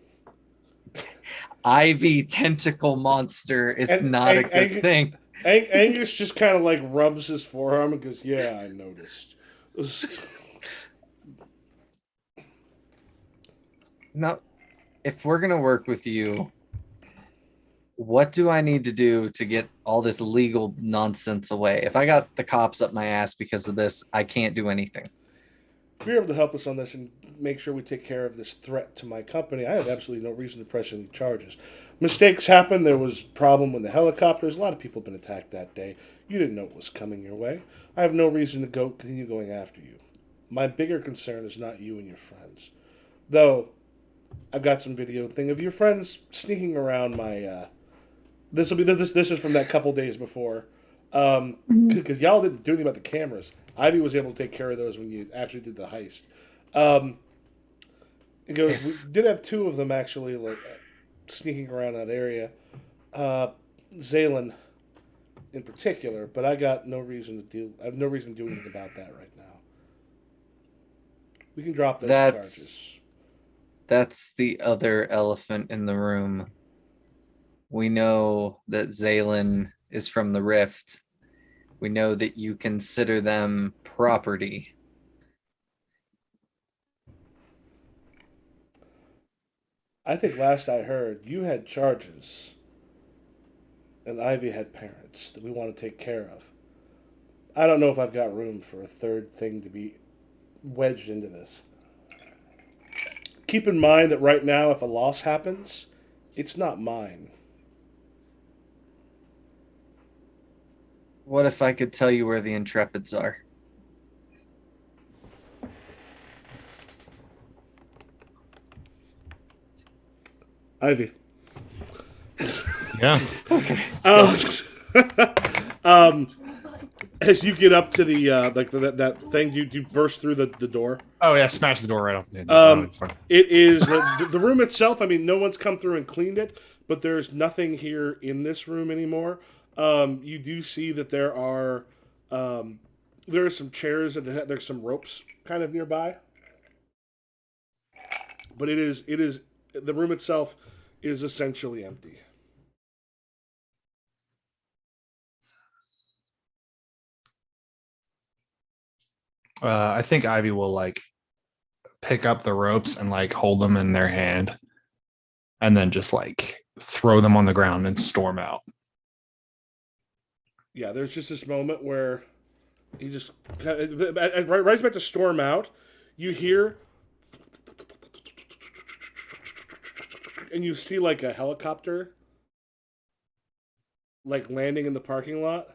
[SPEAKER 6] Ivy tentacle monster is
[SPEAKER 1] And-
[SPEAKER 6] not a
[SPEAKER 1] and-
[SPEAKER 6] good
[SPEAKER 1] and-
[SPEAKER 6] thing.
[SPEAKER 1] Angus just kind of like rubs his forearm and goes, "Yeah, I noticed."
[SPEAKER 6] Now, if we're gonna work with you, what do I need to do to get all this legal nonsense away? If I got the cops up my ass because of this, I can't do anything.
[SPEAKER 1] If you're able to help us on this and make sure we take care of this threat to my company, I have absolutely no reason to press any charges. Mistakes happen. There was a problem with the helicopters. A lot of people have been attacked that day. You didn't know what was coming your way. I have no reason to continue going after you. My bigger concern is not you and your friends. Though, I've got some video thing of your friends sneaking around my, this is from that couple days before. Because y'all didn't do anything about the cameras. Ivy was able to take care of those when you actually did the heist. It goes. We did have two of them actually, like sneaking around that area. Zaylen, in particular, but I got no reason to deal. I have no reason to do anything about that right now. We can drop those charges.
[SPEAKER 6] That's the other elephant in the room. We know that Zaylen is from the Rift. We know that you consider them property.
[SPEAKER 1] I think last I heard, you had charges, and Ivy had parents that we want to take care of. I don't know if I've got room for a third thing to be wedged into this. Keep in mind that right now, if a loss happens, it's not mine.
[SPEAKER 6] What if I could tell you where the Intrepids are?
[SPEAKER 1] Ivy.
[SPEAKER 3] Yeah.
[SPEAKER 1] As you get up to the that thing, you burst through the door.
[SPEAKER 3] Oh yeah, smash the door right off the head.
[SPEAKER 1] It is the room itself. I mean, no one's come through and cleaned it, but there's nothing here in this room anymore. You do see that there are some chairs and there's some ropes kind of nearby, but it is the room itself is essentially empty.
[SPEAKER 3] I think Ivy will like pick up the ropes and like hold them in their hand, and then just like throw them on the ground and storm out.
[SPEAKER 1] Yeah, there's just this moment where he just right about to storm out. You hear, and you see like a helicopter, like landing in the parking lot.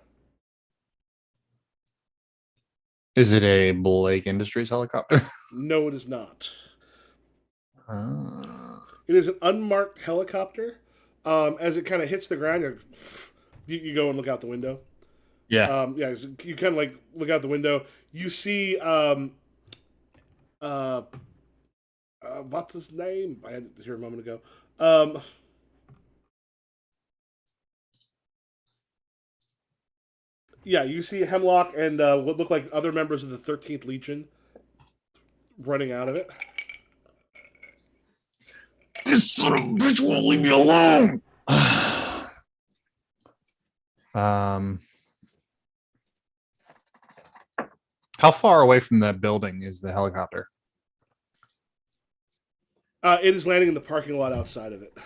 [SPEAKER 3] Is it a Blake Industries helicopter?
[SPEAKER 1] No, it is not.
[SPEAKER 3] Uh,
[SPEAKER 1] It is an unmarked helicopter. As it kind of hits the ground, you go and look out the window.
[SPEAKER 3] yeah.
[SPEAKER 1] Yeah, so you kind of like look out the window. You see, what's his name? I had it here a moment ago. Yeah, you see Hemlock and what look like other members of the 13th Legion running out of it.
[SPEAKER 3] This son of a bitch won't leave me alone. How far away from that building is the helicopter?
[SPEAKER 1] It is landing in the parking lot outside of it.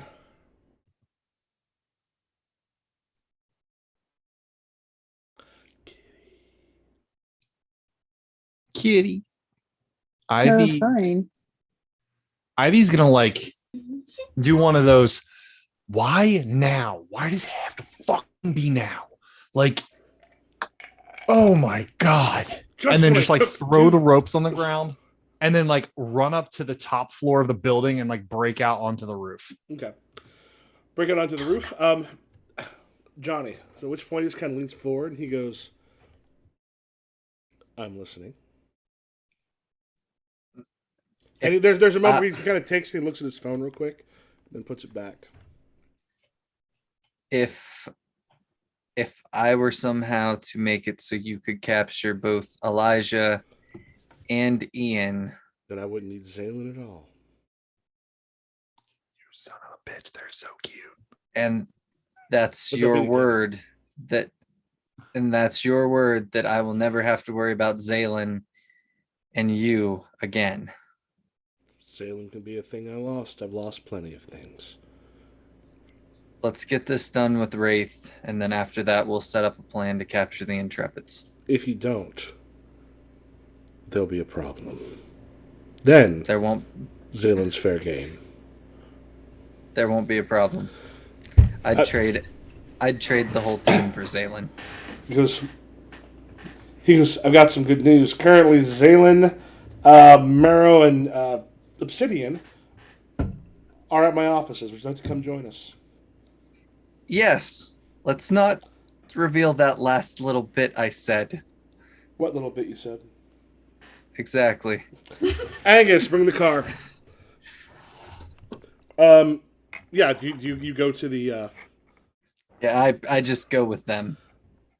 [SPEAKER 3] Kitty. Ivy.
[SPEAKER 4] Terrifying.
[SPEAKER 3] Ivy's gonna like do one of those. Why now? Why does it have to fucking be now? Like, oh my god! And then just like throw the ropes on the ground, and then like run up to the top floor of the building and like break out onto the roof.
[SPEAKER 1] Okay, break it onto the roof. Johnny. So at which point he just kind of leans forward and he goes, "I'm listening." And there's a moment where he kind of takes it and looks at his phone real quick, then puts it back.
[SPEAKER 6] If I were somehow to make it so you could capture both Elijah and Ian,
[SPEAKER 1] Then I wouldn't need Zaylen at all.
[SPEAKER 3] You son of a bitch! They're so cute.
[SPEAKER 6] and that's your word that, and that's your word that I will never have to worry about Zaylin and you again.
[SPEAKER 1] Zaylen can be a thing I lost. I've lost plenty of things.
[SPEAKER 6] Let's get this done with Wraith, and then after that, we'll set up a plan to capture the Intrepids.
[SPEAKER 1] If you don't, there'll be a problem. Then
[SPEAKER 6] There won't
[SPEAKER 1] Zaylen's fair game.
[SPEAKER 6] There won't be a problem. I'd trade the whole team for Zaylin.
[SPEAKER 1] He goes, I've got some good news. Currently, Zaylen, Marrow, and Obsidian are at my offices. Would you like to come join us?
[SPEAKER 6] Yes. Let's not reveal that last little bit I said.
[SPEAKER 1] What little bit you said?
[SPEAKER 6] Exactly.
[SPEAKER 1] Angus, bring the car. Yeah, you go to the...
[SPEAKER 6] Yeah, I just go with them.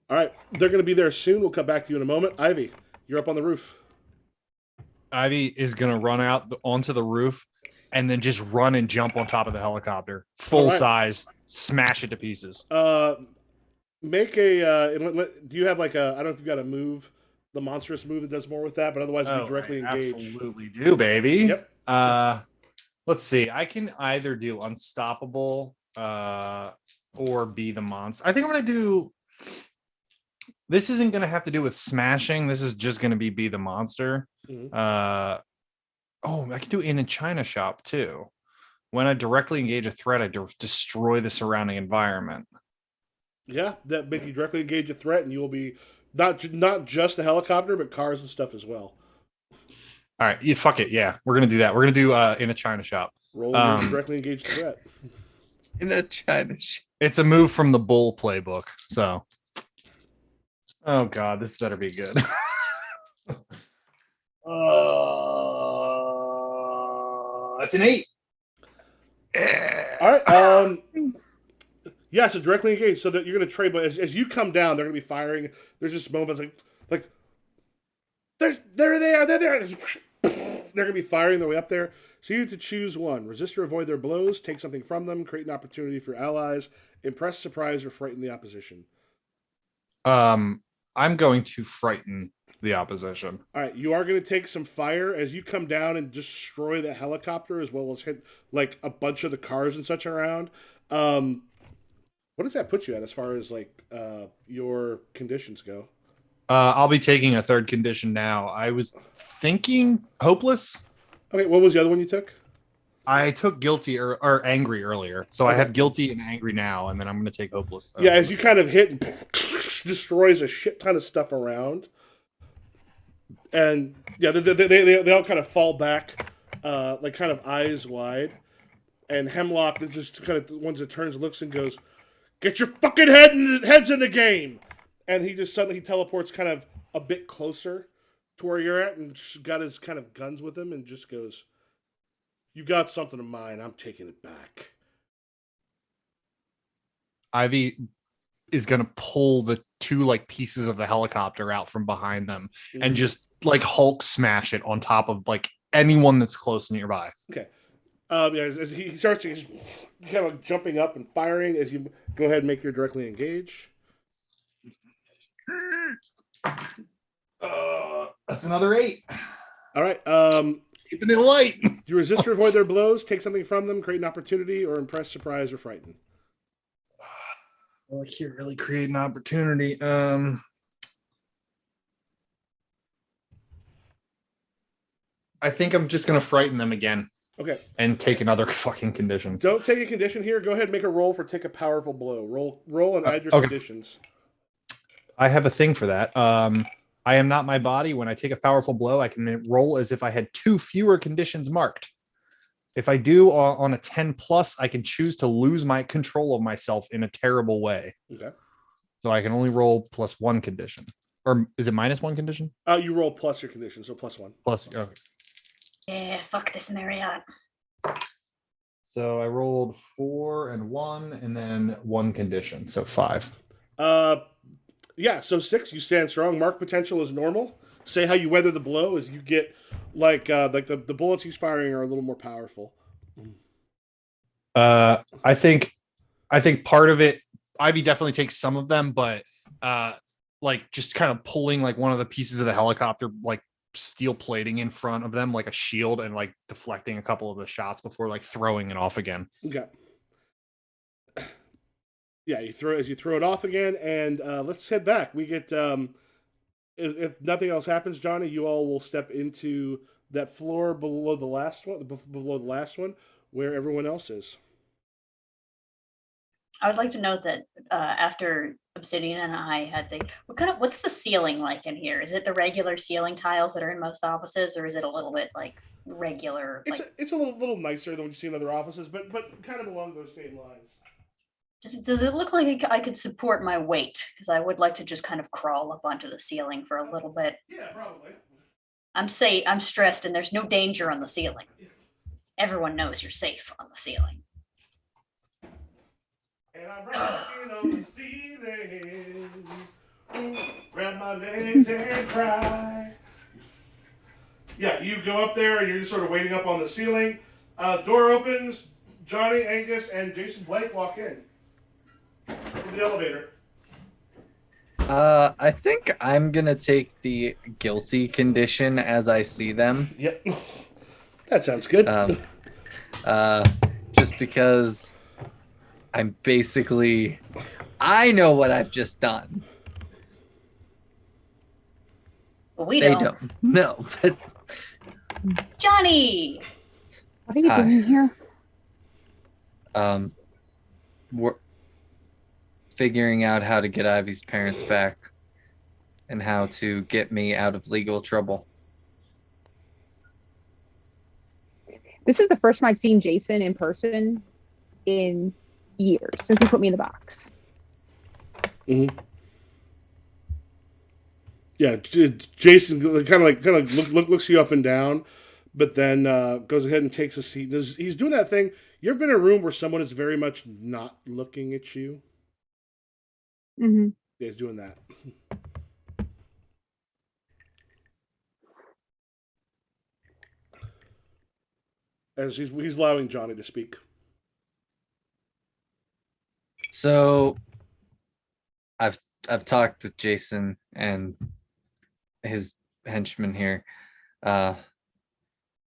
[SPEAKER 1] All right, they're going to be there soon. We'll come back to you in a moment. Ivy, you're up on the roof.
[SPEAKER 3] Ivy is gonna run out onto the roof and then just run and jump on top of the helicopter, full size, smash it to pieces.
[SPEAKER 1] Make a. Do you have like a? I don't know if you've got a move, the monstrous move that does more with that, but otherwise we directly engage.
[SPEAKER 3] Absolutely do, baby.
[SPEAKER 1] Yep.
[SPEAKER 3] Let's see. I can either do unstoppable or be the monster. I think I'm gonna do. This isn't gonna have to do with smashing. This is just gonna be the monster.
[SPEAKER 1] Mm-hmm.
[SPEAKER 3] I can do in a China shop too. When I directly engage a threat, I destroy the surrounding environment.
[SPEAKER 1] Yeah, that make you directly engage a threat, and you will be not just a helicopter, but cars and stuff as well.
[SPEAKER 3] All right, fuck it. Yeah, we're gonna do that. We're gonna do in a China shop.
[SPEAKER 1] Roll directly engage the threat.
[SPEAKER 6] In a China shop.
[SPEAKER 3] It's a move from the Bull playbook. So, oh god, this better be good. It's an 8.
[SPEAKER 1] All right. Yeah, so directly engage. So that you're going to trade, but as you come down, they're going to be firing. There's just moments like they're there. They're going to be firing their way up there. So you have to choose one: resist or avoid their blows, take something from them, create an opportunity for allies, impress, surprise, or frighten the opposition.
[SPEAKER 3] I'm going to frighten the opposition.
[SPEAKER 1] All right, you are going to take some fire as you come down and destroy the helicopter as well as hit like a bunch of the cars and such around. What does that put you at as far as like your conditions go?
[SPEAKER 3] I'll be taking a third condition now. I was thinking hopeless.
[SPEAKER 1] Okay, what was the other one you took?
[SPEAKER 3] I took guilty or angry earlier, so I have guilty and angry now, and then I'm going to take hopeless.
[SPEAKER 1] Yeah, as you kind of hit and destroys a shit ton of stuff around. And yeah, they all kind of fall back, like kind of eyes wide. And Hemlock is just kind of the ones that turns, looks, and goes, "Get your fucking heads in the game!" And he just suddenly teleports kind of a bit closer to where you're at, and just got his kind of guns with him, and just goes, "You got something of mine. I'm taking it back."
[SPEAKER 3] Ivy, is gonna pull the two like pieces of the helicopter out from behind them and just like Hulk smash it on top of like anyone that's close nearby.
[SPEAKER 1] Okay. Yeah, as he starts, he's kind of jumping up and firing. As you go ahead and make your directly engage.
[SPEAKER 3] That's another 8.
[SPEAKER 1] All right.
[SPEAKER 3] Keeping it light.
[SPEAKER 1] You resist or avoid their blows, take something from them, create an opportunity, or impress, surprise, or frighten.
[SPEAKER 3] Well, I can't really create an opportunity. I think I'm just gonna frighten them again.
[SPEAKER 1] Okay.
[SPEAKER 3] And take another fucking condition.
[SPEAKER 1] Don't take a condition here. Go ahead and make a roll for take a powerful blow. Roll and add your
[SPEAKER 3] okay.
[SPEAKER 1] conditions.
[SPEAKER 3] I have a thing for that. I am not my body. When I take a powerful blow, I can roll as if I had 2 fewer conditions marked. If I do on a 10 plus, I can choose to lose my control of myself in a terrible way.
[SPEAKER 1] Okay.
[SPEAKER 3] So I can only roll +1 condition. Or is it -1 condition?
[SPEAKER 1] You roll plus your condition, so +1.
[SPEAKER 3] Plus, okay.
[SPEAKER 5] Yeah, fuck this Marriott.
[SPEAKER 3] So I rolled 4 and 1, and then 1 condition, so 5.
[SPEAKER 1] Yeah, so 6, you stand strong. Mark potential is normal. Say how you weather the blow is you get like the bullets he's firing are a little more powerful.
[SPEAKER 3] I think part of it, Ivy definitely takes some of them, but like just kind of pulling like one of the pieces of the helicopter, like steel plating in front of them like a shield, and like deflecting a couple of the shots before like throwing it off again.
[SPEAKER 1] Okay. Yeah, you throw it off again, and let's head back. We get if nothing else happens, Johnny, you all will step into that floor below the last one, where everyone else is.
[SPEAKER 5] I would like to note that after Obsidian and I had what's the ceiling like in here? Is it the regular ceiling tiles that are in most offices, or is it a little bit like regular?
[SPEAKER 1] It's a little nicer than what you see in other offices, but kind of along those same lines.
[SPEAKER 5] Does it look like I could support my weight? Because I would like to just kind of crawl up onto the ceiling for a little bit.
[SPEAKER 1] Yeah, probably.
[SPEAKER 5] I'm stressed, and there's no danger on the ceiling. Everyone knows you're safe on the ceiling.
[SPEAKER 1] And I'm rocking on the ceiling. Ooh, grab my legs and cry. Yeah, you go up there and you're just sort of waiting up on the ceiling. Door opens. Johnny, Angus, and Jason Blake walk in from the elevator.
[SPEAKER 6] I think I'm gonna take the guilty condition as I see them.
[SPEAKER 1] Yep. That sounds good.
[SPEAKER 6] Just because I'm basically, I know what I've just done.
[SPEAKER 5] But we
[SPEAKER 6] They
[SPEAKER 5] don't.
[SPEAKER 6] don't. No, but
[SPEAKER 5] Johnny!
[SPEAKER 4] What are you
[SPEAKER 6] Hi.
[SPEAKER 4] doing here?
[SPEAKER 6] we're figuring out how to get Ivy's parents back and how to get me out of legal trouble.
[SPEAKER 4] This is the first time I've seen Jason in person in years since he put me in the box.
[SPEAKER 1] Mm-hmm. Yeah, Jason kind of looks you up and down, but then goes ahead and takes a seat. He's doing that thing. You ever been in a room where someone is very much not looking at you?
[SPEAKER 4] Mm-hmm.
[SPEAKER 1] Yeah, he's doing that. As he's allowing Johnny to speak.
[SPEAKER 6] So I've talked with Jason and his henchman here.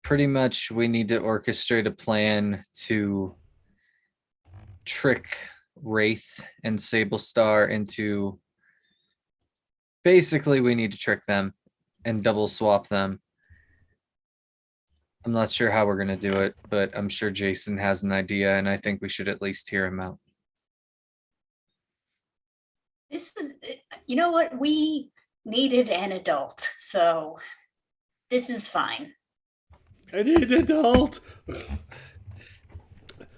[SPEAKER 6] Pretty much we need to orchestrate a plan to trick Wraith and Sable Star into, basically we need to trick them and double swap them. I'm not sure how we're going to do it, but I'm sure Jason has an idea, and I think we should at least hear him out.
[SPEAKER 5] This is, you know what? We needed an adult, so this is fine.
[SPEAKER 1] I need an adult.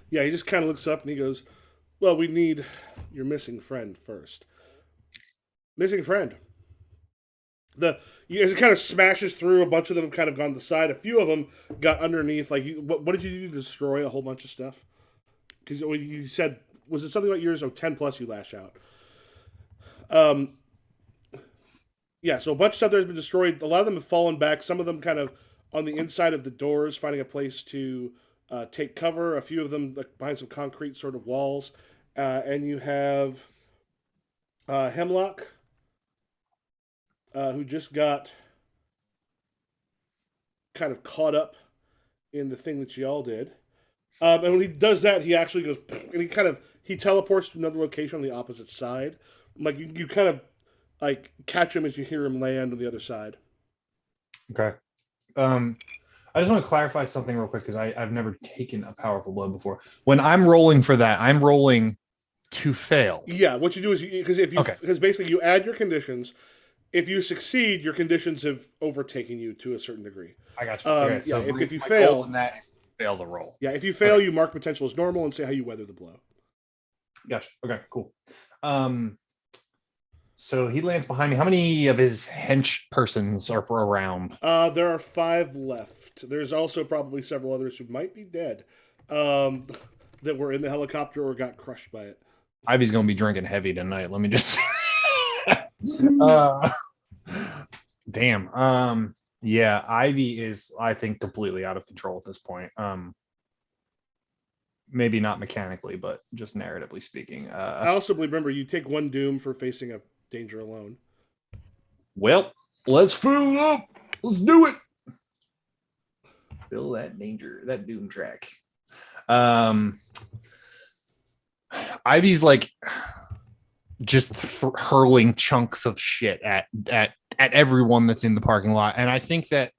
[SPEAKER 1] Yeah, he just kind of looks up and he goes, well, we need your missing friend first. Missing friend. As it kind of smashes through, a bunch of them have kind of gone to the side. A few of them got underneath. Like, what did you do to destroy a whole bunch of stuff? Because you said, was it something about yours? 10 plus you lash out. Um, yeah, so a bunch of stuff there has been destroyed. A lot of them have fallen back. Some of them kind of on the inside of the doors, finding a place to take cover. A few of them like, behind some concrete sort of walls. And you have Hemlock, who just got kind of caught up in the thing that y'all did. And when he does that, he actually goes and he teleports to another location on the opposite side. Like you kind of like catch him as you hear him land on the other side.
[SPEAKER 3] Okay. I just want to clarify something real quick because I've never taken a powerful blow before. When I'm rolling for that, I'm rolling to fail.
[SPEAKER 1] Yeah, what you do is
[SPEAKER 3] Okay.
[SPEAKER 1] because basically you add your conditions. If you succeed, your conditions have overtaken you to a certain degree.
[SPEAKER 3] I got you.
[SPEAKER 1] Yeah,
[SPEAKER 3] So
[SPEAKER 1] if you
[SPEAKER 3] my
[SPEAKER 1] fail-
[SPEAKER 3] goal in that is to fail the roll.
[SPEAKER 1] Yeah, if you fail,
[SPEAKER 3] Okay.
[SPEAKER 1] you mark potential as normal and say how you weather the blow.
[SPEAKER 3] Gotcha. Okay, cool. So he lands behind me. How many of his hench persons are around?
[SPEAKER 1] There are 5 left. There's also probably several others who might be dead that were in the helicopter or got crushed by it.
[SPEAKER 3] Ivy's gonna be drinking heavy tonight. Let me just. uh, damn. Yeah, Ivy is, I think, completely out of control at this point. Maybe not mechanically, but just narratively speaking.
[SPEAKER 1] I also believe, remember, you take 1 doom for facing a danger alone.
[SPEAKER 3] Well, let's fill it up. Let's do it. Fill that doom track. Ivy's like just hurling chunks of shit at everyone that's in the parking lot, and I think that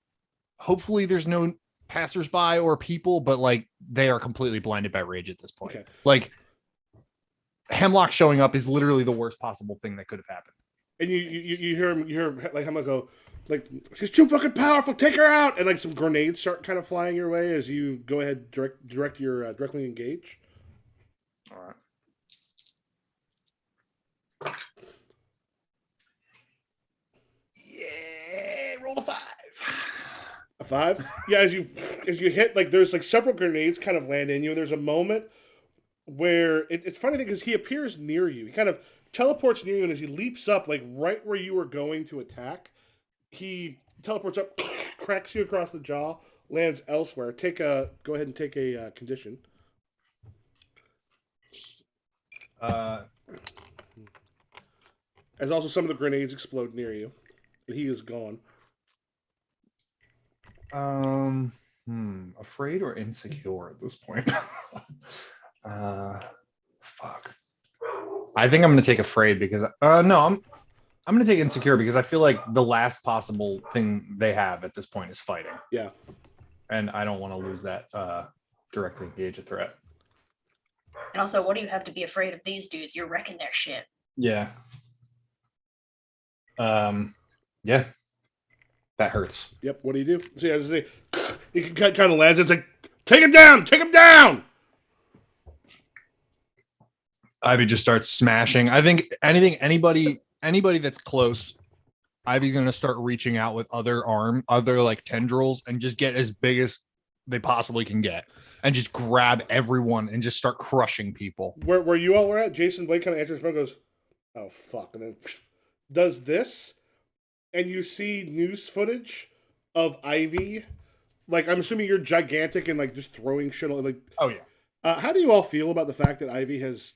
[SPEAKER 3] hopefully there's no passersby or people, but like they are completely blinded by rage at this point.
[SPEAKER 1] Okay.
[SPEAKER 3] Like Hemlock showing up is literally the worst possible thing that could have happened.
[SPEAKER 1] And you hear like Hemlock go, like, she's too fucking powerful, take her out, and like some grenades start kind of flying your way as you go ahead direct your directly engage.
[SPEAKER 3] All right. Yeah, roll a 5.
[SPEAKER 1] A 5? Yeah, as you hit, like there's like several grenades kind of land in you, and there's a moment where it's funny because he appears near you. He kind of teleports near you, and as he leaps up, like right where you were going to attack, he teleports up, cracks you across the jaw, lands elsewhere. Go ahead and take a condition. As also some of the grenades explode near you, and he is gone.
[SPEAKER 3] Afraid or insecure at this point? Fuck. I think I'm gonna take afraid because no, I'm gonna take insecure because I feel like the last possible thing they have at this point is fighting.
[SPEAKER 1] Yeah.
[SPEAKER 3] And I don't want to lose that directly engage a threat.
[SPEAKER 5] And also, what do you have to be afraid of these dudes? You're wrecking their shit.
[SPEAKER 3] Yeah. Yeah. That hurts.
[SPEAKER 1] Yep. What do you do? So yeah, as I say, he kind of lands. It's like, take him down! Take him down!
[SPEAKER 3] Ivy just starts smashing. I think anybody that's close, Ivy's gonna start reaching out with other like tendrils and just get as big as they possibly can get, and just grab everyone and just start crushing people.
[SPEAKER 1] Where you all were at, Jason Blake kind of answers phone, goes, "Oh fuck," and then does this, and you see news footage of Ivy. Like, I'm assuming you're gigantic and like just throwing shit. Like,
[SPEAKER 3] Oh yeah.
[SPEAKER 1] how do you all feel about the fact that Ivy has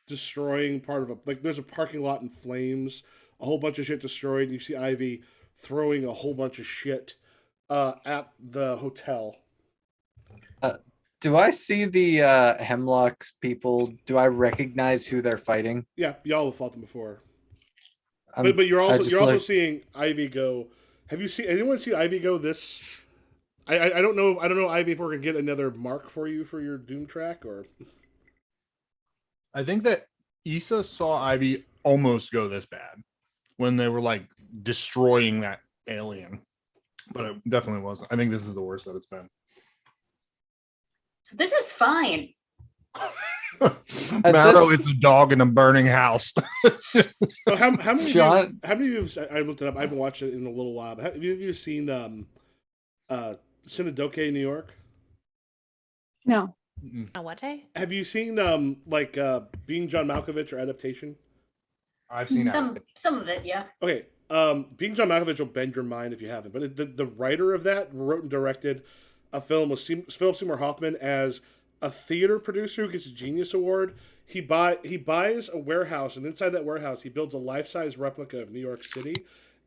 [SPEAKER 1] destroying part of there's a parking lot in flames, a whole bunch of shit destroyed, and you see Ivy throwing a whole bunch of shit at the hotel.
[SPEAKER 6] Do I see the Hemlock's people? Do I recognize who they're fighting?
[SPEAKER 1] Yeah, y'all have fought them before.
[SPEAKER 6] I'm-
[SPEAKER 1] But you're
[SPEAKER 6] I
[SPEAKER 1] also
[SPEAKER 6] just
[SPEAKER 1] you're also
[SPEAKER 6] like-
[SPEAKER 1] seeing Ivy go. Have you seen anyone see Ivy go this? I don't know Ivy if we're gonna get another mark for you for your Doom track or.
[SPEAKER 3] I think that Issa saw Ivy almost go this bad when they were like destroying that alien, but it definitely wasn't. I think this is the worst that it's been.
[SPEAKER 5] So this is fine.
[SPEAKER 3] Mallow is a dog in a burning house.
[SPEAKER 1] So how many
[SPEAKER 6] John-
[SPEAKER 1] how many of you? I looked it up. I haven't watched it in a little while. But have you seen Sinadoke, New York?
[SPEAKER 4] No.
[SPEAKER 2] What day?
[SPEAKER 1] Have you seen Being John Malkovich or Adaptation?
[SPEAKER 3] I've seen
[SPEAKER 5] Some of it, yeah.
[SPEAKER 1] Okay, being John Malkovich will bend your mind if you haven't. But the writer of that wrote and directed a film with Philip Seymour Hoffman as a theater producer who gets a Genius Award. He buys a warehouse, and inside that warehouse, he builds a life size replica of New York City,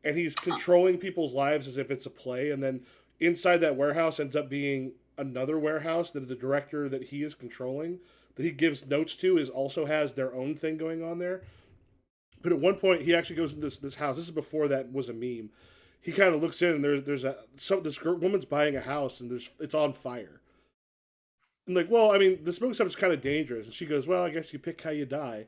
[SPEAKER 1] and he's controlling people's lives as if it's a play. And then inside that warehouse ends up being another warehouse that the director that he is controlling, that he gives notes to, is also has their own thing going on there. But at one point, he actually goes into this house. This is before that was a meme. He kind of looks in, and this woman's buying a house, and it's on fire. And like, well, I mean, the smoke stuff is kind of dangerous. And she goes, well, I guess you pick how you die.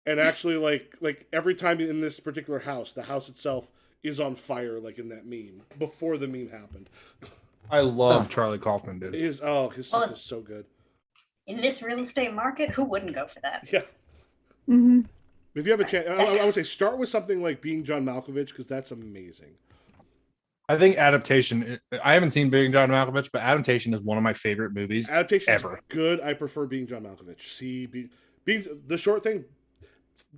[SPEAKER 1] And actually, like every time in this particular house, the house itself is on fire, like in that meme before the meme happened.
[SPEAKER 3] I love Charlie Kaufman, dude.
[SPEAKER 1] His stuff is so good.
[SPEAKER 5] In this real estate market, who wouldn't go for that?
[SPEAKER 1] Yeah.
[SPEAKER 4] Mm-hmm.
[SPEAKER 1] If you have a chance, I would say start with something like Being John Malkovich, because that's amazing.
[SPEAKER 3] I think adaptation. I haven't seen Being John Malkovich, but adaptation is one of my favorite movies.
[SPEAKER 1] Adaptation
[SPEAKER 3] ever.
[SPEAKER 1] Is good. I prefer Being John Malkovich. See, being the short thing.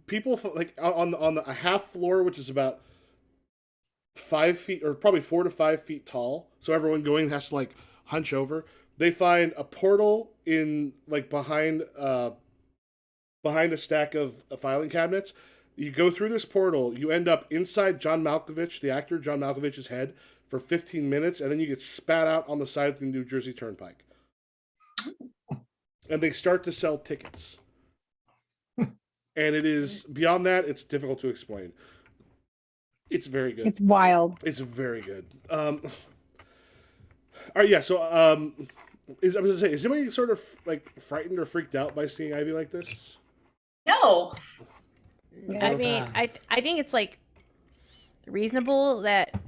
[SPEAKER 1] People like on a half floor, which is about 5 feet or probably 4 to 5 feet tall. So everyone going has to like hunch over. They find a portal in like behind a stack of filing cabinets. You go through this portal, you end up inside John Malkovich, the actor John Malkovich's head, for 15 minutes, and then you get spat out on the side of the New Jersey Turnpike. And they start to sell tickets. And it is, beyond that, it's difficult to explain. It's very good.
[SPEAKER 4] It's wild.
[SPEAKER 1] It's very good. All right, yeah, so I was gonna say, is anybody sort of like frightened or freaked out by seeing Ivy like this?
[SPEAKER 5] No.
[SPEAKER 2] I mean, I think it's like reasonable that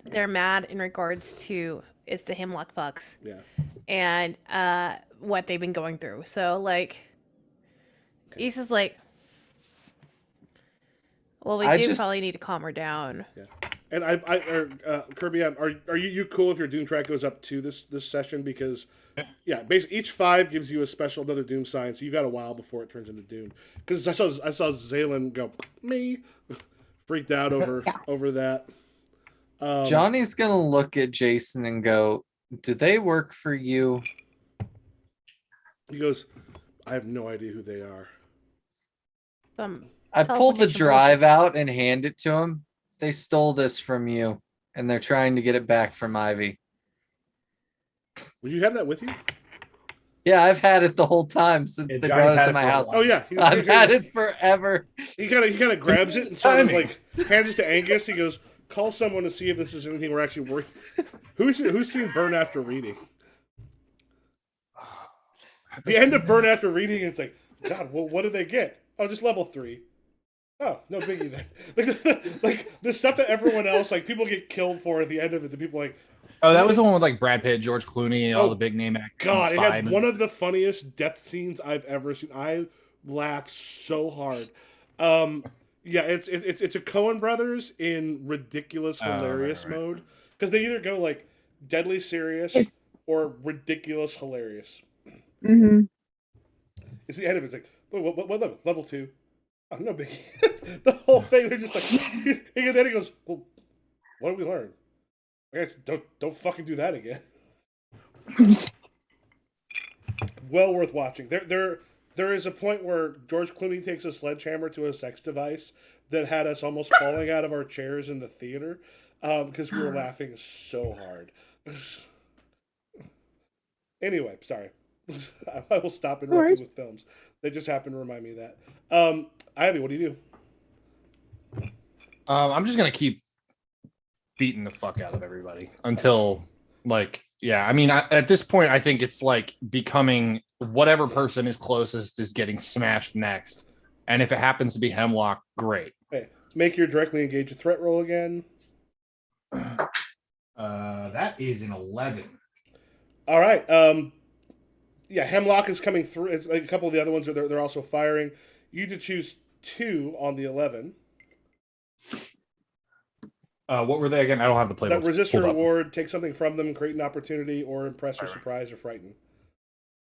[SPEAKER 2] they're mad in regards to it's the Hemlock fucks.
[SPEAKER 1] Yeah.
[SPEAKER 2] And what they've been going through. So like, Issa's like, well, we probably need to calm her down.
[SPEAKER 1] Yeah. And Kirby, are you cool if your Doom track goes up to this session? Because yeah, basically each 5 gives you a special another Doom sign, so you got a while before it turns into Doom. Because I saw Zaylen go me freaked out over that.
[SPEAKER 6] Johnny's gonna look at Jason and go, "Do they work for you?"
[SPEAKER 1] He goes, "I have no idea who they are."
[SPEAKER 6] I pulled the drive out and hand it to him. They stole this from you, and they're trying to get it back from Ivy.
[SPEAKER 1] Would you have that with you?
[SPEAKER 6] Yeah, I've had it the whole time since they brought it to my house.
[SPEAKER 1] Oh yeah,
[SPEAKER 6] I've had it forever.
[SPEAKER 1] He kind of grabs it and sort of like hands it to Angus. He goes, "Call someone to see if this is anything we're actually worth." Who's seen Burn After Reading? The end of Burn After Reading, it's like, God, well, what did they get? Oh, just level 3. Oh, no biggie then. Like the stuff that everyone else, like people get killed for at the end of it. The people like,
[SPEAKER 3] oh, that was the one with like Brad Pitt, George Clooney, and all the big name actors.
[SPEAKER 1] God, it had one of the funniest death scenes I've ever seen. I laughed so hard. Yeah, it's a Coen Brothers in ridiculous, hilarious mode, because they either go like deadly serious or ridiculous, hilarious.
[SPEAKER 4] Mm-hmm.
[SPEAKER 1] It's the end of it. It's like, what level? Level 2. Oh, no biggie. The whole thing, they're just like, and then he goes, well, what did we learn? I guess don't fucking do that again. Well worth watching. There is a point where George Clooney takes a sledgehammer to a sex device that had us almost falling out of our chairs in the theater because we were laughing so hard. Anyway, sorry. I will stop interrupting with films. They just happened to remind me of that. Ivy, what do you do?
[SPEAKER 3] I'm just gonna keep beating the fuck out of everybody until, like, yeah. I mean, at this point, I think it's like becoming whatever person is closest is getting smashed next, and if it happens to be Hemlock, great.
[SPEAKER 1] Okay. Make your directly engage a threat roll again.
[SPEAKER 3] That is an 11.
[SPEAKER 1] All right. Yeah, Hemlock is coming through. It's like a couple of the other ones are they're also firing. You to choose 2 on the 11.
[SPEAKER 3] What were they again? I don't have the playbook.
[SPEAKER 1] That resist your reward, take something from them, create an opportunity, or impress or surprise or frighten.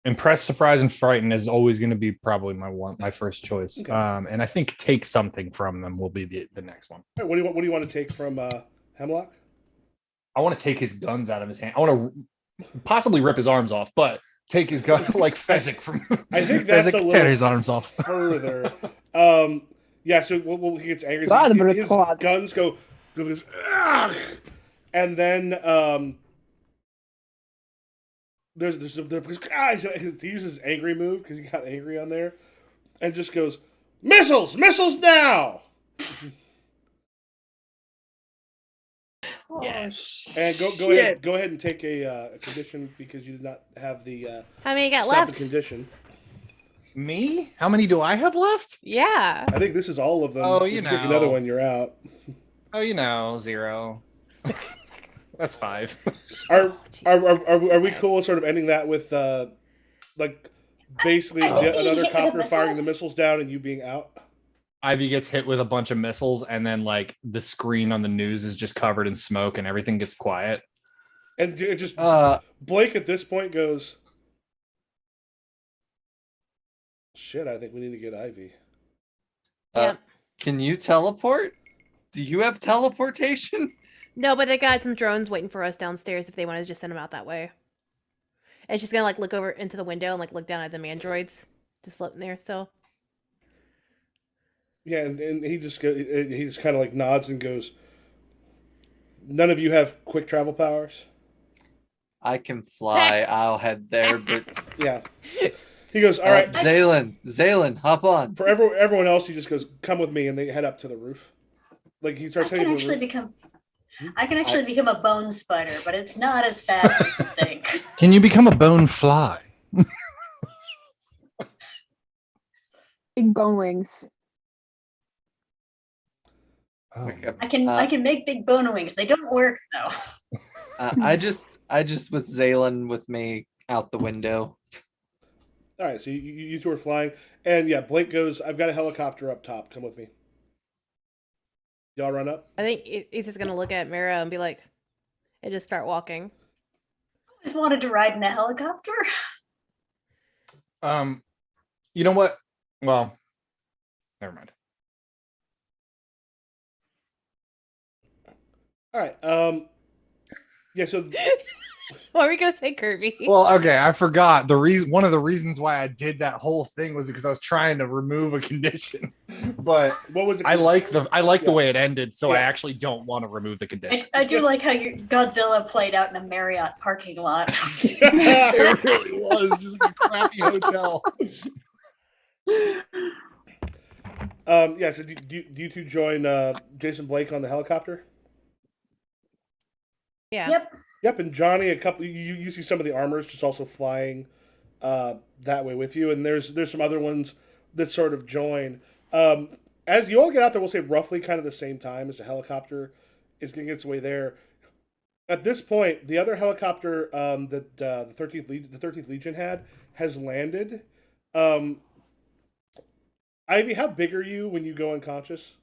[SPEAKER 3] Impress, surprise, and frighten is always going to be probably my first choice.
[SPEAKER 1] Okay.
[SPEAKER 3] And I think take something from them will be the next one.
[SPEAKER 1] All right, what do you want to take from Hemlock?
[SPEAKER 3] I want to take his guns out of his hand. I want to possibly rip his arms off, but take his gun like Fezzik from.
[SPEAKER 1] I think that's a
[SPEAKER 3] Fezzik
[SPEAKER 1] little
[SPEAKER 3] tear his arms off.
[SPEAKER 1] further. Yeah, so he gets angry.
[SPEAKER 4] God, but it's
[SPEAKER 1] his
[SPEAKER 4] hot.
[SPEAKER 1] guns goes, "Ugh!" And then he uses his angry move because he got angry on there, and just goes, missiles now.
[SPEAKER 6] Yes.
[SPEAKER 1] And go ahead and take a condition because you did not have the
[SPEAKER 2] How many got
[SPEAKER 1] stop
[SPEAKER 2] left?
[SPEAKER 1] and condition.
[SPEAKER 3] Me? How many do I have left?
[SPEAKER 2] Yeah.
[SPEAKER 1] I think this is all of them.
[SPEAKER 3] Oh,
[SPEAKER 1] If
[SPEAKER 3] you
[SPEAKER 1] take another
[SPEAKER 3] know.
[SPEAKER 1] one, you're out.
[SPEAKER 3] Oh, 0. That's 5.
[SPEAKER 1] Are we cool with sort of ending that with like basically
[SPEAKER 5] I think
[SPEAKER 1] another
[SPEAKER 5] hit with a
[SPEAKER 1] copter
[SPEAKER 5] missile.
[SPEAKER 1] firing the missiles down and you being out?
[SPEAKER 3] Ivy gets hit with a bunch of missiles, and then like the screen on the news is just covered in smoke, and everything gets quiet.
[SPEAKER 1] And it just
[SPEAKER 6] Uh,
[SPEAKER 1] Blake at this point goes, shit, I think we need to get Ivy.
[SPEAKER 2] Yep.
[SPEAKER 6] Can you teleport? Do you have teleportation?
[SPEAKER 2] No, but they got some drones waiting for us downstairs if they want to just send them out that way. And she's gonna like look over into the window and like look down at the mandroids, just floating there still.
[SPEAKER 1] Yeah, and he just kind of like nods and goes, none of you have quick travel powers?
[SPEAKER 6] I can fly. I'll head there, but
[SPEAKER 1] Yeah. He goes, all right.
[SPEAKER 6] Zaylen, hop on.
[SPEAKER 1] For everyone else, he just goes, come with me, and they head up to the roof. Like he
[SPEAKER 5] I
[SPEAKER 1] starts
[SPEAKER 5] can
[SPEAKER 1] heading to
[SPEAKER 5] actually
[SPEAKER 1] the roof.
[SPEAKER 5] become. I can actually become a bone spider, but it's not as fast as you think.
[SPEAKER 3] Can you become a bone fly?
[SPEAKER 4] Big bone wings.
[SPEAKER 3] Oh.
[SPEAKER 6] Okay.
[SPEAKER 5] I can make big bone wings. They don't work though.
[SPEAKER 6] I just with Zaylen with me out the window.
[SPEAKER 1] All right, so you two are flying, and yeah, Blake goes, I've got a helicopter up top. Come with me. Y'all run up.
[SPEAKER 2] I think he's just gonna look at Mira and be like, and just start walking.
[SPEAKER 5] Always wanted to ride in a helicopter.
[SPEAKER 3] You know what? Well, never mind.
[SPEAKER 1] All right. Yeah. So
[SPEAKER 2] What were we gonna say, Kirby?
[SPEAKER 3] Well, okay, I forgot the reason. One of the reasons why I did that whole thing was because I was trying to remove a condition, but
[SPEAKER 1] what was it?
[SPEAKER 3] I like the
[SPEAKER 1] Yeah.
[SPEAKER 3] way it ended, so I
[SPEAKER 1] Yeah.
[SPEAKER 3] actually don't want to remove the condition.
[SPEAKER 5] I do like how your Godzilla played out in a Marriott parking lot.
[SPEAKER 3] It really was just a crappy hotel.
[SPEAKER 1] Yeah. So do you two join Jason Blake on the helicopter?
[SPEAKER 2] Yeah.
[SPEAKER 5] Yep.
[SPEAKER 1] Yep. And Johnny, you see some of the armors just also flying that way with you, and there's some other ones that sort of join. As you all get out there, we'll say roughly kind of the same time as the helicopter is getting its way there. At this point, the other helicopter that the 13th Legion had has landed. Ivy, how big are you when you go unconscious?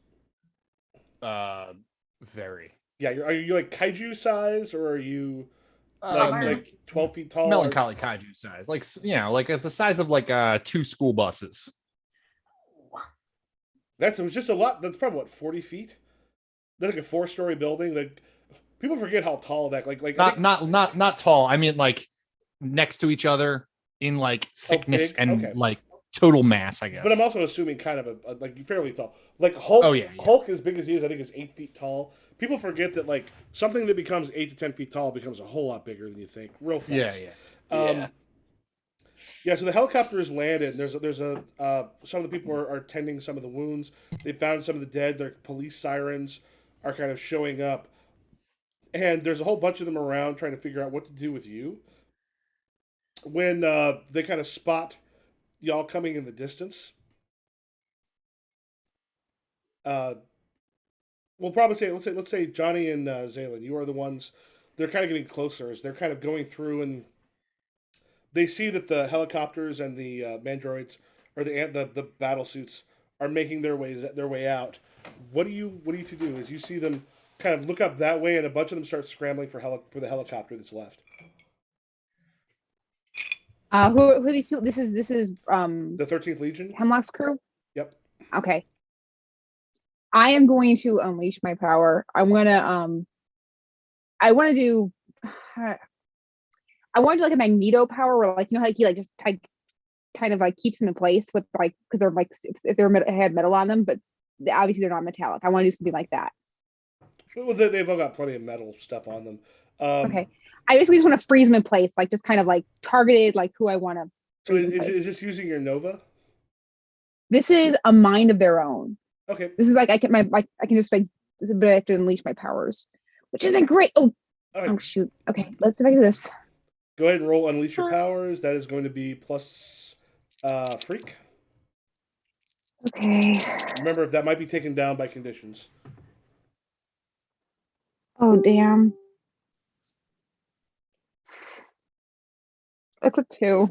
[SPEAKER 3] Very.
[SPEAKER 1] Yeah, are you like kaiju size, or are you
[SPEAKER 5] Hummer.
[SPEAKER 1] like 12 feet tall?
[SPEAKER 3] Melancholy kaiju size, like like at the size of like 2 school buses.
[SPEAKER 1] It was just a lot. That's probably what 40 feet. That's like a 4-story building. Like people forget how tall that I think-
[SPEAKER 3] Not tall. I mean like next to each other in like thickness
[SPEAKER 1] big?
[SPEAKER 3] and
[SPEAKER 1] Okay.
[SPEAKER 3] like total mass, I guess.
[SPEAKER 1] But I'm also assuming kind of a like fairly tall. Like Hulk.
[SPEAKER 3] Oh, yeah.
[SPEAKER 1] Hulk, as big as he is, I think is 8 feet tall. People forget that like something that becomes 8 to 10 feet tall becomes a whole lot bigger than you think, real fast.
[SPEAKER 3] Yeah.
[SPEAKER 1] Yeah, so the helicopter has landed. There's a some of the people are tending some of the wounds. They found some of the dead. Their police sirens are kind of showing up, and there's a whole bunch of them around trying to figure out what to do with you. When they kind of spot y'all coming in the distance, we'll probably say let's say Johnny and Zaylin, you are the ones. They're kind of getting closer as they're kind of going through and. They see that the helicopters and the mandroids or the battle suits are making their way out. What do you two do? As you see them kind of look up that way, and a bunch of them start scrambling for the helicopter that's left.
[SPEAKER 4] Who are these people? This is
[SPEAKER 1] The 13th Legion.
[SPEAKER 4] Hemlock's crew.
[SPEAKER 1] Yep.
[SPEAKER 4] Okay. I am going to unleash my power. I want to do like a magneto power where, like, you know how he like just kind of like keeps them in place with, like, because they're like, if they're had metal on them, but obviously they're not metallic. I want to do something like that.
[SPEAKER 1] Well, they've all got plenty of metal stuff on them.
[SPEAKER 4] Okay. I basically just want to freeze them in place, like just kind of like targeted, like who I want to.
[SPEAKER 1] So is this using your Nova?
[SPEAKER 4] This is a mind of their own.
[SPEAKER 1] Okay.
[SPEAKER 4] This is like I can just like, but I have to unleash my powers, which isn't great. Oh,
[SPEAKER 1] Right.
[SPEAKER 4] oh shoot. Okay, let's see if I can do this.
[SPEAKER 1] Go ahead and roll Unleash Your Powers. That is going to be plus Freak.
[SPEAKER 4] Okay.
[SPEAKER 1] Remember, that might be taken down by conditions.
[SPEAKER 4] Oh damn. That's a 2.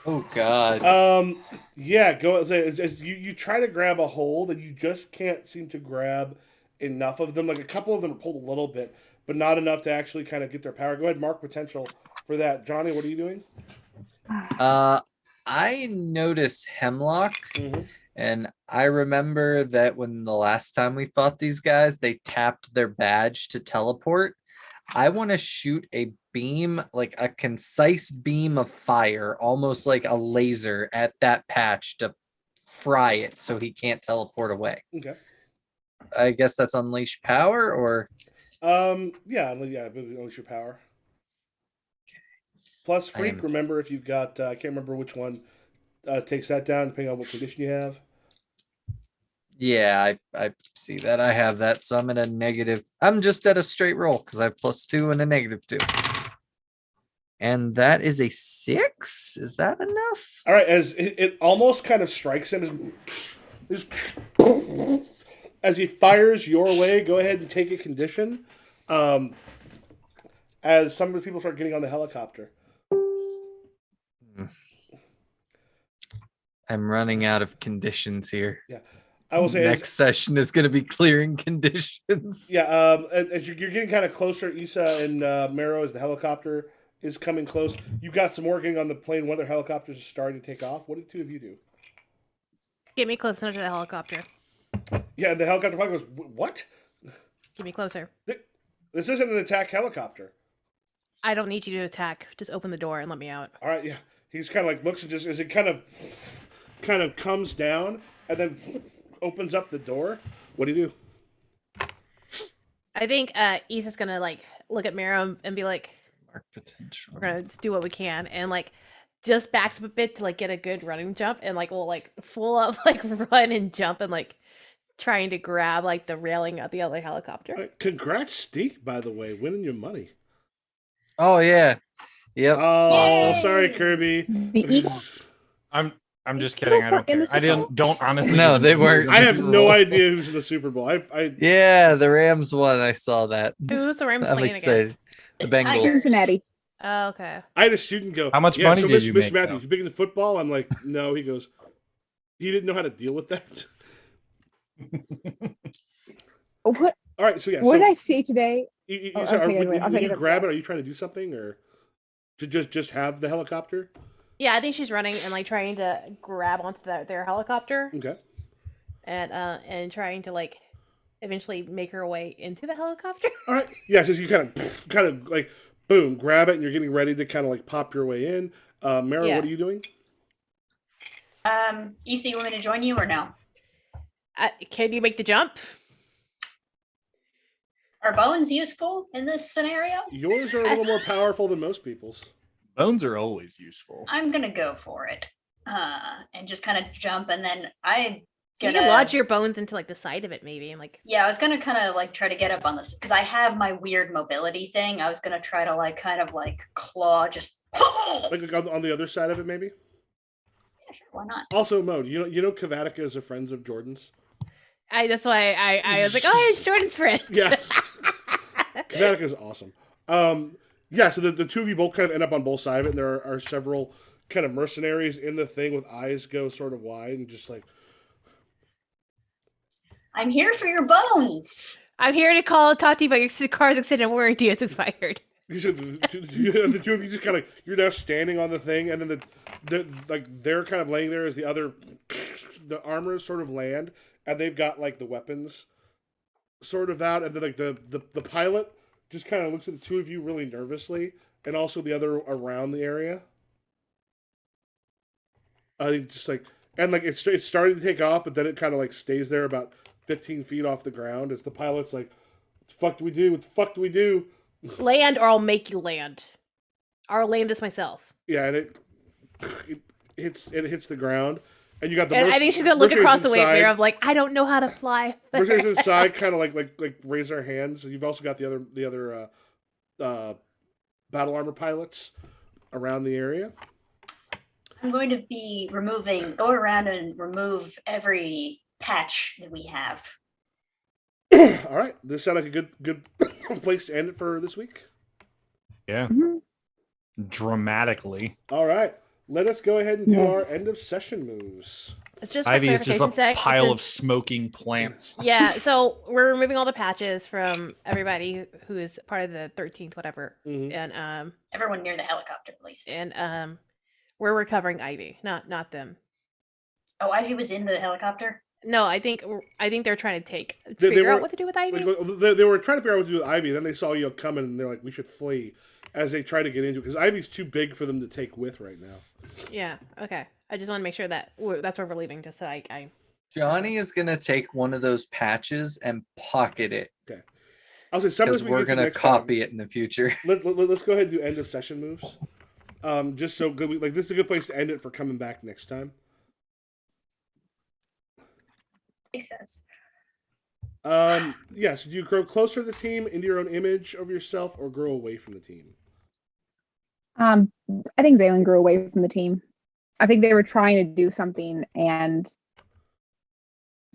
[SPEAKER 6] Oh God.
[SPEAKER 1] Yeah, go as you try to grab a hold and you just can't seem to grab enough of them. Like a couple of them are pulled a little bit, but not enough to actually kind of get their power. Go ahead, mark potential for that. Johnny, what are you doing?
[SPEAKER 6] I notice Hemlock,
[SPEAKER 1] Mm-hmm.
[SPEAKER 6] and I remember that when the last time we fought these guys, they tapped their badge to teleport. I want to shoot a beam, like a concise beam of fire, almost like a laser at that patch to fry it so he can't teleport away.
[SPEAKER 1] Okay.
[SPEAKER 6] I guess that's unleash power, or
[SPEAKER 1] yeah, unleash your power. Plus Freak. Remember, if you've got, I can't remember which one takes that down, depending on what condition you have.
[SPEAKER 6] yeah, I see that. I have that, so I'm at a negative. I'm just at a straight roll because I have +2 and a -2. And that is a 6. Is that enough?
[SPEAKER 1] All right, as it almost kind of strikes him as he fires your way. Go ahead and take a condition. As some of the people start getting on the helicopter.
[SPEAKER 6] I'm running out of conditions here.
[SPEAKER 1] Yeah, I will say
[SPEAKER 6] next session is going to be clearing conditions.
[SPEAKER 1] Yeah, as you're getting kind of closer, Issa and Marrow, as the helicopter is coming close, you got some more getting on the plane. One of their helicopters is starting to take off. What did the two of you do?
[SPEAKER 2] Get me closer to the helicopter.
[SPEAKER 1] Yeah, the helicopter pilot goes, "What?
[SPEAKER 2] Get me closer.
[SPEAKER 1] This isn't an attack helicopter."
[SPEAKER 2] I don't need you to attack. Just open the door and let me out.
[SPEAKER 1] All right, yeah. He's kind of like looks and just as it kind of comes down and then opens up the door. What do you do?
[SPEAKER 2] I think Issa's gonna like look at Mira and be like,
[SPEAKER 6] Mark potential.
[SPEAKER 2] "We're gonna just do what we can," and like just backs up a bit to like get a good running jump, and like will like full up like run and jump and like trying to grab like the railing of the other helicopter.
[SPEAKER 1] Congrats, Steak, by the way, winning your money.
[SPEAKER 6] Oh yeah. Yep.
[SPEAKER 1] Oh, sorry, Kirby.
[SPEAKER 4] The Eagles.
[SPEAKER 3] I'm just kidding. I don't care. I don't honestly.
[SPEAKER 6] No, they weren't.
[SPEAKER 1] I have no idea who's in the Super Bowl.
[SPEAKER 6] Yeah, the Rams won. I saw that.
[SPEAKER 2] Who's the Rams
[SPEAKER 6] I'm
[SPEAKER 2] playing
[SPEAKER 6] excited.
[SPEAKER 2] against?
[SPEAKER 6] The Bengals.
[SPEAKER 4] Cincinnati.
[SPEAKER 2] Oh, okay.
[SPEAKER 1] I had a student go,
[SPEAKER 3] How much money did you
[SPEAKER 1] Mr.
[SPEAKER 3] make,
[SPEAKER 1] Matthews,
[SPEAKER 3] though?
[SPEAKER 1] you big into football? I'm like, no. He goes, he didn't know how to deal with that.
[SPEAKER 4] What?
[SPEAKER 1] All right, so yeah.
[SPEAKER 4] What did I say today?
[SPEAKER 1] When
[SPEAKER 4] take
[SPEAKER 1] you
[SPEAKER 4] it
[SPEAKER 1] grab
[SPEAKER 4] back.
[SPEAKER 1] it, are you trying to do something or to just have the helicopter?
[SPEAKER 2] Yeah, I think she's running and like trying to grab onto their helicopter
[SPEAKER 1] Okay.
[SPEAKER 2] and trying to like eventually make her way into the helicopter.
[SPEAKER 1] All right. Yeah, so you kind of like boom, grab it, and you're getting ready to kind of like pop your way in. Mara,
[SPEAKER 2] Yeah.
[SPEAKER 1] what are you doing?
[SPEAKER 5] Issa, you want me to join you or no?
[SPEAKER 2] Can you make the jump?
[SPEAKER 5] Are bones useful in this scenario?
[SPEAKER 1] Yours are a little more powerful than most people's.
[SPEAKER 3] Bones are always useful.
[SPEAKER 5] I'm gonna go for it. And just kind of jump, and then
[SPEAKER 2] You can lodge your bones into like the side of it, maybe, and like.
[SPEAKER 5] Yeah, I was gonna kind of like try to get up on this because I have my weird mobility thing. I was gonna try to like kind of like claw just.
[SPEAKER 1] Like on the other side of it, maybe.
[SPEAKER 5] Yeah, sure, why not?
[SPEAKER 1] Also, Mo, you know Kavatica is a friend of Jordan's.
[SPEAKER 2] That's why I was like, oh, it's Jordan's friend.
[SPEAKER 1] Yeah. Kavatica is awesome. Yeah, so the two of you both kind of end up on both sides of it, and there are several kind of mercenaries in the thing with eyes go sort of wide and just like.
[SPEAKER 5] I'm here for your bones.
[SPEAKER 2] I'm here to talk to you about your car's extended warranty is expired.
[SPEAKER 1] You said the two of you just kind of you're now standing on the thing, and then they're kind of laying there as the armors sort of land, and they've got like the weapons sort of out, and then like the pilot just kind of looks at the two of you really nervously, and also the other around the area. Just like and like it's starting to take off, but then it kind of like stays there about 15 feet off the ground as the pilot's like, "What the fuck do we do? What the fuck do we do?"
[SPEAKER 2] Land, or I'll make you land. I'll land this myself.
[SPEAKER 1] Yeah, and it hits the ground, and you got the.
[SPEAKER 2] And I think she's gonna look across the way there of like, I don't know how to fly.
[SPEAKER 1] Mercenaries inside kind of like raise their hands. You've also got the other battle armor pilots around the area.
[SPEAKER 5] I'm going to be go around and remove every patch that we have.
[SPEAKER 1] All right, this sounds like a good place to end it for this week.
[SPEAKER 3] Yeah.
[SPEAKER 4] Mhm.
[SPEAKER 3] Dramatically.
[SPEAKER 1] All right, let us go ahead and do our end of session moves.
[SPEAKER 2] It's just for
[SPEAKER 3] Ivy is just a
[SPEAKER 2] clarification sake,
[SPEAKER 3] pile of
[SPEAKER 2] since-
[SPEAKER 3] smoking plants.
[SPEAKER 2] Yeah, so we're removing all the patches from everybody who is part of the 13th, whatever,
[SPEAKER 1] Mhm.
[SPEAKER 2] and
[SPEAKER 5] Everyone near the helicopter, at least.
[SPEAKER 2] we're recovering Ivy, not them.
[SPEAKER 5] Oh, Ivy was in the helicopter?
[SPEAKER 2] No, I think they're trying to
[SPEAKER 1] They
[SPEAKER 2] figure
[SPEAKER 1] were-
[SPEAKER 2] out what to do with Ivy.
[SPEAKER 1] They were trying to figure out what to do with Ivy. Then they saw you coming, and they're like, "We should flee." As they try to get into it, because Ivy's too big for them to take with right now.
[SPEAKER 2] Yeah, okay. I just want to make sure that that's where we're leaving, just so I
[SPEAKER 6] Johnny is gonna take one of those patches and pocket it
[SPEAKER 1] I'll say some of
[SPEAKER 6] because
[SPEAKER 1] this we
[SPEAKER 6] we're
[SPEAKER 1] can get to
[SPEAKER 6] gonna
[SPEAKER 1] next time.
[SPEAKER 6] copy it in the future.
[SPEAKER 1] Let's go ahead and do end of session moves. Just so good. Like this is a good place to end it for coming back next time.
[SPEAKER 5] Makes sense.
[SPEAKER 1] Yes. Do you grow closer to the team, into your own image of yourself, or grow away from the team?
[SPEAKER 4] I think Zaylen grew away from the team. I think they were trying to do something and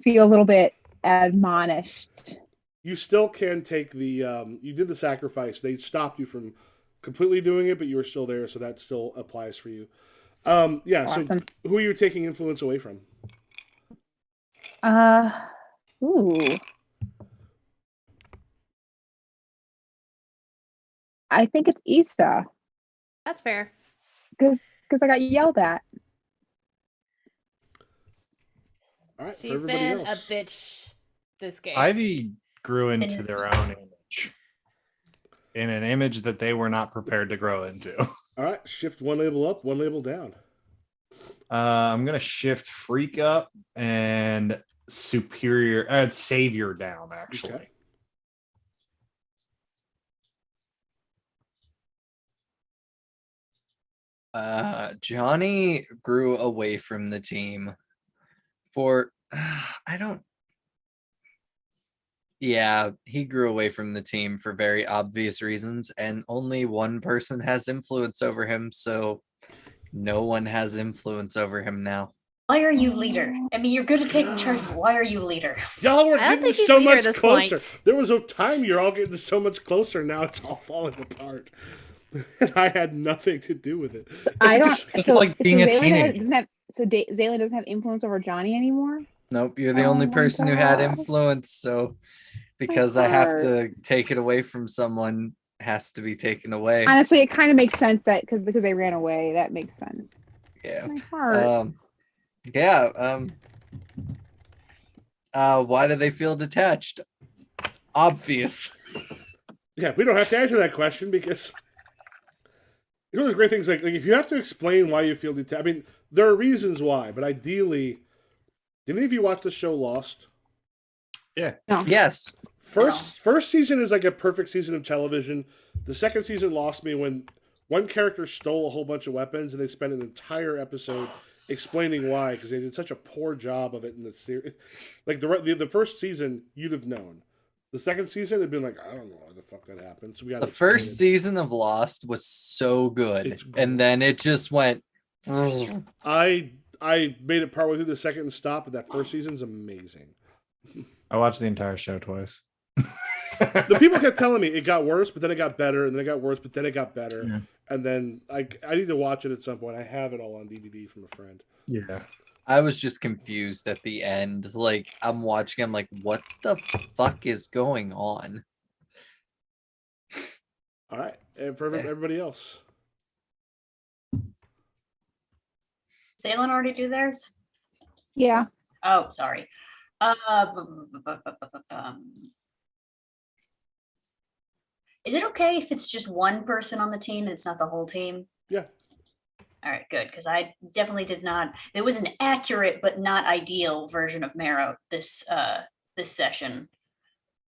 [SPEAKER 4] feel a little bit admonished.
[SPEAKER 1] You still can take the. You did the sacrifice. They stopped you from completely doing it, but you were still there, so that still applies for you. Yeah. So,
[SPEAKER 4] Awesome.
[SPEAKER 1] who are you taking influence away from?
[SPEAKER 4] Ooh. I think it's Issa
[SPEAKER 2] That's fair.
[SPEAKER 4] because I got yelled at.
[SPEAKER 1] All right. For
[SPEAKER 2] She's
[SPEAKER 1] everybody
[SPEAKER 2] been
[SPEAKER 1] else.
[SPEAKER 2] a bitch this game.
[SPEAKER 3] Ivy grew into their own image. In an image that they were not prepared to grow into.
[SPEAKER 1] All right. Shift one label up, one label down.
[SPEAKER 3] I'm gonna shift Freak up and Savior down, actually.
[SPEAKER 1] Okay.
[SPEAKER 6] Johnny grew away from the team for yeah, he grew away from the team for very obvious reasons, and only one person has influence over him, so no one has influence over him now.
[SPEAKER 5] Why are you leader? I mean, you're good at taking charge, but why are you leader?
[SPEAKER 1] Y'all were
[SPEAKER 2] I don't
[SPEAKER 1] getting
[SPEAKER 2] think he's
[SPEAKER 1] so
[SPEAKER 2] leader at
[SPEAKER 1] much
[SPEAKER 2] this
[SPEAKER 1] closer.
[SPEAKER 2] point.
[SPEAKER 1] There was a time you're all getting so much closer. Now it's all falling apart. And I had nothing to do with it.
[SPEAKER 4] I don't.
[SPEAKER 3] It's like being a teenager.
[SPEAKER 4] Zaylen doesn't have influence over Johnny anymore.
[SPEAKER 6] Nope, you're the
[SPEAKER 4] Oh
[SPEAKER 6] only
[SPEAKER 4] my
[SPEAKER 6] person who had
[SPEAKER 4] God.
[SPEAKER 6] influence, so because I have to take it away from someone, it has to be taken away.
[SPEAKER 4] Honestly, it kind of makes sense that because they ran away. That makes sense.
[SPEAKER 6] Yeah.
[SPEAKER 4] My heart.
[SPEAKER 6] Why do they feel detached? Obvious.
[SPEAKER 1] Yeah, we don't have to answer that question because you know, there's great things like if you have to explain why you feel detached. I mean, there are reasons why, but ideally, did any of you watch the show Lost?
[SPEAKER 3] Yeah.
[SPEAKER 4] No.
[SPEAKER 6] Yes.
[SPEAKER 1] First season is like a perfect season of television. The second season lost me when one character stole a whole bunch of weapons, and they spent an entire episode explaining why because they did such a poor job of it in the series. Like the first season, you'd have known. The second season, it'd been like, I don't know why the fuck that happened. So we got
[SPEAKER 6] The first season of Lost was so good,
[SPEAKER 1] It's
[SPEAKER 6] and then it just went.
[SPEAKER 1] I made it partway through the second and stopped, but that first season's amazing.
[SPEAKER 3] I watched the entire show twice.
[SPEAKER 1] The people kept telling me it got worse, but then it got better, and then it got worse, but then it got better.
[SPEAKER 3] Yeah.
[SPEAKER 1] And then I need to watch it at some point. I have it all on DVD from a friend.
[SPEAKER 3] Yeah.
[SPEAKER 6] I was just confused at the end. Like, I'm watching, I'm like, what the fuck is going on?
[SPEAKER 1] All right. everybody else.
[SPEAKER 5] Salem already do theirs?
[SPEAKER 4] Yeah.
[SPEAKER 5] Oh, sorry. Is it okay if it's just one person on the team and it's not the whole team?
[SPEAKER 1] Yeah.
[SPEAKER 5] All right, good, because I definitely did not. It was an accurate but not ideal version of Marrow this session,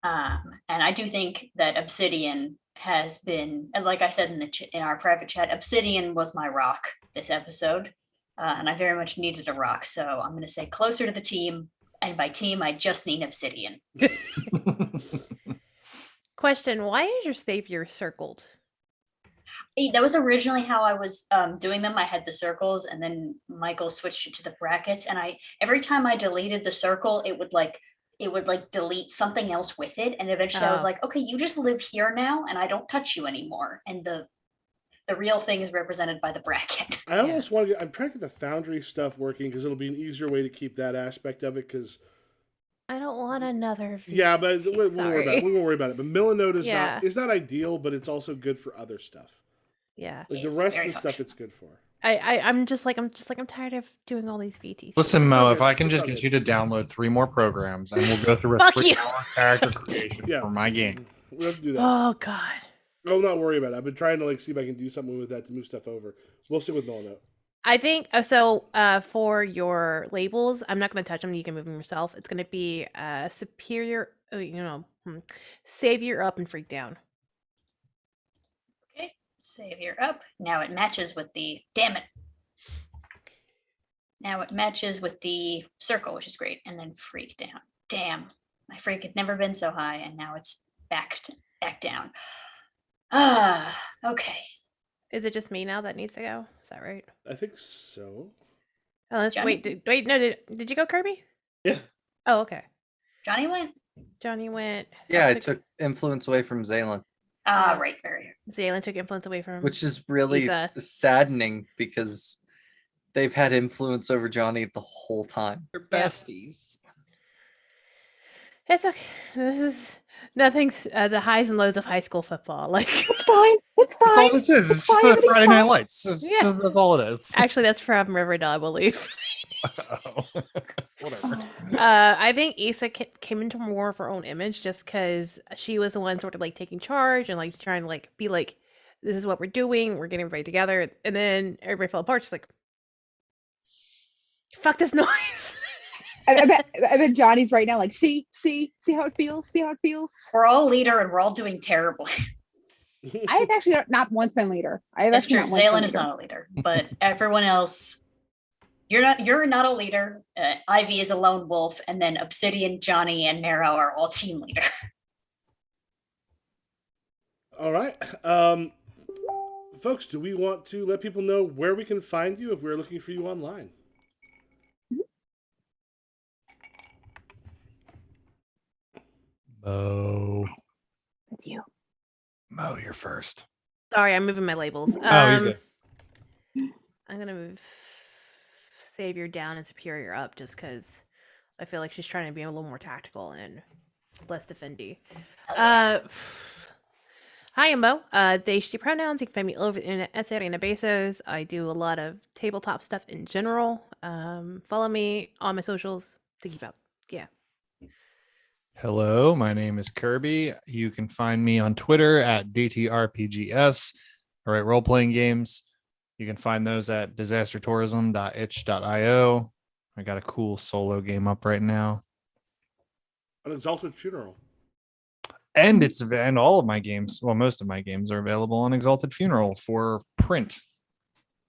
[SPEAKER 5] and I do think that Obsidian has been, like I said in our private chat, Obsidian was my rock this episode, and I very much needed a rock. So I'm going to say closer to the team, and by team I just mean Obsidian.
[SPEAKER 2] Question: why is your savior circled?
[SPEAKER 5] That was originally how I was doing them. I had the circles, and then Michael switched it to the brackets. And every time I deleted the circle, it would delete something else with it. And eventually, I was
[SPEAKER 2] Oh.
[SPEAKER 5] like, okay, you just live here now, and I don't touch you anymore. And the real thing is represented by the bracket.
[SPEAKER 1] I almost want to. I'm trying to get the Foundry stuff working because it'll be an easier way to keep that aspect of it. Because
[SPEAKER 2] I don't want another.
[SPEAKER 1] yeah, but
[SPEAKER 2] VTT,
[SPEAKER 1] we won't worry about it. But Millinode is
[SPEAKER 2] Yeah.
[SPEAKER 1] not. It's not ideal, but it's also good for other stuff.
[SPEAKER 2] Yeah.
[SPEAKER 1] Like the
[SPEAKER 5] It's
[SPEAKER 1] rest of
[SPEAKER 5] very
[SPEAKER 1] the stuff,
[SPEAKER 5] functional.
[SPEAKER 1] it's good for.
[SPEAKER 2] I'm tired of doing all these VTs.
[SPEAKER 3] Listen, Mo, if
[SPEAKER 1] Okay,
[SPEAKER 3] I can
[SPEAKER 1] it's
[SPEAKER 3] just
[SPEAKER 1] okay.
[SPEAKER 3] get you to download 3 more programs and we'll go through a
[SPEAKER 2] Fuck
[SPEAKER 3] 3-hour character creation
[SPEAKER 1] Yeah.
[SPEAKER 3] for my game.
[SPEAKER 1] We'll have to do that.
[SPEAKER 2] Oh God.
[SPEAKER 1] I'll not worry about it. I've been trying to see if I can do something with that to move stuff over. We'll stick with Millinode.
[SPEAKER 2] I think so. For your labels, I'm not going to touch them. You can move them yourself. It's going to be superior. Savior up and freak down.
[SPEAKER 5] Okay, savior up. Now it matches with the. Damn it. Now it matches with the circle, which is great, and then freak down. Damn, my freak had never been so high, and now it's back down. Okay.
[SPEAKER 2] Is it just me now that needs to go? Is that right?
[SPEAKER 1] I think so.
[SPEAKER 2] Oh, let's
[SPEAKER 5] Johnny?
[SPEAKER 2] wait. No, did you go, Kirby?
[SPEAKER 3] Yeah.
[SPEAKER 2] Oh, okay.
[SPEAKER 5] Johnny went.
[SPEAKER 2] Johnny went.
[SPEAKER 6] Yeah, I took influence away from Zaylen,
[SPEAKER 5] Ah, right, very.
[SPEAKER 2] Zaylen took influence away from.
[SPEAKER 6] which is really
[SPEAKER 2] Isa.
[SPEAKER 6] saddening because they've had influence over Johnny the whole time.
[SPEAKER 3] They're
[SPEAKER 2] Yeah.
[SPEAKER 3] besties.
[SPEAKER 2] It's okay. This is nothing's the highs and lows of high school football. Like,
[SPEAKER 4] It's fine. It's
[SPEAKER 3] That's all
[SPEAKER 4] fine.
[SPEAKER 3] this is. It's
[SPEAKER 4] It's
[SPEAKER 3] just
[SPEAKER 4] fine,
[SPEAKER 3] the
[SPEAKER 4] everything's
[SPEAKER 3] Friday Night
[SPEAKER 4] fine.
[SPEAKER 3] Lights. It's
[SPEAKER 2] Yeah.
[SPEAKER 3] just, that's all it is.
[SPEAKER 2] actually, that's from Riverdale, I believe.
[SPEAKER 3] Whatever.
[SPEAKER 2] I think Issa came into more of her own image just because she was the one sort of like taking charge and like trying to like be like, this is what we're doing. We're getting everybody together, and then everybody fell apart. She's like, fuck this noise.
[SPEAKER 4] I bet Johnny's right now, like, see how it feels. See how it feels.
[SPEAKER 5] We're all leader, and we're all doing terribly.
[SPEAKER 4] I have actually not once been leader. I have
[SPEAKER 5] That's
[SPEAKER 4] actually
[SPEAKER 5] true.
[SPEAKER 4] not once been
[SPEAKER 5] Zaylen is
[SPEAKER 4] leader.
[SPEAKER 5] not a leader, but everyone else. You're not a leader. Ivy is a lone wolf, and then Obsidian, Johnny, and Marrow are all team leader.
[SPEAKER 1] All right. Folks, do we want to let people know where we can find you if we're looking for you online?
[SPEAKER 3] Mo.
[SPEAKER 4] That's you.
[SPEAKER 3] Mo, you're first.
[SPEAKER 2] Sorry, I'm moving my labels.
[SPEAKER 3] Oh, you're good.
[SPEAKER 2] I'm gonna move Savior down and Superior up just because I feel like she's trying to be a little more tactical and less defendy. Hi, I'm Mo. They, she pronouns. You can find me all over the internet at Sarina Bezos. I do a lot of tabletop stuff in general. Follow me on my socials to keep up. Yeah.
[SPEAKER 3] Hello, my name is Kirby. You can find me on Twitter at DTRPGS. All right, role playing games. You can find those at disastertourism.itch.io. I got a cool solo game up right now.
[SPEAKER 1] An Exalted Funeral.
[SPEAKER 3] And all of my games, well, most of my games are available on Exalted Funeral for print.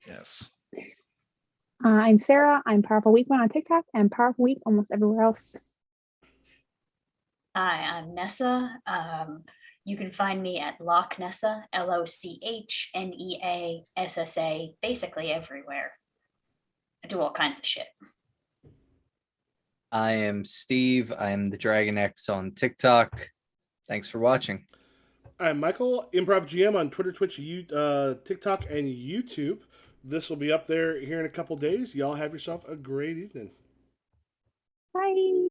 [SPEAKER 3] Yes.
[SPEAKER 4] I'm Sarah. I'm Powerful Week One on TikTok and Powerful Week almost everywhere else.
[SPEAKER 5] Hi, I'm Nessa. You can find me at Loch Nessa, LOCHNEASSA, basically everywhere. I do all kinds of shit.
[SPEAKER 6] I am Steve. I am the Dragon X on TikTok. Thanks for watching.
[SPEAKER 1] I'm Michael, Improv GM on Twitter, Twitch, TikTok, and YouTube. This will be up there here in a couple days. Y'all have yourself a great evening.
[SPEAKER 4] Bye.